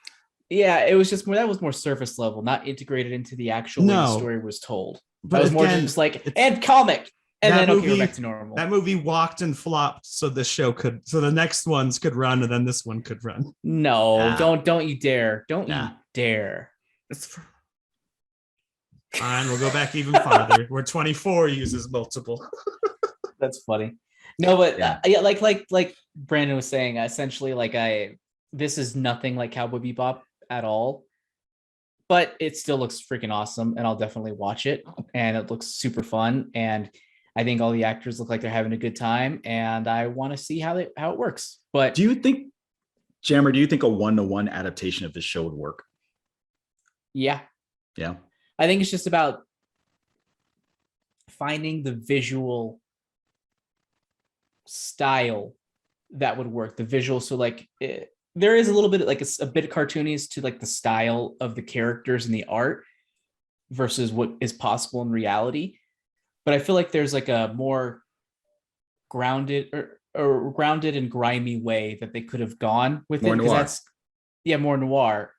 Speaker 4: Yeah, it was just more, that was more surface level, not integrated into the actual way the
Speaker 1: No.
Speaker 4: story was told.
Speaker 1: But
Speaker 4: That was more
Speaker 1: again,
Speaker 4: just like,
Speaker 1: it's-
Speaker 4: and comic. And
Speaker 1: that
Speaker 4: then okay, we're
Speaker 1: movie-
Speaker 4: back to normal.
Speaker 1: That movie walked and flopped so the show could, so the next ones could run and then this one could run.
Speaker 4: No,
Speaker 2: Nah.
Speaker 4: don't you dare. Don't
Speaker 2: Nah.
Speaker 4: you dare.
Speaker 1: Fine, we'll go back even farther. Where 24 uses multiple.
Speaker 4: That's funny. No, but
Speaker 2: Yeah.
Speaker 4: yeah, like Brandon was saying, essentially, this is nothing like Cowboy Bebop at all, but it still looks freaking awesome, and I'll definitely watch it. And it looks super fun, and I think all the actors look like they're having a good time, and I want to see how it works. But
Speaker 2: Do you think, Jammer, do you think a 1-to-1 adaptation of this show would work?
Speaker 4: yeah,
Speaker 2: Yeah.
Speaker 4: I think it's just about finding the visual style that would work. The visual, so there is a little bit like a bit cartoony to like the style of the characters and the art versus what is possible in reality. But I feel like there's like a more grounded or grounded and grimy way that they could have gone with
Speaker 2: More
Speaker 4: it, because
Speaker 2: noir.
Speaker 4: that's more noir,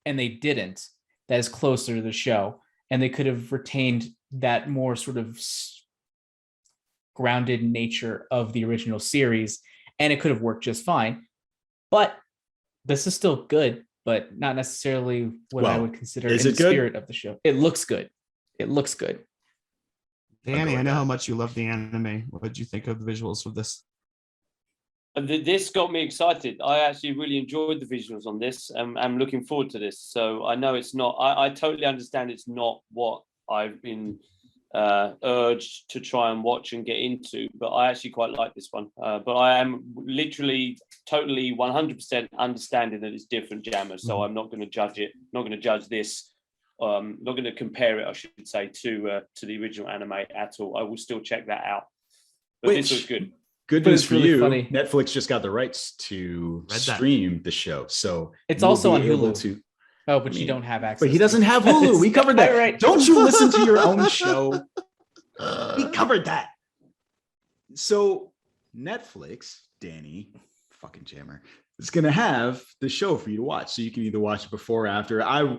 Speaker 4: and they didn't. That is closer to the show, and they could have retained that more sort of grounded nature of the original series, and it could have worked just fine. But this is still good, but not necessarily what I
Speaker 2: Well,
Speaker 4: would consider
Speaker 2: is
Speaker 4: in
Speaker 2: it
Speaker 4: the
Speaker 2: good?
Speaker 4: spirit of the show. It looks good. It looks good.
Speaker 1: Danny,
Speaker 2: with
Speaker 1: I know
Speaker 2: that.
Speaker 1: how much you love the anime. What did you think of the visuals of this?
Speaker 3: This got me excited. I actually really enjoyed the visuals on this. I'm looking forward to this. So I know it's not, I totally understand it's not what I've been urged to try and watch and get into, but I actually quite like this one. But I am literally totally 100% understanding that it's different, Jammer. So I'm not going to judge it, not going to judge this. Not going to compare it, I should say, to the original anime at all. I will still check that out. But this was good.
Speaker 2: Good
Speaker 4: But
Speaker 2: news
Speaker 4: it's
Speaker 2: for
Speaker 4: really
Speaker 2: you.
Speaker 4: funny.
Speaker 2: Netflix just got the rights to
Speaker 1: Read that.
Speaker 2: stream the show, so
Speaker 4: It's
Speaker 2: you'll
Speaker 4: also
Speaker 2: be
Speaker 4: on
Speaker 2: able
Speaker 4: Hulu.
Speaker 2: to-
Speaker 4: Oh, but
Speaker 2: I
Speaker 4: you
Speaker 2: mean,
Speaker 4: don't have access.
Speaker 2: But he
Speaker 4: to
Speaker 2: doesn't
Speaker 4: it.
Speaker 2: have Hulu. We covered that.
Speaker 4: All right.
Speaker 2: Don't you listen to your own show? We covered that. So Netflix, Danny, fucking Jammer, is gonna have the show for you to watch. So you can either watch it before or after. I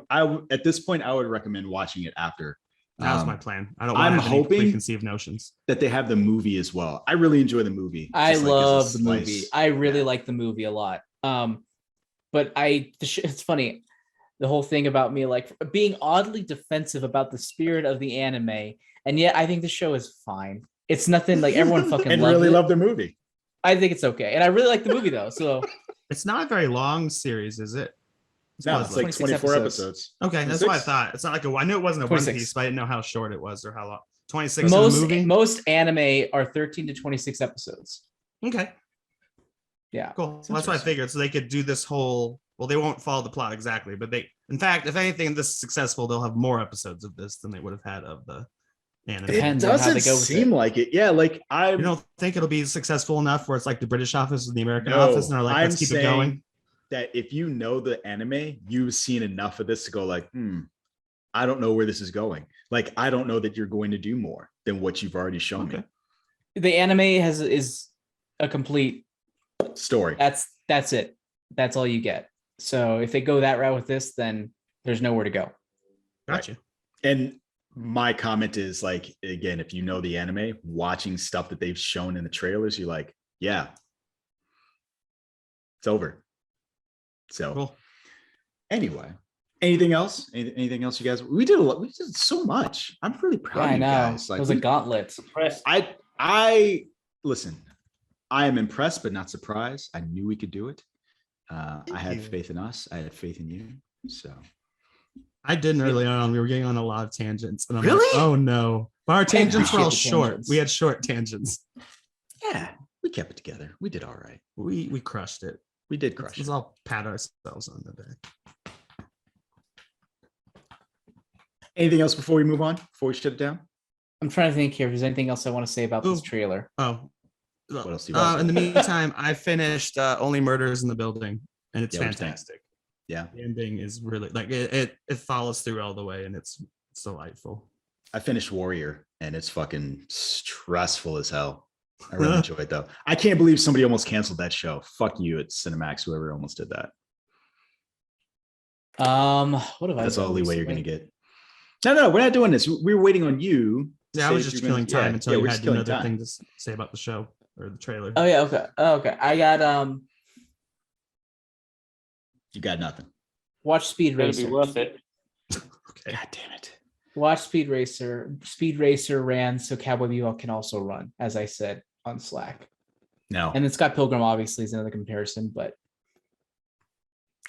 Speaker 2: at this point I would recommend watching it after.
Speaker 1: That was my plan. I don't
Speaker 2: I'm
Speaker 1: want to have any
Speaker 2: hoping-
Speaker 1: preconceived notions.
Speaker 2: That they have the movie as well. I really enjoy the movie.
Speaker 4: I
Speaker 2: just like as a
Speaker 4: love the
Speaker 2: slice.
Speaker 4: movie. I really
Speaker 2: Yeah.
Speaker 4: like the movie a lot. But it's funny. the whole thing about me like being oddly defensive about the spirit of the anime, and yet I think the show is fine. It's nothing like everyone fucking
Speaker 2: And
Speaker 4: loved
Speaker 2: really
Speaker 4: it.
Speaker 2: love the movie.
Speaker 4: I think it's okay, and I really like the movie though. So
Speaker 1: It's not a very long series, is it?
Speaker 2: No,
Speaker 1: was
Speaker 2: it's like
Speaker 4: 26
Speaker 2: 24
Speaker 4: episodes.
Speaker 2: episodes.
Speaker 1: Okay, that's what I
Speaker 2: 26?
Speaker 1: thought. It's not like I knew it wasn't a
Speaker 4: 26.
Speaker 1: One Piece, but I didn't know how short it was or how long. 26 in the movie.
Speaker 4: Most anime are 13 to 26 episodes.
Speaker 1: Okay,
Speaker 4: Yeah.
Speaker 1: cool. Well, that's what I
Speaker 2: interesting.
Speaker 1: figured. So they could do this whole. Well, they won't follow the plot exactly, but they, in fact, if anything, this is successful, they'll have more episodes of this than they would have had of the anime.
Speaker 2: It
Speaker 4: Depends on how
Speaker 2: doesn't
Speaker 4: they go with
Speaker 2: seem
Speaker 4: it.
Speaker 2: like it. Yeah, like
Speaker 1: You don't think it'll be successful enough where it's like the British office and the American
Speaker 2: No,
Speaker 1: office, and they're like,
Speaker 2: I'm
Speaker 1: let's keep it
Speaker 2: saying
Speaker 1: going.
Speaker 2: that if you know the anime, you've seen enough of this to go like, I don't know where this is going. Like, I don't know that you're going to do more than what you've already shown me.
Speaker 1: Okay.
Speaker 4: The anime is a complete.
Speaker 2: Story.
Speaker 4: That's it. That's all you get. So if they go that route with this, then there's nowhere to go.
Speaker 1: Gotcha.
Speaker 2: And my comment is like, again, if you know the anime, watching stuff that they've shown in the trailers, you're like, yeah, it's over. So
Speaker 1: Cool.
Speaker 2: anyway, anything else? Anything else you guys? We did a lot. We did so much. I'm really
Speaker 4: Yeah,
Speaker 2: proud
Speaker 4: I
Speaker 2: of you
Speaker 4: know.
Speaker 2: guys.
Speaker 4: It was a gauntlet.
Speaker 3: Impressed.
Speaker 2: I listen. I am impressed, but not surprised. I knew we could do it. I had
Speaker 1: you.
Speaker 2: faith in us. I had faith in you. So
Speaker 1: I didn't early on. We were getting on a lot of tangents. And I'm
Speaker 2: Really?
Speaker 1: like, oh no. But our tangents were all
Speaker 4: appreciate the
Speaker 1: short.
Speaker 4: tangents.
Speaker 1: We had short tangents.
Speaker 2: yeah, we kept it together. We did all right.
Speaker 1: We crushed it.
Speaker 2: We did crush
Speaker 1: Let's
Speaker 2: it.
Speaker 1: all pat ourselves on the back.
Speaker 2: Anything else before we move on? Before we shut it down?
Speaker 4: I'm trying to think here if there's anything else I want to say about this
Speaker 1: Ooh.
Speaker 4: trailer.
Speaker 1: Oh.
Speaker 2: What else do you want to
Speaker 1: In
Speaker 2: say?
Speaker 1: the meantime, I finished Only Murders in the Building, and it's
Speaker 2: Yeah, what do you think?
Speaker 1: fantastic.
Speaker 2: Yeah,
Speaker 1: The ending is really like it follows through all the way, and it's delightful.
Speaker 2: I finished Warrior, and it's fucking stressful as hell. I really enjoyed it though. I can't believe somebody almost canceled that show. Fuck you at Cinemax, whoever almost did that.
Speaker 4: What have I
Speaker 2: That's
Speaker 4: done
Speaker 2: all the leeway you're gonna
Speaker 4: recently?
Speaker 2: get. No, we're not doing this. We were waiting on you. to
Speaker 1: Yeah, I
Speaker 2: say
Speaker 1: was
Speaker 2: if
Speaker 1: just
Speaker 2: you're gonna-
Speaker 1: killing time
Speaker 2: yeah,
Speaker 1: until
Speaker 2: yeah,
Speaker 1: you
Speaker 2: we're
Speaker 1: had
Speaker 2: just killing
Speaker 1: another
Speaker 2: time.
Speaker 1: thing to say about the show or the trailer.
Speaker 4: Oh yeah, okay. Oh, okay. I got
Speaker 2: You got nothing.
Speaker 4: watch Speed
Speaker 3: It'll be
Speaker 4: Racer.
Speaker 3: worth it.
Speaker 1: Okay.
Speaker 2: God damn it.
Speaker 4: Watch Speed Racer. Speed Racer ran so Cowboy Bebop can also run, as I said on Slack.
Speaker 2: No.
Speaker 4: And then Scott Pilgrim obviously is another comparison, but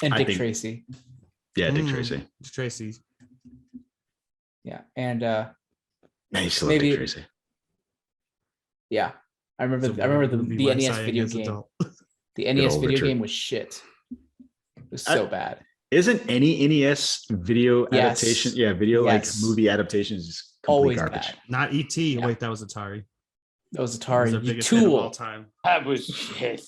Speaker 4: and
Speaker 2: I
Speaker 4: Dick
Speaker 2: think-
Speaker 4: Tracy.
Speaker 2: Yeah, Dick
Speaker 1: Mm.
Speaker 2: Tracy.
Speaker 1: Tracy.
Speaker 4: Yeah. And
Speaker 2: Man, you still
Speaker 4: Maybe-
Speaker 2: love Dick Tracy.
Speaker 4: yeah. I remember
Speaker 1: It's a
Speaker 4: the
Speaker 1: movie
Speaker 4: the
Speaker 1: worth
Speaker 4: NES
Speaker 1: saying
Speaker 4: video
Speaker 1: as
Speaker 4: game.
Speaker 1: adult.
Speaker 4: The NES
Speaker 2: old
Speaker 4: video
Speaker 2: Richard.
Speaker 4: game was shit. It was so bad.
Speaker 2: Isn't any NES video
Speaker 4: Yes.
Speaker 2: adaptation? Yeah, video
Speaker 4: Yes.
Speaker 2: like movie adaptations is complete
Speaker 4: Always
Speaker 2: garbage.
Speaker 4: bad.
Speaker 1: Not ET.
Speaker 4: Yeah.
Speaker 1: Wait, that was Atari.
Speaker 4: That was
Speaker 1: That was their
Speaker 4: Atari. You
Speaker 1: biggest hit of all
Speaker 4: tool.
Speaker 1: time.
Speaker 3: That was shit.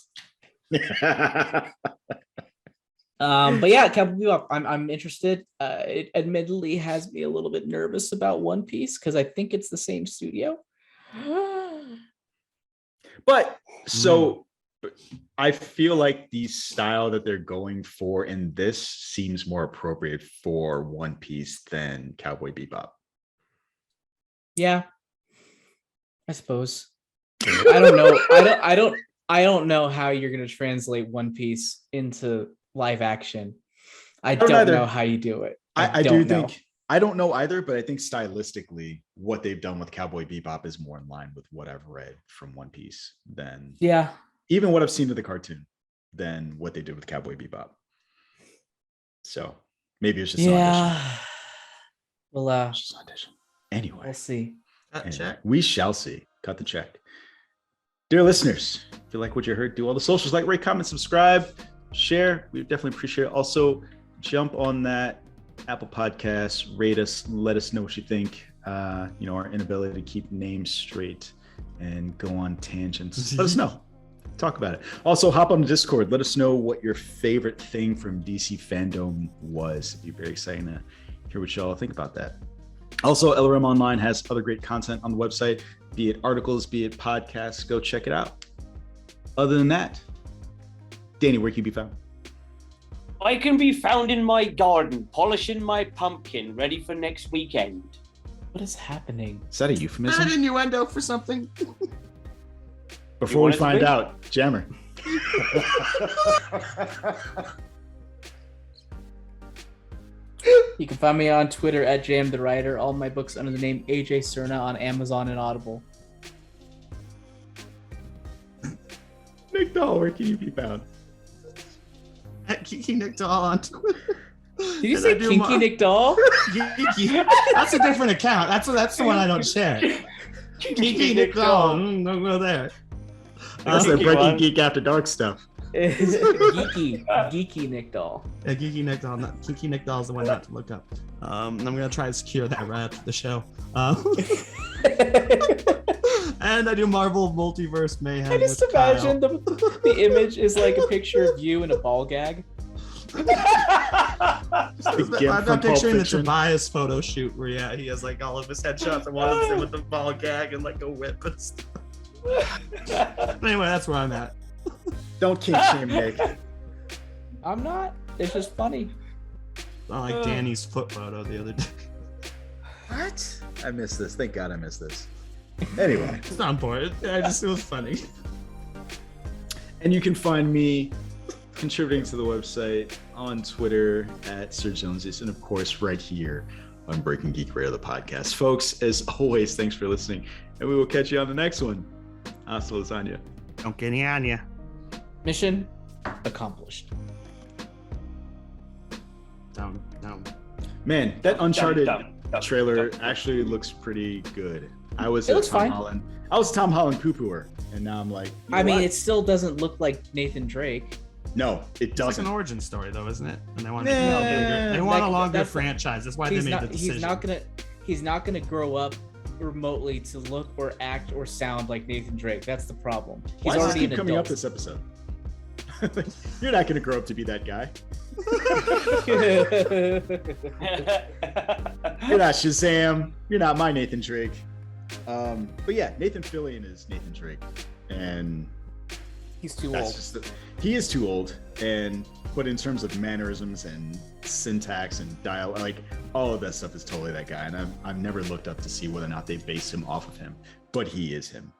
Speaker 4: But yeah, Cowboy Bebop. I'm interested. It admittedly has me a little bit nervous about One Piece because I think it's the same studio.
Speaker 2: But so I feel like the style that they're going for in this seems more appropriate for One Piece than Cowboy Bebop.
Speaker 4: Yeah, I suppose. I don't know. I don't know how you're gonna translate One Piece into live action. I
Speaker 2: don't
Speaker 4: don't
Speaker 2: either.
Speaker 4: know how you do it.
Speaker 2: I do
Speaker 4: don't know.
Speaker 2: think I don't know either, but I think stylistically, what they've done with Cowboy Bebop is more in line with what I've read from One Piece than
Speaker 4: Yeah.
Speaker 2: even what I've seen of the cartoon than what they did with Cowboy Bebop. So maybe it's just an audition.
Speaker 4: Yeah. Well,
Speaker 2: It's just an audition. Anyway,
Speaker 4: we'll see.
Speaker 2: anyway,
Speaker 1: Check.
Speaker 2: we shall see. Cut the check. Dear listeners, if you like what you heard, do all the socials, like, rate, comment, subscribe, share. We definitely appreciate it. Also, jump on that Apple Podcasts, rate us, let us know what you think. Our inability to keep names straight and go on tangents. Let us know. Talk about it. Also, hop on the Discord. Let us know what your favorite thing from DC Fandome was. It'd be very exciting to hear what y'all think about that. Also, LRM Online has other great content on the website, be it articles, be it podcasts. Go check it out. Other than that, Danny, where can you be found?
Speaker 3: I can be found in my garden, polishing my pumpkin, ready for next weekend.
Speaker 4: What is happening?
Speaker 2: Is that a
Speaker 1: Is that
Speaker 2: euphemism?
Speaker 1: innuendo for something?
Speaker 2: Before
Speaker 3: want
Speaker 2: we
Speaker 3: it to
Speaker 2: find
Speaker 3: be?
Speaker 2: out, Jammer.
Speaker 4: You can find me on Twitter at Jam the Writer. All my books under the name AJ Cerna on Amazon and Audible.
Speaker 2: Nick Dahl, where can you be found?
Speaker 1: At Kiki Nick Doll on Twitter.
Speaker 4: Did you
Speaker 1: And
Speaker 4: say
Speaker 1: I do
Speaker 4: Kinky
Speaker 1: my-
Speaker 4: Nick Doll?
Speaker 1: Kiki. That's a different account. That's the one I don't share. Kiki Nick Doll. Don't go there.
Speaker 2: That's the
Speaker 3: Kinky
Speaker 2: Breaking
Speaker 3: one.
Speaker 2: Geek After Dark stuff.
Speaker 4: Geeky Nick Doll.
Speaker 1: Yeah, Geeky Nick Doll. Kiki Nick Doll is the one not to look up. I'm gonna try to secure that right after the show. And I do Marvel Multiverse Mayhem.
Speaker 4: I just
Speaker 1: with
Speaker 4: imagine
Speaker 1: Kyle.
Speaker 4: the image is like a picture of you in a ball gag.
Speaker 1: I'm not picturing the Tobias photo shoot where he has like all of his headshots and one of them with the ball gag and like a whip and stuff. Anyway, that's where I'm at.
Speaker 2: Don't kink shame Nick.
Speaker 4: I'm not. It's just funny.
Speaker 1: Not like Danny's foot photo the other day.
Speaker 2: What? I missed this. Thank God I missed this. Anyway.
Speaker 1: It's not important. It was funny.
Speaker 2: And you can find me contributing to the website on Twitter at Sir Jonesy, and of course right here on Breaking Geek Radio, the podcast. Folks, as always, thanks for listening, and we will catch you on the next one. Hasta lasagna.
Speaker 1: Don't get any on ya.
Speaker 4: Mission accomplished.
Speaker 1: Down.
Speaker 2: Man, that Uncharted
Speaker 3: Dum,
Speaker 2: trailer
Speaker 3: dum.
Speaker 2: actually looks pretty good. I was
Speaker 4: It
Speaker 2: a
Speaker 4: looks
Speaker 2: Tom
Speaker 4: fine.
Speaker 2: Holland. I was a Tom Holland poo-pooer, and now I'm like, you know
Speaker 4: I mean,
Speaker 2: what?
Speaker 4: it still doesn't look like Nathan Drake.
Speaker 2: No, it
Speaker 1: It's like
Speaker 2: doesn't.
Speaker 1: an origin story, though, isn't it? And they want,
Speaker 2: Nah.
Speaker 1: they want a
Speaker 4: That-
Speaker 1: longer
Speaker 4: that's-
Speaker 1: franchise. That's why they made the decision.
Speaker 4: He's not gonna grow up remotely to look or act or sound like Nathan Drake. That's the problem. He's
Speaker 2: Why does this
Speaker 4: already
Speaker 2: keep
Speaker 4: an
Speaker 2: coming up
Speaker 4: adult.
Speaker 2: this episode? You're not going to grow up to be that guy. You're not Shazam. You're not my Nathan Drake. But yeah, Nathan Fillion is Nathan Drake, and
Speaker 4: He's too
Speaker 2: that's
Speaker 4: old.
Speaker 2: just he is too old. But in terms of mannerisms and syntax and dialogue, like all of that stuff is totally that guy. And I've never looked up to see whether or not they based him off of him, but he is him.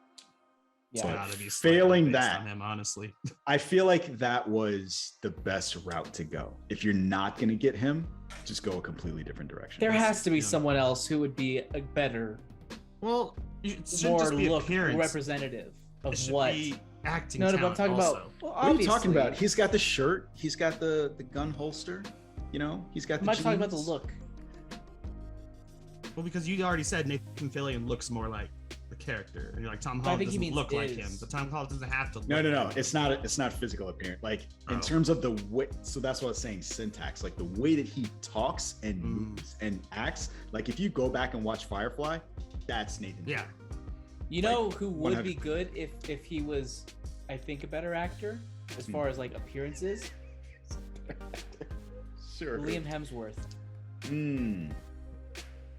Speaker 1: It's
Speaker 4: Yeah.
Speaker 1: gotta be slightly
Speaker 2: Failing
Speaker 1: based
Speaker 2: that.
Speaker 1: on him, honestly.
Speaker 2: I feel like that was the best route to go. If you're not going to get him, just go a completely different direction.
Speaker 4: There has to be
Speaker 1: Yeah.
Speaker 4: someone else who would be a better,
Speaker 1: Well, it shouldn't
Speaker 4: more
Speaker 1: just be
Speaker 4: look
Speaker 1: appearance.
Speaker 4: representative
Speaker 1: It
Speaker 4: of
Speaker 1: should
Speaker 4: what.
Speaker 1: be acting.
Speaker 4: No, but I'm
Speaker 1: talent
Speaker 4: talking
Speaker 1: also.
Speaker 4: about. Well,
Speaker 2: What are you talking
Speaker 4: obviously.
Speaker 2: about? He's got the shirt. He's got the gun holster. You know, he's got
Speaker 4: I'm
Speaker 2: the
Speaker 4: not talking about the
Speaker 2: jeans.
Speaker 4: look.
Speaker 1: Well, because you already said Nathan Fillion looks more like the character, and you're like Tom
Speaker 4: I
Speaker 1: Holland
Speaker 4: think he
Speaker 1: doesn't
Speaker 4: means
Speaker 1: look like him,
Speaker 4: is.
Speaker 1: but Tom Holland doesn't have to.
Speaker 2: No,
Speaker 1: look
Speaker 2: no, no.
Speaker 1: like him.
Speaker 2: It's not physical appearance. Like in
Speaker 1: Oh.
Speaker 2: terms of the way. So that's what I was saying. Syntax, like the way that he talks and moves and acts. Like if you go back and watch Firefly, that's Nathan.
Speaker 1: Yeah.
Speaker 4: You know
Speaker 2: Like,
Speaker 4: who would
Speaker 2: 100.
Speaker 4: be good if he was, I think, a better actor as far as like appearances?
Speaker 2: Sure.
Speaker 4: Liam Hemsworth.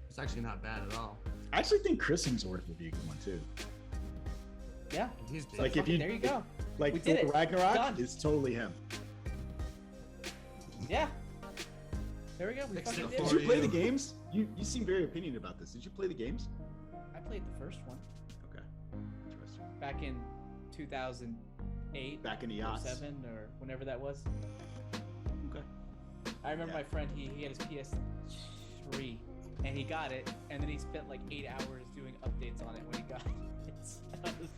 Speaker 1: It's actually not bad at all.
Speaker 2: I actually think Chris Hemsworth would be a good one too.
Speaker 4: Yeah.
Speaker 1: He's big.
Speaker 2: Like if you
Speaker 4: There you go.
Speaker 2: like
Speaker 4: We did
Speaker 2: Thor
Speaker 4: it.
Speaker 2: Ragnarok
Speaker 4: Done.
Speaker 2: is totally him.
Speaker 4: Yeah. There we go. We
Speaker 1: Fixed
Speaker 4: fucking
Speaker 1: it
Speaker 4: did
Speaker 2: Did
Speaker 1: for
Speaker 2: you play
Speaker 1: you.
Speaker 2: the games? You seem very opinionated about this. Did you play the games?
Speaker 4: I played the first one
Speaker 2: Okay. Interesting.
Speaker 4: back in 2008,
Speaker 2: Back in the yachts.
Speaker 4: 7, or whenever that was.
Speaker 2: Okay.
Speaker 4: I remember
Speaker 2: Yeah.
Speaker 4: my friend, he had his PS3 and he got it, and then he spent like 8 hours doing updates on it when he got it. So that was